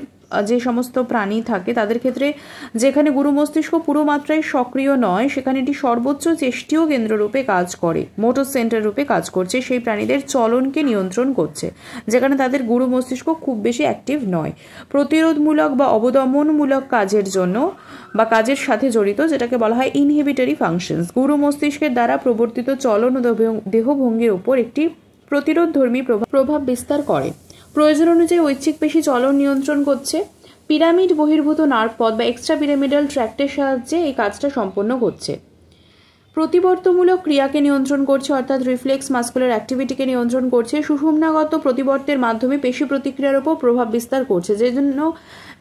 যে সমস্ত প্রাণী থাকে তাদের ক্ষেত্রে যেখানে গুরু মস্তিষ্ক পুরো মাত্রায় সক্রিয় নয়, সেখানে এটি সর্বোচ্চ চেষ্টীয় কেন্দ্র রূপে কাজ করে, মোটর সেন্টার রূপে কাজ করছে, সেই প্রাণীদের চলনকে নিয়ন্ত্রণ করছে, যেখানে তাদের গুরু মস্তিষ্ক খুব বেশি অ্যাক্টিভ নয়। প্রতিরোধমূলক বা অবদমনমূলক কাজের জন্য বা কাজের সাথে জড়িত, যেটাকে বলা হয় ইনহিবিটরি ফাংশনস, গুরু মস্তিষ্কের দ্বারা প্রবর্তিত চলন ও দেহভঙ্গির উপর একটি প্রতিরোধধর্মী প্রভাব বিস্তার করে। প্রয়োজন অনুযায়ী ঐচ্ছিক পেশি চলন নিয়ন্ত্রণ করছে। পিরামিড বহির্ভূত নার্ভ পথ বা এক্সট্রা পিরামিডাল ট্র্যাক্টের সাহায্যে এই কাজটা সম্পন্ন করছে। প্রতিবর্তমূলক ক্রিয়াকে নিয়ন্ত্রণ করছে, অর্থাৎ রিফ্লেক্স মাস্কুলার অ্যাক্টিভিটিকে নিয়ন্ত্রণ করছে। সুষুম্নাগত প্রতিবর্তের মাধ্যমে পেশি প্রতিক্রিয়ার উপর প্রভাব বিস্তার করছে, যে জন্য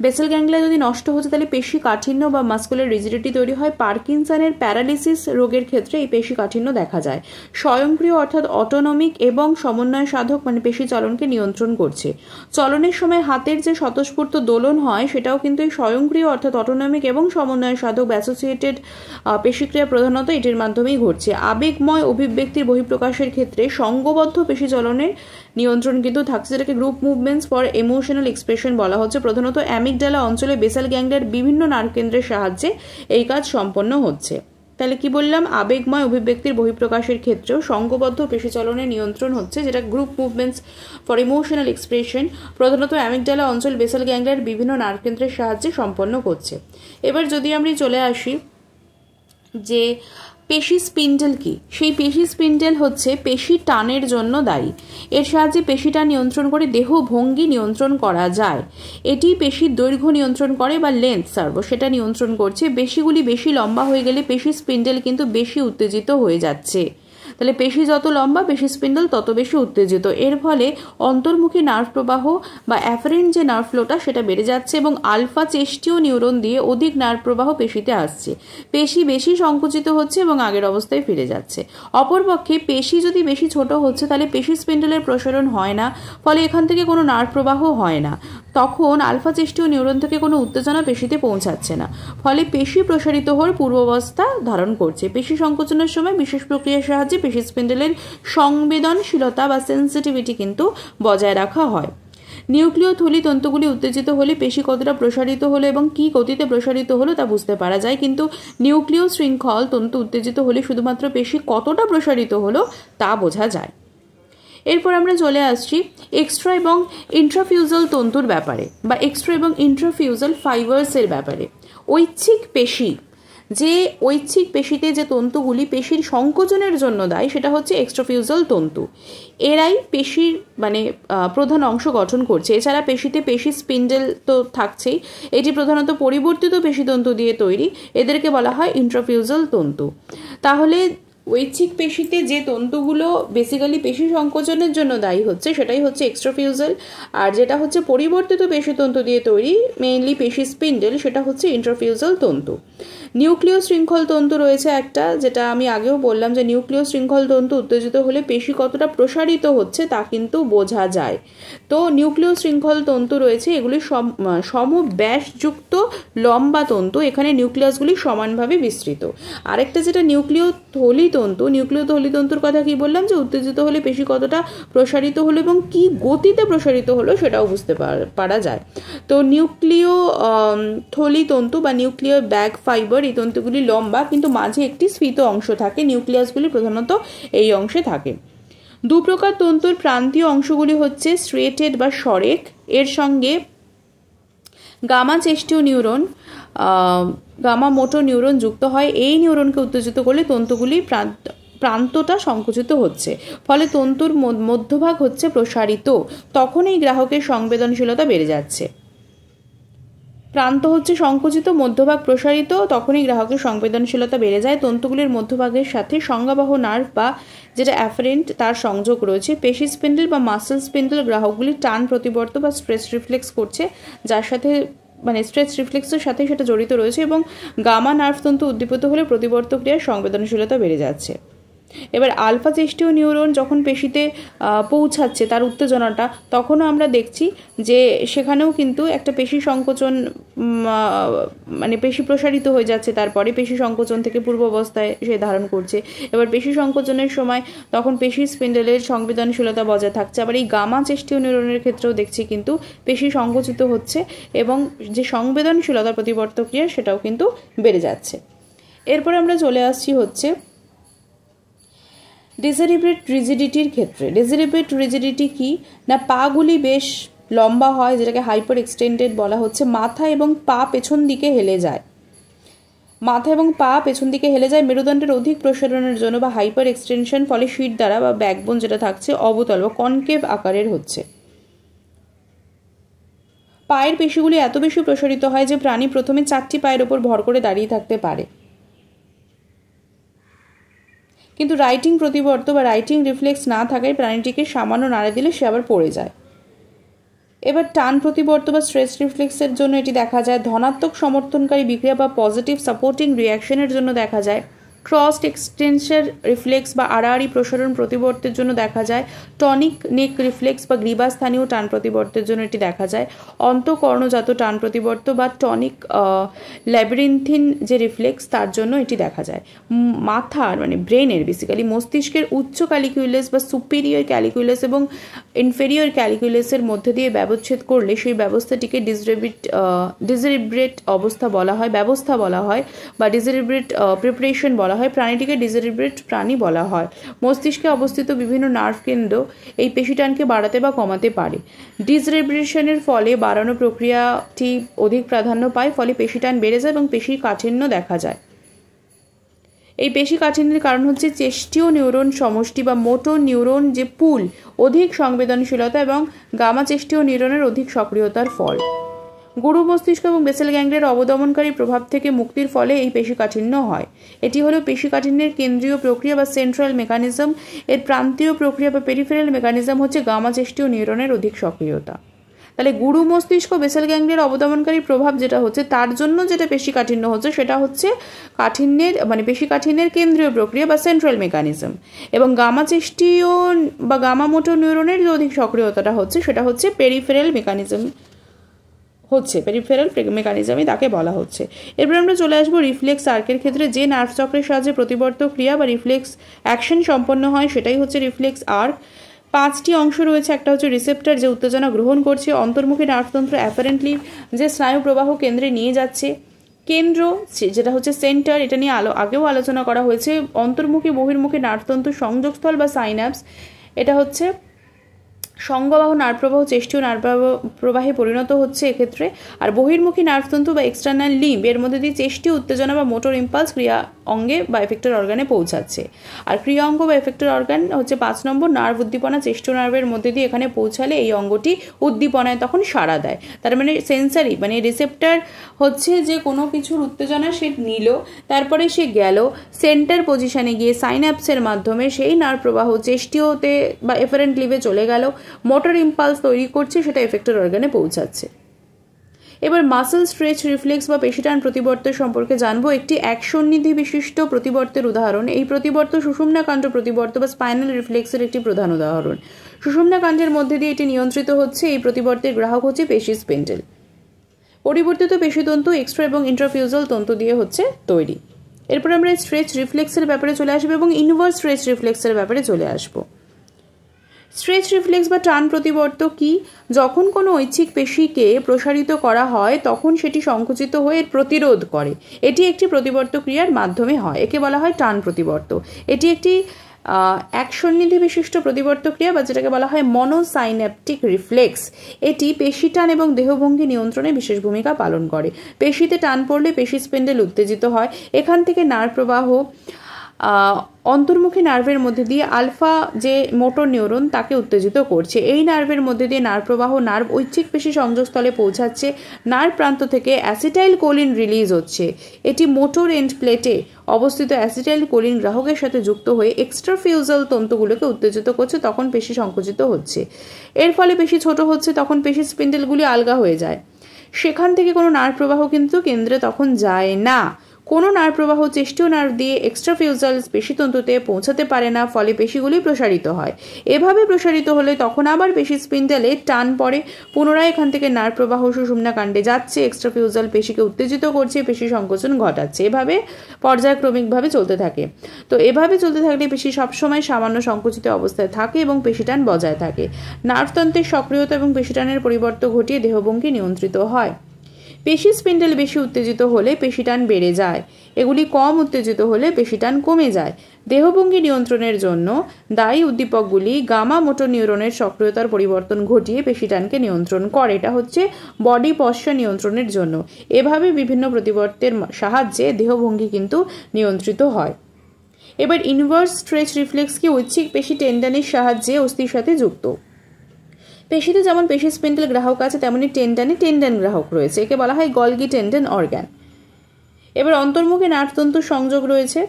বেসেল গ্যাংলিয়া যদি নষ্ট হচ্ছে তাহলে পেশি কাঠিন্য বা মাস্কুলার রিজিডিটি তৈরি হয়। পার্কিনসনের প্যারালিসিস রোগের ক্ষেত্রে এই পেশি কাঠিন্য দেখা যায়। স্বয়ংক্রিয় অর্থাৎ অটোনমিক এবং সমন্বয় সাধক মানে পেশি চলনকে নিয়ন্ত্রণ করছে। চলনের সময় হাতের যে স্বতঃস্ফূর্ত দোলন হয় সেটাও কিন্তু এই স্বয়ংক্রিয় অর্থাৎ অটোনমিক এবং সমন্বয় সাধক বা অ্যাসোসিয়েটেড পেশিক্রিয়া প্রধানত এটির মাধ্যমেই ঘটছে। আবেগময় অভিব্যক্তির বহিঃপ্রকাশের ক্ষেত্রে সঙ্গবদ্ধ পেশি চলনের নিয়ন্ত্রণ কিন্তু থাকছে, যেটাকে group movements for emotional expression বলা হচ্ছে। প্রধানত অ্যামিগডালা অঞ্চলে বেসাল গ্যাংলিয়ার বিভিন্ন নার্ভ কেন্দ্রের সাহায্যে এই কাজ সম্পন্ন হচ্ছে। তাহলে কি বললাম, আবেগময় অভিব্যক্তির বহিঃপ্রকাশের ক্ষেত্রেও সঙ্গবদ্ধ পেশি চলনের নিয়ন্ত্রণ হচ্ছে, যেটা group movements for emotional expression প্রধানত অ্যামিগডালা অঞ্চল বেসাল গ্যাংলিয়ার বিভিন্ন নার্ভ কেন্দ্রের সাহায্যে সম্পন্ন করছে। এবার যদি আমরা চলে আসি যে পেশি স্পিন্ডেল কি, সেই পেশি স্পিন্ডেল হচ্ছে পেশি টানের জন্য দায়ী। এর সাহায্যে পেশিটা নিয়ন্ত্রণ করে দেহ ভঙ্গি নিয়ন্ত্রণ করা যায়। এটি পেশির দৈর্ঘ্য নিয়ন্ত্রণ করে বা লেন্থ সার্ভো সেটা নিয়ন্ত্রণ করছে। পেশিগুলি বেশি লম্বা হয়ে গেলে পেশি স্পিন্ডেল কিন্তু বেশি উত্তেজিত হয়ে যাচ্ছে। তাহলে পেশি যত লম্বা পেশি স্পিন্ডেল তত বেশি উত্তেজিত। এর ফলে অন্তর্মুখী নার্ভ প্রবাহ বা অ্যাফারেন্ট যে নার্ভ ফ্লোটা সেটা বেড়ে যাচ্ছে এবং আলফা চেষ্টীয় নিউরন দিয়ে অধিক নার্ভ প্রবাহ পেশিতে আসছে। পেশি বেশি সংকুচিত হচ্ছে এবং আগের অবস্থায় ফিরে যাচ্ছে। অপরপক্ষে পেশি যদি বেশি ছোট হচ্ছে তাহলে পেশি স্পিন্ডেলের প্রসারণ হয় না, ফলে এখান থেকে কোনো নার্ভ প্রবাহ হয় না। তখন আলফা চেষ্টীয় নিউরন থেকে কোনো উত্তেজনা পেশিতে পৌঁছাচ্ছে না, ফলে পেশি প্রসারিত হওয়ার পূর্বাবস্থা ধারণ করছে। পেশি সংকোচনের সময় বিশেষ প্রক্রিয়ার সাহায্যে পেশি স্পিন্ডেলের সংবেদনশীলতা বা সেন্সিটিভিটি কিন্তু বজায় রাখা হয়। নিউক্লিয় থলি তন্তুগুলি উত্তেজিত হলে পেশি কতটা প্রসারিত হলো এবং কী গতিতে প্রসারিত হলো তা বুঝতে পারা যায়, কিন্তু নিউক্লিয় শৃঙ্খল তন্তু উত্তেজিত হলে শুধুমাত্র পেশি কতটা প্রসারিত হলো তা বোঝা যায়। এরপর আমরা চলে আসছি এক্সট্রা এবং ইন্ট্রাফিউজাল তন্তুর ব্যাপারে বা এক্সট্রা এবং ইন্ট্রাফিউজাল ফাইবার্সের ব্যাপারে। ঐচ্ছিক পেশি, যে ঐচ্ছিক পেশিতে যে তন্তুগুলি পেশির সংকোচনের জন্য দায়ী সেটা হচ্ছে এক্সট্রাফিউজাল তন্তু। এরাই পেশির মানে প্রধান অংশ গঠন করছে। এছাড়া পেশিতে পেশি স্পিন্ডেল তো থাকছেই, এটি প্রধানত পরিবর্তিত পেশিতন্তু দিয়ে তৈরি, এদেরকে বলা হয় ইন্ট্রাফিউজাল তন্তু। তাহলে ঐচ্ছিক পেশিতে যে তন্তুগুলো বেসিক্যালি পেশি সংকোচনের জন্য দায়ী হচ্ছে সেটাই হচ্ছে এক্সট্রাফিউজাল, আর যেটা হচ্ছে পরিবর্তিত পেশিতন্তু দিয়ে তৈরি মেইনলি পেশি স্পিন্ডেল সেটা হচ্ছে ইন্ট্রাফিউজাল তন্তু। নিউক্লিয় শৃঙ্খল তন্তু রয়েছে একটা, যেটা আমি আগেও বললাম যে নিউক্লিয় শৃঙ্খল তন্তু উত্তেজিত হলে পেশি কতটা প্রসারিত হচ্ছে তা কিন্তু বোঝা যায়। তো নিউক্লিয় শৃঙ্খল তন্তু রয়েছে, এগুলি সমব্যাসযুক্ত লম্বা তন্তু, এখানে নিউক্লিয়াসগুলি সমানভাবে বিস্তৃত। আরেকটা যেটা নিউক্লিয় থলি তন্তু, নিউক্লিয় থলি তন্তুর কথা কি বললাম যে উত্তেজিত হলে পেশি কতটা প্রসারিত হলো এবং কি গতিতে প্রসারিত হলো সেটাও বুঝতে পারা যায়। তো নিউক্লিয় থলি তন্তু বা নিউক্লিয় ব্যাগ ফাইবার এই তন্তুগুলি লম্বা, কিন্তু মাঝে একটি স্ফীত অংশ থাকে, নিউক্লিয়াসগুলি প্রধানত এই অংশে থাকে। দু প্রকার তন্তুর প্রান্তীয় অংশগুলি হচ্ছে স্ট্রেটেড বা সরেক, এর সঙ্গে গামা চেষ্টীয় নিউরন গামা মোটর নিউরন যুক্ত হয়। এই নিউরনকে উত্তেজিত করলে তন্তুগুলি প্রান্তটা সংকুচিত হচ্ছে, ফলে তন্তুর মধ্যভাগ হচ্ছে প্রসারিত, তখন এই গ্রাহকের সংবেদনশীলতা বেড়ে যাচ্ছে। প্রান্ত হচ্ছে সংকুচিত, মধ্যভাগ প্রসারিত, তখনই গ্রাহকের সংবেদনশীলতা বেড়ে যায়। তন্তুগুলির মধ্যভাগের সাথে সংজ্ঞাবহ নার্ভ বা যেটা অ্যাফারেন্ট তার সংযোগ রয়েছে। পেশি স্পিন্ডেল বা মাসেল স্পিন্ডেল গ্রাহকগুলি টান প্রতিবর্ত বা স্ট্রেস রিফ্লেক্স করছে, যার সাথে মানে স্ট্রেস রিফ্লেক্সের সাথে সেটা জড়িত রয়েছে, এবং গামা নার্ভ তন্তু উদ্দীপিত হলে প্রতিবর্ত ক্রিয়ার সংবেদনশীলতা বেড়ে যাচ্ছে। এবার আলফা চেষ্টীয় নিউরন যখন পেশিতে পৌঁছাচ্ছে তার উত্তেজনাটা, তখনও আমরা দেখছি যে সেখানেও কিন্তু একটা পেশি সংকোচন, মানে পেশি প্রসারিত হয়ে যাচ্ছে, তারপরে পেশি সংকোচন থেকে পূর্বাবস্থায় সে ধারণ করছে। এবার পেশি সংকোচনের সময় তখন পেশি স্পিন্ডেলের সংবেদনশীলতা বজায় থাকছে। আবার এই গামা চেষ্টীয় নিউরনের ক্ষেত্রেও দেখছি কিন্তু পেশি সংকুচিত হচ্ছে এবং যে সংবেদনশীলতার প্রতিবর্ত ক্রিয়া সেটাও কিন্তু বেড়ে যাচ্ছে। এরপরে আমরা চলে আসছি হচ্ছে ডিসেরিব্রেট রিজিডিটির ক্ষেত্রে। ডিসেরিব্রেট রিজিডিটি কি না, পাগুলি বেশ লম্বা হয়, যেটাকে হাইপার এক্সটেন্ডেড বলা হচ্ছে। মাথা এবং পা পেছন দিকে হেলে যায়, মাথা এবং পা পেছন দিকে হেলে যায় মেরুদণ্ডের অধিক প্রসারণের জন্য বা হাইপার এক্সটেনশন, ফলে শিট দ্বারা বা ব্যাকবোন যেটা থাকছে অবতল বা কনকেভ আকারের হচ্ছে। পায়ের পেশিগুলি এত বেশি প্রসারিত হয় যে প্রাণী প্রথমে 4টি পায়ের ওপর ভর করে দাঁড়িয়ে থাকতে পারে, কিন্তু রাইটিং প্রতিবর্ত বা রাইটিং রিফ্লেক্স না থাকায় প্রাণীটিকে সামান্য নাড়া দিলে সে আবার পড়ে যায়। এবার টান প্রতিবর্ত বা স্ট্রেস রিফ্লেক্সের জন্য এটি দেখা যায়। ধনাত্মক সমর্থনকারী বিক্রিয়া বা পজিটিভ সাপোর্টিং রিয়াকশনের জন্য দেখা যায়। ক্রসড এক্সটেনশন রিফ্লেক্স বা আড়াআড়ি প্রসারণ প্রতিবর্তের জন্য দেখা যায়। টনিক নেক রিফ্লেক্স বা গ্রীবাস্থানীয় টান প্রতিবর্তের জন্য এটি দেখা যায়। অন্তঃকর্ণজাত টান প্রতিবর্ত বা টনিক ল্যাবিরিন্থিন যে রিফ্লেক্স তার জন্য এটি দেখা যায়। মাথার মানে ব্রেনের বেসিক্যালি মস্তিষ্কের উচ্চ ক্যালিকুলাস বা সুপিরিয়র ক্যালিকুলাস এবং ইনফেরিয়র ক্যালিকুলাসের মধ্যে দিয়ে ব্যবচ্ছেদ করলে সেই ব্যবস্থাটিকে ডিসেরিব্রেট অবস্থা বলা হয়, ব্যবস্থা বলা হয়, বা ডিসেরিব্রেট প্রিপারেশন বলা হয়। প্রাণীটিকে ডিসেরিব্রেট প্রাণী বলা হয়। মস্তিষ্কে অবস্থিত বিভিন্ন নার্ভ কেন্দ্র এই পেশিটানকে বাড়াতে বা কমাতে পারে। ডিসেরিব্রেশনের ফলে বাড়ানো প্রক্রিয়াটি অধিক প্রাধান্য পায়, ফলে পেশিটান বেড়ে যায় এবং পেশির কাঠিন্য দেখা যায়। এই পেশি কাঠিন্যের কারণ হচ্ছে চেষ্টীয় নিউরন সমষ্টি বা মোটর নিউরন যে পুল অধিক সংবেদনশীলতা এবং গামা চেষ্টীয় নিউরনের অধিক সক্রিয়তার ফল। গুরু মস্তিষ্ক এবং বেসেল গ্যাংলিয়ার অবদমনকারী প্রভাব থেকে মুক্তির ফলে এই পেশিকাঠিন্য হয়। এটি হলো পেশিকাঠিন্যের কেন্দ্রীয় প্রক্রিয়া বা সেন্ট্রাল মেকানিজম। এর প্রান্তীয় প্রক্রিয়া বা পেরিফেরাল মেকানিজম হচ্ছে গামা চেষ্টীয় নিউরনের অধিক সক্রিয়তা। তাহলে গুরু মস্তিষ্ক বেসেল গ্যাংলিয়ার অবদমনকারী প্রভাব যেটা হচ্ছে তার জন্য যেটা পেশিকাঠিন্য হচ্ছে সেটা হচ্ছে কাঠিন্যের মানে পেশিকাঠিন্যের কেন্দ্রীয় প্রক্রিয়া বা সেন্ট্রাল মেকানিজম, এবং গামা চেষ্টীয় বা গামা মোটর নিউরনের যে অধিক সক্রিয়তাটা হচ্ছে সেটা হচ্ছে পেরিফেরাল মেকানিজম হচ্ছে, পেরিফেরাল মেকানিজমই তাকে বলা হচ্ছে। এরপর আমরা চলে আসবো রিফ্লেক্স আর্কের ক্ষেত্রে। যে নার্ভ চক্রের সাহায্যে প্রতিবর্ত ক্রিয়া বা রিফ্লেক্স অ্যাকশন সম্পন্ন হয় সেটাই হচ্ছে রিফ্লেক্স আর্ক। 5টি অংশ রয়েছে। একটা হচ্ছে রিসেপ্টর যে উত্তেজনা গ্রহণ করছে, অন্তর্মুখী নার্ভতন্ত্র অ্যাপারেন্টলি যে স্নায়ু প্রবাহ কেন্দ্রে নিয়ে যাচ্ছে, কেন্দ্র যেটা হচ্ছে সেন্টার, এটা নিয়ে আগেও আলোচনা করা হয়েছে। অন্তর্মুখী বহির্মুখী নার্ভতন্ত্র সংযোগস্থল বা সাইন্যাপস, এটা হচ্ছে সংঘবাহ নার্ভ প্রবাহ চেষ্টীয় নার্ভ প্রবাহে পরিণত হচ্ছে এক্ষেত্রে। আর বহির্মুখী নার্ভতন্তু বা এক্সটার্নাল লিম্ব এর মধ্যে দিয়ে চেষ্টীয় উত্তেজনা বা মোটর ইম্পালস ক্রিয়া অঙ্গে বা এফেক্টর অর্গানে পৌঁছাচ্ছে। আর ক্রিয়া অঙ্গ বা এফেক্টর অর্গান হচ্ছে 5 নম্বর নার্ভ উদ্দীপনা চেষ্টীয় নার্ভের মধ্যে দিয়ে এখানে পৌঁছালে এই অঙ্গটি উদ্দীপনায় তখন সাড়া দেয়। তার মানে সেন্সারি মানে রিসেপ্টর হচ্ছে যে কোনো কিছুর উত্তেজনা সে নিল, তারপরে সে গেল সেন্টার পজিশনে গিয়ে সাইন্যাপসের মাধ্যমে সেই নার্ভ প্রবাহ চেষ্টীয়তে বা এফারেন্ট লিভে চলে গেল, মোটর ইম্পালস তৈরি করছে, সেটা এফেক্টর অর্গানে পৌঁছাচ্ছে। এবার মাসল স্ট্রেচ রিফ্লেক্স বা পেশিটান প্রতিবর্তের সম্পর্কে জানবো। একটি একসন্নিধি বিশিষ্ট প্রতিবর্তের উদাহরণ। এই প্রতিবর্ত সুষুম্নাকাণ্ড প্রতিবর্ত বা স্পাইনাল রিফ্লেক্সের একটি প্রধান উদাহরণ। সুষুম্নাকাণ্ডের মধ্যে দিয়ে এটি নিয়ন্ত্রিত হচ্ছে। এই প্রতিবর্তের গ্রাহক হচ্ছে পেশি স্পিন্ডেল। পরিবর্তিত পেশিতন্তু এক্সট্রা এবং ইন্ট্রাফিউজাল তন্তু দিয়ে হচ্ছে তৈরি। এরপর আমরা স্ট্রেচ রিফ্লেক্সের ব্যাপারে চলে আসবো এবং ইনভার্স স্ট্রেচ রিফ্লেক্সের ব্যাপারে চলে আসবো। স্ট্রেচ রিফ্লেক্স বা টান প্রতিবর্ত কি? যখন কোনো ঐচ্ছিক পেশিকে প্রসারিত করা হয় তখন সেটি সংকুচিত হয়ে প্রতিরোধ করে। এটি একটি প্রতিবর্ত ক্রিয়ার মাধ্যমে হয়, একে বলা হয় টান প্রতিবর্ত। এটি একটি একসন্নিধি বিশিষ্ট প্রতিবর্ত ক্রিয়া বা যেটাকে বলা হয় মনোসাইন্যাপটিক রিফ্লেক্স। এটি পেশি টান এবং দেহভঙ্গি নিয়ন্ত্রণে বিশেষ ভূমিকা পালন করে। পেশিতে টান পড়লে পেশি স্পেন্ডেল উত্তেজিত হয়, এখান থেকে নার্ভ প্রবাহ অন্তর্মুখী নার্ভের মধ্যে দিয়ে আলফা যে মোটর নিউরন তাকে উত্তেজিত করছে। এই নার্ভের মধ্যে দিয়ে নার্ভ প্রবাহ নার্ভ ঐচ্ছিক পেশি সংযোগস্থলে পৌঁছাচ্ছে। নার্ভ প্রান্ত থেকে অ্যাসিটাইল কোলিন রিলিজ হচ্ছে। এটি মোটর এন্ড প্লেটে অবস্থিত অ্যাসিটাইল কোলিন গ্রাহকের সাথে যুক্ত হয়ে এক্সট্রাফিউজাল তন্তুগুলোকে উত্তেজিত করছে, তখন পেশি সংকুচিত হচ্ছে। এর ফলে পেশি ছোট হচ্ছে, তখন পেশি স্পিন্ডেলগুলি আলগা হয়ে যায়। সেখান থেকে কোনো নার্ভ প্রবাহ কিন্তু কেন্দ্রে তখন যায় না। কোনো নার্ভ প্রবাহ চেষ্টীয় নার্ভ দিয়ে এক্সট্রাফিউজাল পেশিতন্তুতে পৌঁছাতে পারে না, ফলে পেশিগুলি প্রসারিত হয়। এভাবে প্রসারিত হলে তখন আবার পেশি স্পিন্ডেলে টান পড়ে, পুনরায় এখান থেকে নার্ভ প্রবাহ সুষুম্না কাণ্ডে যাচ্ছে, এক্সট্রাফিউজাল পেশিকে উত্তেজিত করছে, পেশি সংকোচন ঘটাচ্ছে। এভাবে পর্যায়ক্রমিকভাবে চলতে থাকে। তো এভাবে চলতে থাকলে পেশি সবসময় সামান্য সংকুচিত অবস্থায় থাকে এবং পেশিটান বজায় থাকে। নার্ভতন্ত্রের সক্রিয়তা এবং পেশিটানের পরিবর্তন ঘটিয়ে দেহভঙ্গি নিয়ন্ত্রিত হয়। পেশি স্পিন্ডেল বেশি উত্তেজিত হলে পেশিটান বেড়ে যায়, এগুলি কম উত্তেজিত হলে পেশিটান কমে যায়। দেহভঙ্গি নিয়ন্ত্রণের জন্য দায়ী উদ্দীপকগুলি গামা মোটর নিউরনের সক্রিয়তার পরিবর্তন ঘটিয়ে পেশিটানকে নিয়ন্ত্রণ করে। এটা হচ্ছে বডি পশ্চার নিয়ন্ত্রণের জন্য। এভাবে বিভিন্ন প্রতিবর্তের সাহায্যে দেহভঙ্গি কিন্তু নিয়ন্ত্রিত হয়। এবার ইনভার্স স্ট্রেচ রিফ্লেক্স কি ঐচ্ছিক পেশি টেন্ডানের সাহায্যে অস্থির সাথে যুক্ত। পেশিতে যেমন পেশি স্পিন্ডেল গ্রাহক আছে, তেমনি টেন্ডানে টেন্ডন গ্রাহক রয়েছে, একে বলা হয় গলগি টেন্ডন অর্গান। এবার অন্তর্মুখী নার্ভতন্তুর সংযোগ রয়েছে,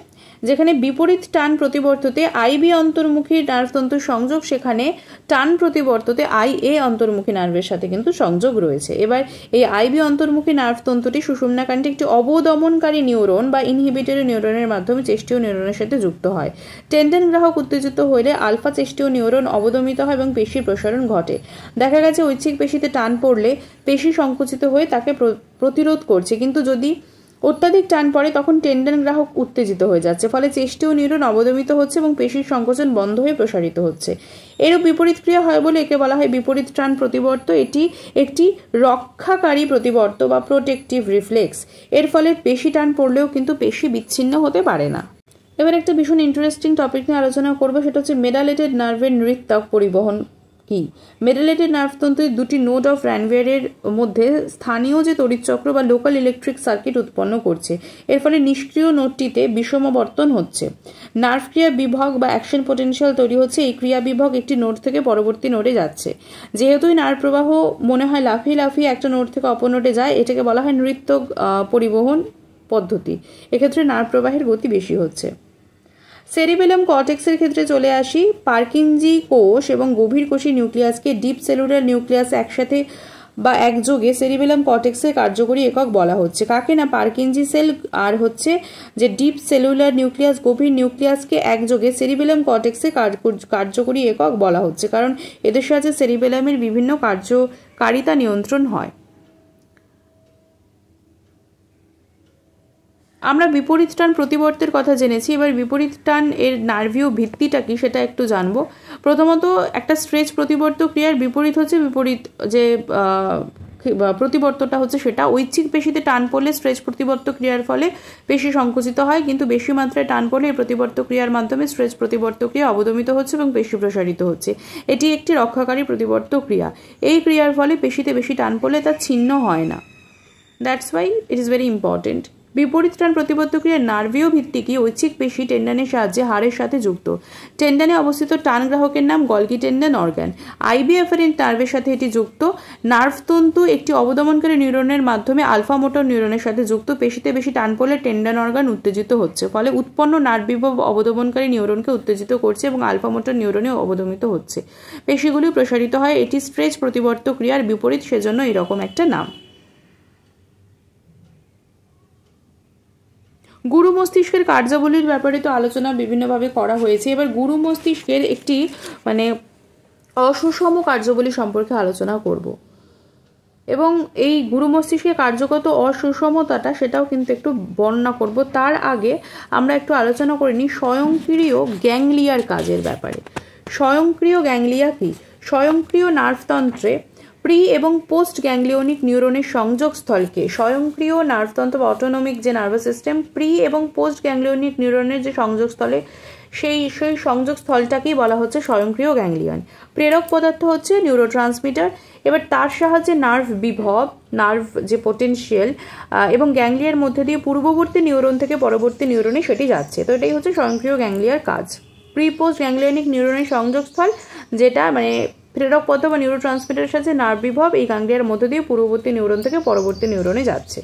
যেখানে বিপরীত টান প্রতিবর্ততে আইবি অন্তর্মুখী নার্ভতন্তুর সংযোগ, সেখানে টান প্রতিবর্ততে আইএ অন্তর্মুখী নার্ভের সাথে কিন্তু সংযোগ রয়েছে। এবার এই আইবি অন্তর্মুখী নার্ভতন্তুটি সুষুম্নাকাণ্ডে একটি অবদমনকারী নিউরন বা ইনহিবিটরি নিউরনের মাধ্যমে চেষ্টীয় নিউরনের সাথে যুক্ত হয়। টেন্ডন গ্রাহক উত্তেজিত হলে আলফা চেষ্টীয় নিউরন অবদমিত হয় এবং পেশির প্রসারণ ঘটে। দেখা গেছে ঐচ্ছিক পেশিতে টান পড়লে পেশি সংকুচিত হয়ে তাকে প্রতিরোধ করছে, কিন্তু যদি অত্যাধিক টান পড়ে তখন টেন্ডন গ্রাহক উত্তেজিত হয়ে যাচ্ছে, ফলে চেষ্টীয় নিউরন অবদমিত হচ্ছে এবং পেশির সংকোচন বন্ধ হয়ে প্রসারিত হচ্ছে। এরও বিপরীত ক্রিয়া হয় বলে একে বলা হয় বিপরীত টান প্রতিবর্ত। এটি একটি রক্ষাকারী প্রতিবর্ত বা প্রোটেকটিভ রিফ্লেক্স। এর ফলে পেশি টান পড়লেও কিন্তু পেশি বিচ্ছিন্ন হতে পারে না। এবার একটা ভীষণ ইন্টারেস্টিং টপিক নিয়ে আলোচনা করবো, সেটা হচ্ছে মেডালেটেড নার্ভের নৃত্যক পরিবহন কি। মেডালেটেড নার্ভতন্ত্রের দুটি নোড অফ র্যানভিয়ারের মধ্যে স্থানীয় যে তড়িৎচক্র বা লোকাল ইলেকট্রিক সার্কিট উৎপন্ন করছে, এর ফলে নিষ্ক্রিয় নোডটিতে বিষমবর্তন হচ্ছে। নার্ভ ক্রিয়া বিভব বা অ্যাকশন পোটেনশিয়াল তৈরি হচ্ছে। এই ক্রিয়া বিভব একটি নোড থেকে পরবর্তী নোডে যাচ্ছে। যেহেতুই নার্ভ প্রবাহ মনে হয় লাফিয়ে লাফিয়ে একটা নোড থেকে অপর নোডে যায়, এটাকে বলা হয় নৃত্যক পরিবহন পদ্ধতি। এক্ষেত্রে নার্ভ প্রবাহের গতি বেশি হচ্ছে। সেরিবেলাম কর্টেক্সের ক্ষেত্রে চলে আসি। পার্কিনজি কোষ এবং গভীর কোষী নিউক্লিয়াসকে ডিপ সেলুলার নিউক্লিয়াস একসাথে বা একযোগে সেরিবেলাম কর্টেক্সের কার্যকরী একক বলা হচ্ছে। কাকে না, পার্কিনজি সেল আর হচ্ছে যে ডিপ সেলুলার নিউক্লিয়াস, গভীর নিউক্লিয়াসকে একযোগে সেরিবেলাম কর্টেক্সের কার্যকরী একক বলা হচ্ছে, কারণ এদের সাহায্যে সেরিবেলামের বিভিন্ন কার্যকারিতা নিয়ন্ত্রণ হয়। আমরা বিপরীত টান প্রতিবর্তের কথা জেনেছি। এবার বিপরীত টান এর নার্ভীয় ভিত্তিটা কি সেটা একটু জানবো। প্রথমত একটা স্ট্রেচ প্রতিবর্ত ক্রিয়ার বিপরীত হচ্ছে বিপরীত যে প্রতিবর্তটা হচ্ছে সেটা ঐচ্ছিক পেশিতে টান পড়লে স্ট্রেচ প্রতিবর্ত ক্রিয়ার ফলে পেশি সংকুচিত হয়, কিন্তু বেশি মাত্রায় টান পড়লে এই প্রতিবর্ত ক্রিয়ার মাধ্যমে স্ট্রেচ প্রতিবর্ত ক্রিয়া অবদমিত হচ্ছে এবং পেশি প্রসারিত হচ্ছে। এটি একটি রক্ষাকারী প্রতিবর্ত ক্রিয়া। এই ক্রিয়ার ফলে পেশিতে বেশি টান পড়লে তা ছিন্ন হয় না। That's why it is very important. বিপরীত টান প্রতিবর্ত ক্রিয়ার নার্ভীয় ভিত্তি কি ঐচ্ছিক পেশি টেন্ডনের সাহায্যে হাড়ের সাথে যুক্ত। টেন্ডনে অবস্থিত টান গ্রাহকের নাম Golgi tendon organ. IB afferent নার্ভের সাথে এটি যুক্ত। নার্ভতন্তু একটি অবদমনকারী নিউরনের মাধ্যমে আলফা মোটর নিউরনের সাথে যুক্ত। পেশিতে বেশি টান পড়লে টেন্ডন অর্গান উত্তেজিত হচ্ছে, ফলে উৎপন্ন নার্ভ বিভব অবদমনকারী নিউরনকে উত্তেজিত করছে এবং আলফা মোটর নিউরনে অবদমিত হচ্ছে। পেশিগুলি প্রসারিত হয়। এটি স্ট্রেচ প্রতিবর্ত ক্রিয়ার বিপরীত, সেজন্য এরকম একটা নাম। গুরু মস্তিষ্কের কার্যাবলীর ব্যাপারে তো আলোচনা বিভিন্নভাবে করা হয়েছে। এবার গুরু মস্তিষ্কের একটি অসুষম কার্যাবলী সম্পর্কে আলোচনা করব, এবং এই গুরু মস্তিষ্কের কার্যগত অসুষমতাটা সেটাও কিন্তু একটু বর্ণনা করব। তার আগে আমরা একটু আলোচনা করে নিই স্বয়ংক্রিয় গ্যাংলিয়ার কাজের ব্যাপারে। স্বয়ংক্রিয় গ্যাংলিয়া কি? স্বয়ংক্রিয় নার্ভতন্ত্রে প্রি এবং পোস্ট গ্যাংলিওনিক নিউরনের সংযোগস্থলকে স্বয়ংক্রিয় নার্ভতন্ত্র বা অটোনমিক যে নার্ভাস সিস্টেম, প্রি এবং পোস্ট গ্যাংলিওনিক নিউরনের যে সংযোগস্থলে সেই সংযোগস্থলটাকেই বলা হচ্ছে স্বয়ংক্রিয় গ্যাংলিয়ন। প্রেরক পদার্থ হচ্ছে নিউরোট্রান্সমিটার। এবার তার সাহায্যে নার্ভ বিভব, নার্ভ যে পোটেনশিয়াল এবং গ্যাংলিয়ার মধ্যে দিয়ে পূর্ববর্তী নিউরন থেকে পরবর্তী নিউরনে সেটি যাচ্ছে। তো এটাই হচ্ছে স্বয়ংক্রিয় গ্যাংলিয়ার কাজ। প্রি পোস্ট গ্যাংলিওনিক নিউরনের সংযোগস্থল, যেটা প্রেরক পদার্থ বা নিউরো ট্রান্সমিটারের সাথে নার্ভ বিভব এই গ্যাংলিয়ার মধ্যে দিয়ে পূর্ববর্তী নিউরন থেকে পরবর্তী নিউরনে যাচ্ছে।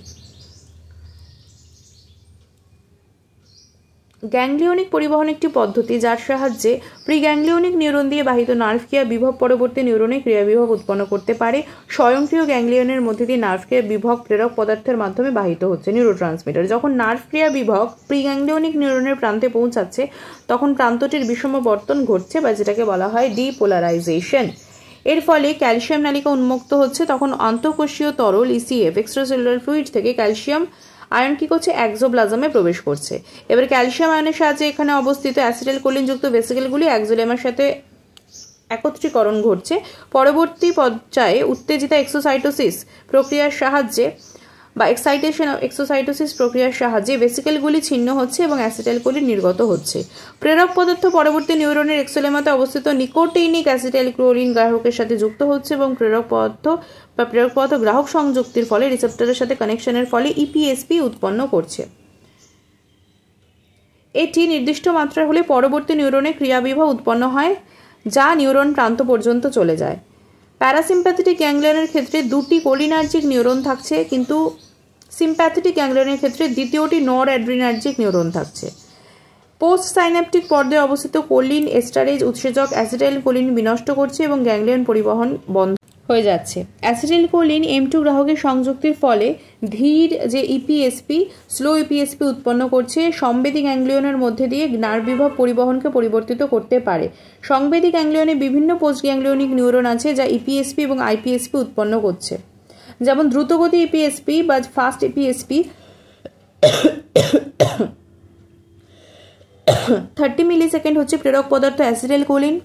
গ্যাংলিওনিক পরিবহন একটি পদ্ধতি যার সাহায্যে প্রিগ্যাংলিওনিক নিউরন দিয়ে বাহিত নার্ভ ক্রিয়া বিভব পরবর্তী নিউরনে ক্রিয়া বিভব উৎপন্ন করতে পারে। স্বয়ংক্রিয় গ্যাংলিয়নের মধ্যে দিয়ে নার্ভ ক্রিয়া বিভব প্রেরক পদার্থের মাধ্যমে বাহিত হচ্ছে নিউরোট্রান্সমিটার। যখন নার্ভ ক্রিয়া বিভব প্রিগ্যাংলিওনিক নিউরনের প্রান্তে পৌঁছাচ্ছে তখন প্রান্তটির বিষমবর্তন ঘটছে বা যেটাকে বলা হয় ডিপোলারাইজেশন। এর ফলে ক্যালসিয়াম নালিকা উন্মুক্ত হচ্ছে। তখন অন্তঃকোষীয় তরল ইসিএফ এক্সট্রাসেলুলার ফ্লুইড থেকে ক্যালসিয়াম আয়ন কি করছে, এক্সোপ্লাজমে প্রবেশ করছে। এবার ক্যালসিয়াম আয়নের সাহায্যে এখানে অবস্থিত অ্যাসিটাইলকোলিনযুক্ত ভেসিকেলগুলি এক্সোলেমার সাথে একত্রীকরণ ঘটছে। পরবর্তী পর্যায়ে উত্তেজিত এক্সোসাইটোসিস প্রক্রিয়ার সাহায্যে বা এক্সাইটেশন এক্সোসাইটোসিস প্রক্রিয়ার সাহায্যে ভেসিকেলগুলি ছিন্ন হচ্ছে এবং অ্যাসিটাইলকোলিন নির্গত হচ্ছে। প্রেরক পদার্থ পরবর্তী নিউরনের এক্সোলেমাতে অবস্থিত নিকোটিনিক অ্যাসিটাইলকোলিন গ্রাহকের সাথে যুক্ত হচ্ছে এবং প্রেরক পদার্থ গ্রাহক সংযুক্তির ফলে রিসেপ্টরের সাথে কানেকশনের ফলে ইপিএসপি উৎপন্ন করছে। এটি নির্দিষ্ট মাত্রার হলে পরবর্তী নিউরনে ক্রিয়াবিভব উৎপন্ন হয় যা নিউরন প্রান্ত পর্যন্ত চলে যায়। প্যারাসিম্প্যাথেটিক গ্যাংলিয়নের ক্ষেত্রে দুটি কোলিনার্জিক নিউরন থাকছে, কিন্তু সিম্প্যাথেটিক গ্যাংলিয়নের ক্ষেত্রে দ্বিতীয়টি নর অ্যাড্রিনার্জিক নিউরন থাকছে। পোস্ট সাইন্যাপটিক পর্যায়ে অবস্থিত কোলিন এস্টারেজ উৎসেচক অ্যাসিটাইলকোলিন বিনষ্ট করছে এবং গ্যাংলিয়ন পরিবহন বন্ধ হয়ে যাচ্ছে। অ্যাসিটাইলকোলিন M2 গ্রাহকের সংযুক্তির ফলে ধীর যে ইপিএসপি স্লো ইপিএসপি উৎপন্ন করছে, সংবেদী গ্যাংলিয়নের মধ্যে দিয়ে নার্ভ বিভব পরিবহনকে পরিবর্তিত করতে পারে। সংবেদী গ্যাংলিয়নে বিভিন্ন পোস্ট গ্যাংলিয়নিক নিউরন আছে যা ইপিএসপি এবং আইপিএসপি উৎপন্ন করছে, যেমন দ্রুতগতি ইপিএসপি বা ফাস্ট ইপিএসপি। 30 মিলিসেকেন্ড হচ্ছে প্রেরক পদার্থ অ্যাসিটাইলকোলিন,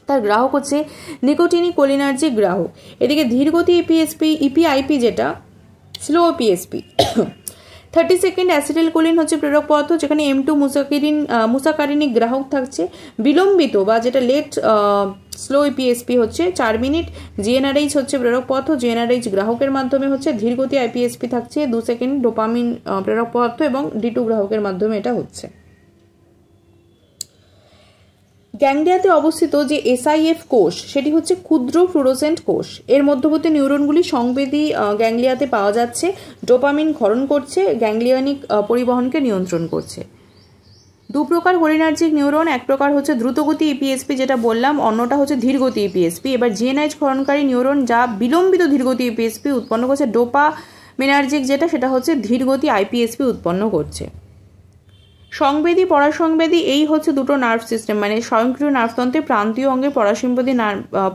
তার গ্রাহক হচ্ছে নিকোটিনিক কোলিনার্জিক গ্রাহক। এদিকে ধীরগতি ইপিএসপি ইপিআইপি যেটা স্লো ইপিএসপি। 30 সেকেন্ড অ্যাসিটাইলকোলিন হচ্ছে প্রেরক পদার্থ, যেখানে M2 মুসাকারিনিক গ্রাহক থাকছে। বিলম্বিত বা যেটা লেট স্লো ইপিএসপি হচ্ছে 4 মিনিট। জিএনআরএইচ হচ্ছে প্রেরক পদার্থ, জিএনআরএইচ গ্রাহকের মাধ্যমে হচ্ছে। ধীরগতি আইপিএসপি থাকছে 2 সেকেন্ড ডোপামিন প্রেরক পদার্থ এবং D2 গ্রাহকের মাধ্যমে এটা হচ্ছে। গ্যাংলিয়াতে অবস্থিত যে এসআইএফ কোষ সেটি হচ্ছে ক্ষুদ্র ফ্লুরোসেন্ট কোষ। এর মধ্যবর্তী নিউরনগুলি সংবেদী গ্যাংলিয়াতে পাওয়া যাচ্ছে, ডোপামিন ক্ষরণ করছে, গ্যাংলিয়নিক পরিবহনকে নিয়ন্ত্রণ করছে। দু প্রকার কোলিনার্জিক নিউরন, এক প্রকার হচ্ছে দ্রুতগতি ইপিএসপি যেটা বললাম, অন্যটা হচ্ছে ধীরগতি ইপিএসপি। এবার জিএনআইচ ক্ষরণকারী নিউরন যা বিলম্বিত ধীরগতি ইপিএসপি উৎপন্ন করছে। ডোপামিনার্জিক যেটা সেটা হচ্ছে ধীরগতি আইপিএসপি উৎপন্ন করছে। সংবেদী পরাসংবেদী এই হচ্ছে দুটো নার্ভ সিস্টেম, মানে স্বয়ংক্রিয় নার্ভতন্ত্রের প্রান্তীয় অঙ্গে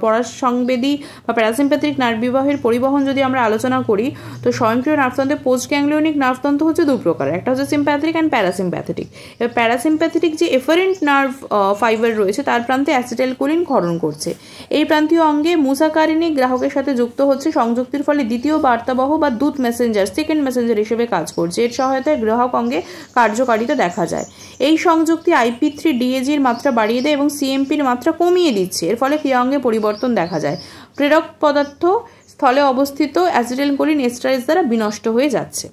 পরাসংবেদী বা প্যারাসিম্প্যাথেটিক নার্ভ বিবাহের পরিবহন যদি আমরা আলোচনা করি, তো স্বয়ংক্রিয় নার্ভতন্ত্রের পোস্ট গ্যাংলিয়নিক নার্ভতন্ত্র হচ্ছে দু প্রকার, একটা হচ্ছে সিম্প্যাথেটিক অ্যান্ড প্যারাসিম্প্যাথেটিক। এবার প্যারাসিম্প্যাথেটিক যে এফারেন্ট নার্ভ ফাইবার রয়েছে তার প্রান্তে অ্যাসিটাইলকোলিন ক্ষরণ করছে। এই প্রান্তীয় অঙ্গে মুসাকারিনিক গ্রাহকের সাথে যুক্ত হচ্ছে, সংযুক্তির ফলে দ্বিতীয় বার্তাবহ বা দূত মেসেঞ্জার সেকেন্ড মেসেঞ্জার হিসেবে কাজ করছে। এর সহায়তায় গ্রাহক অঙ্গে কার্যকারিতা দেখা যায়। এই সংযুক্তি IP3-DAG-র মাত্রা বাড়িয়ে দেয় এবং CMP-র মাত্রা কমিয়ে দিচ্ছে। এর ফলে ক্রিয়াঙ্গে পরিবর্তন দেখা যায়। প্রেরক পদার্থ স্থলে অবস্থিত অ্যাসিটাইলকোলিন এস্টারেজ দ্বারা বিনষ্ট হয়ে যাচ্ছে।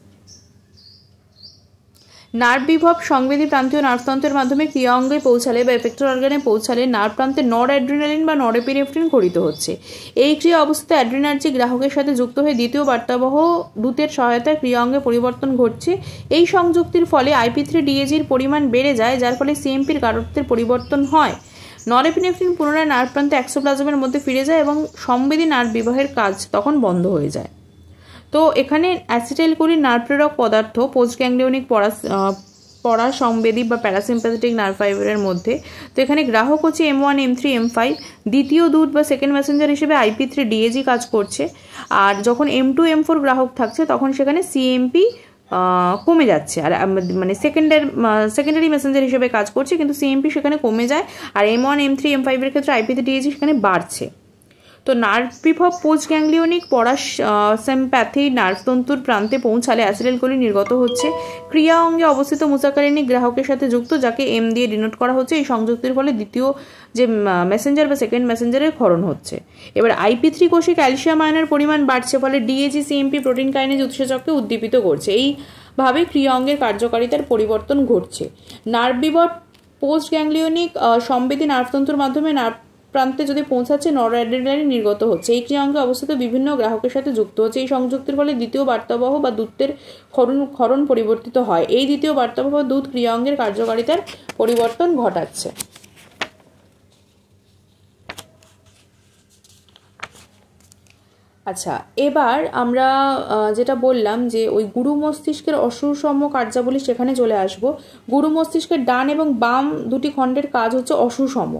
নার্ভ বিভব সংবেদী প্রান্তীয় নার্ভতন্ত্রের মাধ্যমে ক্রিয়া অঙ্গে পৌঁছালে বা এফেক্টর অর্গানে পৌঁছালে নার্ভ প্রান্তে নর অ্যাড্রিনালিন বা নরেপিনেফ্রিন ঘটিত হচ্ছে। এই ক্রিয়া অবস্থায় অ্যাড্রিনার্জিক গ্রাহকের সাথে যুক্ত হয়ে দ্বিতীয় বার্তাবহ দূতের সহায়তায় ক্রিয়া অঙ্গে পরিবর্তন ঘটছে। এই সংযুক্তির ফলে IP3-DAG-র পরিমাণ বেড়ে যায়, যার ফলে CMP-র গাঢ়ত্বের পরিবর্তন হয়। নরেপিনেফ্রিন পুনরায় নার্ভ প্রান্তে এক্সোপ্লাজমের মধ্যে ফিরে যায় এবং সংবেদী নার্ভ বিবাহের কাজ তখন বন্ধ হয়ে যায়। তো এখানে অ্যাসিটাইলকোলিন নার্ভ প্রেরক পদার্থ পোস্ট গ্যাংলিয়নিক পরাসংবেদী বা প্যারাসিম্প্যাথেটিক নার্ভ ফাইবারের মধ্যে। তো এখানে গ্রাহক হচ্ছে M1, M3, M5। দ্বিতীয় দূত বা সেকেন্ড মেসেঞ্জার হিসেবে IP3-DAG কাজ করছে। আর যখন M2, M4 গ্রাহক থাকছে তখন সেখানে CMP কমে যাচ্ছে, আর মানে সেকেন্ডারি মেসেঞ্জার হিসেবে কাজ করছে, কিন্তু CMP সেখানে কমে যায়। আর M1, M3, M5 এর ক্ষেত্রে IP3-DAG সেখানে বাড়ছে। তো নার্ভ বিভব পোস্ট গ্যাংলিয়নিক পরাসিম্প্যাথি নার্ভতন্তুর প্রান্তে পৌঁছালে অ্যাসিটাইলকোলিন নির্গত হচ্ছে। ক্রিয়া অঙ্গে অবস্থিত মুসাকারিনিক গ্রাহকের সাথে যুক্ত, যাকে M দিয়ে ডিনোট করা হচ্ছে। এই সংযুক্তির ফলে দ্বিতীয় যে মেসেঞ্জার বা সেকেন্ড মেসেঞ্জারের ক্ষরণ হচ্ছে। এবার IP3 কোষে ক্যালসিয়াম আয়নের পরিমাণ বাড়ছে, ফলে DAG CMP প্রোটিন কাইনেজ উৎসেচককে উদ্দীপিত করছে। এইভাবে ক্রিয়া অঙ্গের কার্যকারিতার পরিবর্তন ঘটছে। নার্ভ বিভব পোস্ট গ্যাংলিয়নিক সংবেদী নার্ভতন্ত্রের মাধ্যমে নার্ভ প্রান্তে যদি পৌঁছাচ্ছে নরঅ্যাড্রিনালিন নির্গত হচ্ছে। এই ক্রিয়াঙ্গে অবস্থিত বিভিন্ন গ্রাহকের সাথে যুক্ত হচ্ছে। এই সংযুক্তির ফলে দ্বিতীয় বার্তাবহ বা দূতের ক্ষরণ পরিবর্তিত হয়। এই দ্বিতীয় বার্তাবহ বা দূত ক্রিয়াঙ্গের কার্যকারিতার পরিবর্তন ঘটাচ্ছে। আচ্ছা, এবার আমরা যেটা বললাম যে ওই গুরু মস্তিষ্কের অসুষম কার্যাবলী সেখানে চলে আসব। গুরু মস্তিষ্কের ডান এবং বাম দুটি খণ্ডের কাজ হচ্ছে অসুষম,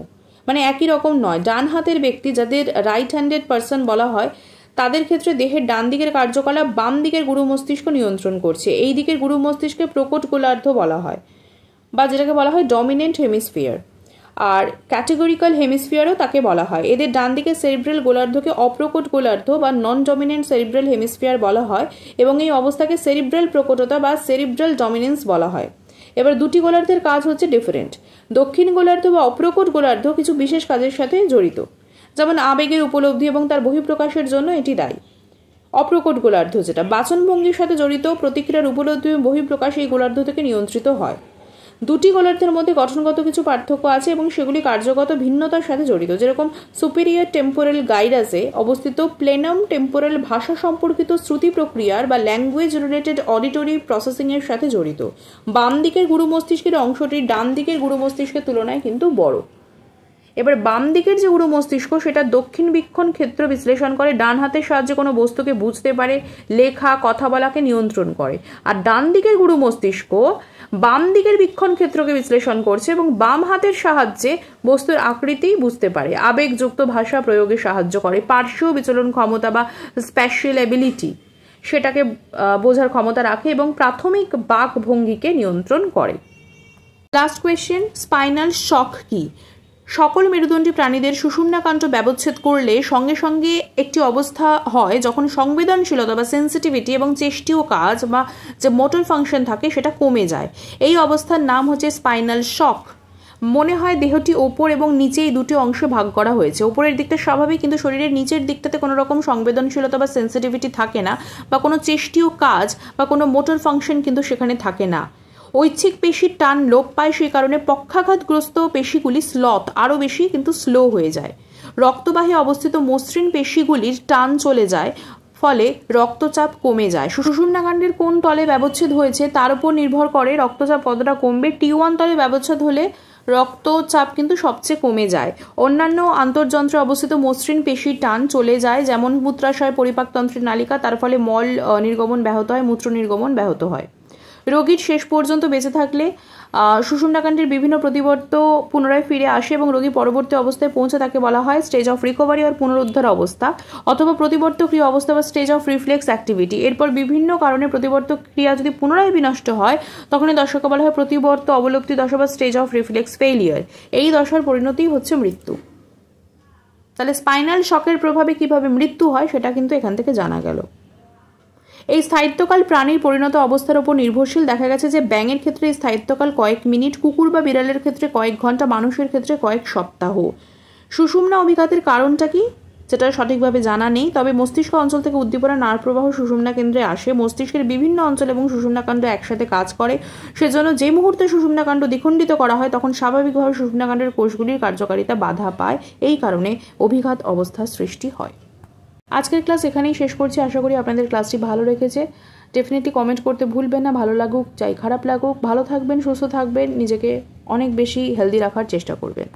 মানে একই রকম নয়। ডান হাতের ব্যক্তি, যাদের রাইট হ্যান্ডেড পার্সন বলা হয়, তাদের ক্ষেত্রে দেহের ডান দিকের কার্যকলাপ বাম দিকের গুরু মস্তিষ্ক নিয়ন্ত্রণ করছে। এই দিকের গুরু মস্তিষ্কে প্রকট গোলার্ধ বলা হয়, বা যেটাকে বলা হয় ডমিনেন্ট হেমিস্ফিয়ার। আর ক্যাটেগরিক্যাল হেমিস্ফিয়ারও তাকে বলা হয়। এদের ডান দিকে সেরিব্রাল গোলার্ধকে অপ্রকট গোলার্ধ বা নন ডমিনেন্ট সেরিব্রাল হেমিস্ফিয়ার বলা হয়, এবং এই অবস্থাকে সেরিব্রাল প্রকটতা বা সেরিব্রাল ডমিনেন্স বলা হয়। এবার দুটি গোলার্ধের কাজ হচ্ছে ডিফারেন্ট। দক্ষিণ গোলার্ধ বা অপ্রকট গোলার্ধ কিছু বিশেষ কাজের সাথে জড়িত, যেমন আবেগের উপলব্ধি এবং তার বহিঃপ্রকাশের জন্য এটি দায়ী। অপ্রকট গোলার্ধ যেটা বাচনভঙ্গির সাথে জড়িত, প্রতিক্রিয়ার উপলব্ধি এবং বহিঃপ্রকাশ এই গোলার্ধ থেকে নিয়ন্ত্রিত হয়। দুটি গোলার্ধের মধ্যে গঠনগত কিছু পার্থক্য আছে এবং সেগুলি কার্যগত ভিন্নতার সাথে জড়িত। যেরকম সুপিরিয়র টেম্পোরাল গাইরাসে অবস্থিত প্লেনাম টেম্পোরাল ভাষা সম্পর্কিত শ্রুতি প্রক্রিয়ার বা ল্যাঙ্গুয়েজ রিলেটেড অডিটরি প্রসেসিংয়ের সাথে জড়িত। বাম দিকের গুরু মস্তিষ্কের অংশটি ডান দিকের গুরু মস্তিষ্কের তুলনায় কিন্তু বড়। এবার বাম দিকের যে গুরু মস্তিষ্ক সেটা দক্ষিণ বীক্ষণ ক্ষেত্র বিশ্লেষণ করে, ডান হাতের সাহায্যে কোনো বস্তুকে বুঝতে পারে, লেখা কথা বলাকে নিয়ন্ত্রণ করে। আর ডান দিকের গুরু মস্তিষ্ক বাম দিকের বীক্ষণ ক্ষেত্রকে বিশ্লেষণ করছে এবং বাম হাতের সাহায্যে বস্তুর আকৃতি বুঝতে পারে, আবেগযুক্ত ভাষা প্রয়োগে সাহায্য করে, পার্শ্বীয় বিচলন ক্ষমতা বা স্প্যাশিয়াল অ্যাবিলিটি সেটাকে বোঝার ক্ষমতা রাখে এবং প্রাথমিক বাক ভঙ্গিকে নিয়ন্ত্রণ করে। লাস্ট কোয়েশ্চেন, স্পাইনাল শক কি? সকল মেরুদণ্ডী প্রাণীদের সুষুম্নাকাণ্ড ব্যবচ্ছেদ করলে সঙ্গে সঙ্গে একটি অবস্থা হয় যখন সংবেদনশীলতা বা সেন্সিটিভিটি এবং চেষ্টীয় কাজ বা যে মোটর ফাংশন থাকে সেটা কমে যায়। এই অবস্থার নাম হচ্ছে স্পাইনাল শক। মনে হয় দেহটি ওপর এবং নিচে এই দুটি অংশে ভাগ করা হয়েছে। ওপরের দিকটা স্বাভাবিক, কিন্তু শরীরের নিচের দিকটাতে কোনো রকম সংবেদনশীলতা বা সেন্সিটিভিটি থাকে না, বা কোনো চেষ্টীয় কাজ বা কোনো মোটর ফাংশন কিন্তু সেখানে থাকে না। ঐচ্ছিক পেশির টান লোপ পায়, সেই কারণে পক্ষাঘাতগ্রস্ত পেশিগুলি স্লথ আরও বেশি কিন্তু স্লো হয়ে যায়। রক্তবাহী অবস্থিত মসৃণ পেশিগুলির টান চলে যায়, ফলে রক্তচাপ কমে যায়। সুষুম্নাকাণ্ডের কোন তলে ব্যবচ্ছেদ হয়েছে তার উপর নির্ভর করে রক্তচাপ কতটা কমবে। T1 তলে ব্যবচ্ছেদ হলে রক্তচাপ কিন্তু সবচেয়ে কমে যায়। অন্যান্য আন্তর্যন্ত্রে অবস্থিত মসৃণ পেশির টান চলে যায়, যেমন মূত্রাশয়, পরিপাকতন্ত্রের নালিকা, তার ফলে মল নির্গমন ব্যাহত হয়, মূত্র নির্গমন ব্যাহত হয়। রোগীর শেষ পর্যন্ত বেঁচে থাকলে সুষুম্নাকাণ্ডের বিভিন্ন প্রতিবর্ত পুনরায় ফিরে আসে এবং রোগী পরবর্তী অবস্থায় পৌঁছে তাকে বলা হয় স্টেজ অফ রিকভারি আর পুনরুদ্ধার অবস্থা, অথবা প্রতিবর্ত ক্রিয়া অবস্থা বা স্টেজ অফ রিফ্লেক্স অ্যাক্টিভিটি। এরপর বিভিন্ন কারণে প্রতিবর্ত ক্রিয়া যদি পুনরায় বিনষ্ট হয় তখনই দশাকে বলা হয় প্রতিবর্ত অবলুপ্তি দশা বা স্টেজ অফ রিফ্লেক্স ফেইলিয়ার। এই দশার পরিণতি হচ্ছে মৃত্যু। তাহলে স্পাইনাল শকের প্রভাবে কিভাবে মৃত্যু হয় সেটা কিন্তু এখান থেকে জানা গেল। এই স্থায়িত্বকাল প্রাণীর পরিণত অবস্থার উপর নির্ভরশীল। দেখা গেছে যে ব্যাঙের ক্ষেত্রে এই স্থায়িত্বকাল কয়েক মিনিট, কুকুর বা বিড়ালের ক্ষেত্রে কয়েক ঘন্টা, মানুষের ক্ষেত্রে কয়েক সপ্তাহ। সুষুম্না অভিঘাতের কারণটা কি যেটা সঠিকভাবে জানা নেই, তবে মস্তিষ্ক অঞ্চল থেকে উদ্দীপনা নাড় প্রবাহ সুষুম্না কেন্দ্রে আসে। মস্তিষ্কের বিভিন্ন অঞ্চল এবং সুষুম্নাকাণ্ড একসাথে কাজ করে, সেজন্য যে মুহূর্তে সুষুম্নাকাণ্ড দ্বিখণ্ডিত করা হয় তখন স্বাভাবিকভাবে সুষুম্নাকাণ্ডের কোষগুলির কার্যকারিতা বাধা পায়। এই কারণে অভিঘাত অবস্থার সৃষ্টি হয়। আজকের ক্লাস এখানেই শেষ করছি। আশা করি আপনাদের ক্লাসটি ভালো লেগেছে। ডেফিনেটলি কমেন্ট করতে ভুলবেন না, ভালো লাগুক চাই খারাপ লাগুক। ভালো থাকবেন, সুস্থ থাকবেন, নিজেকে অনেক বেশি হেলদি রাখার চেষ্টা করবেন।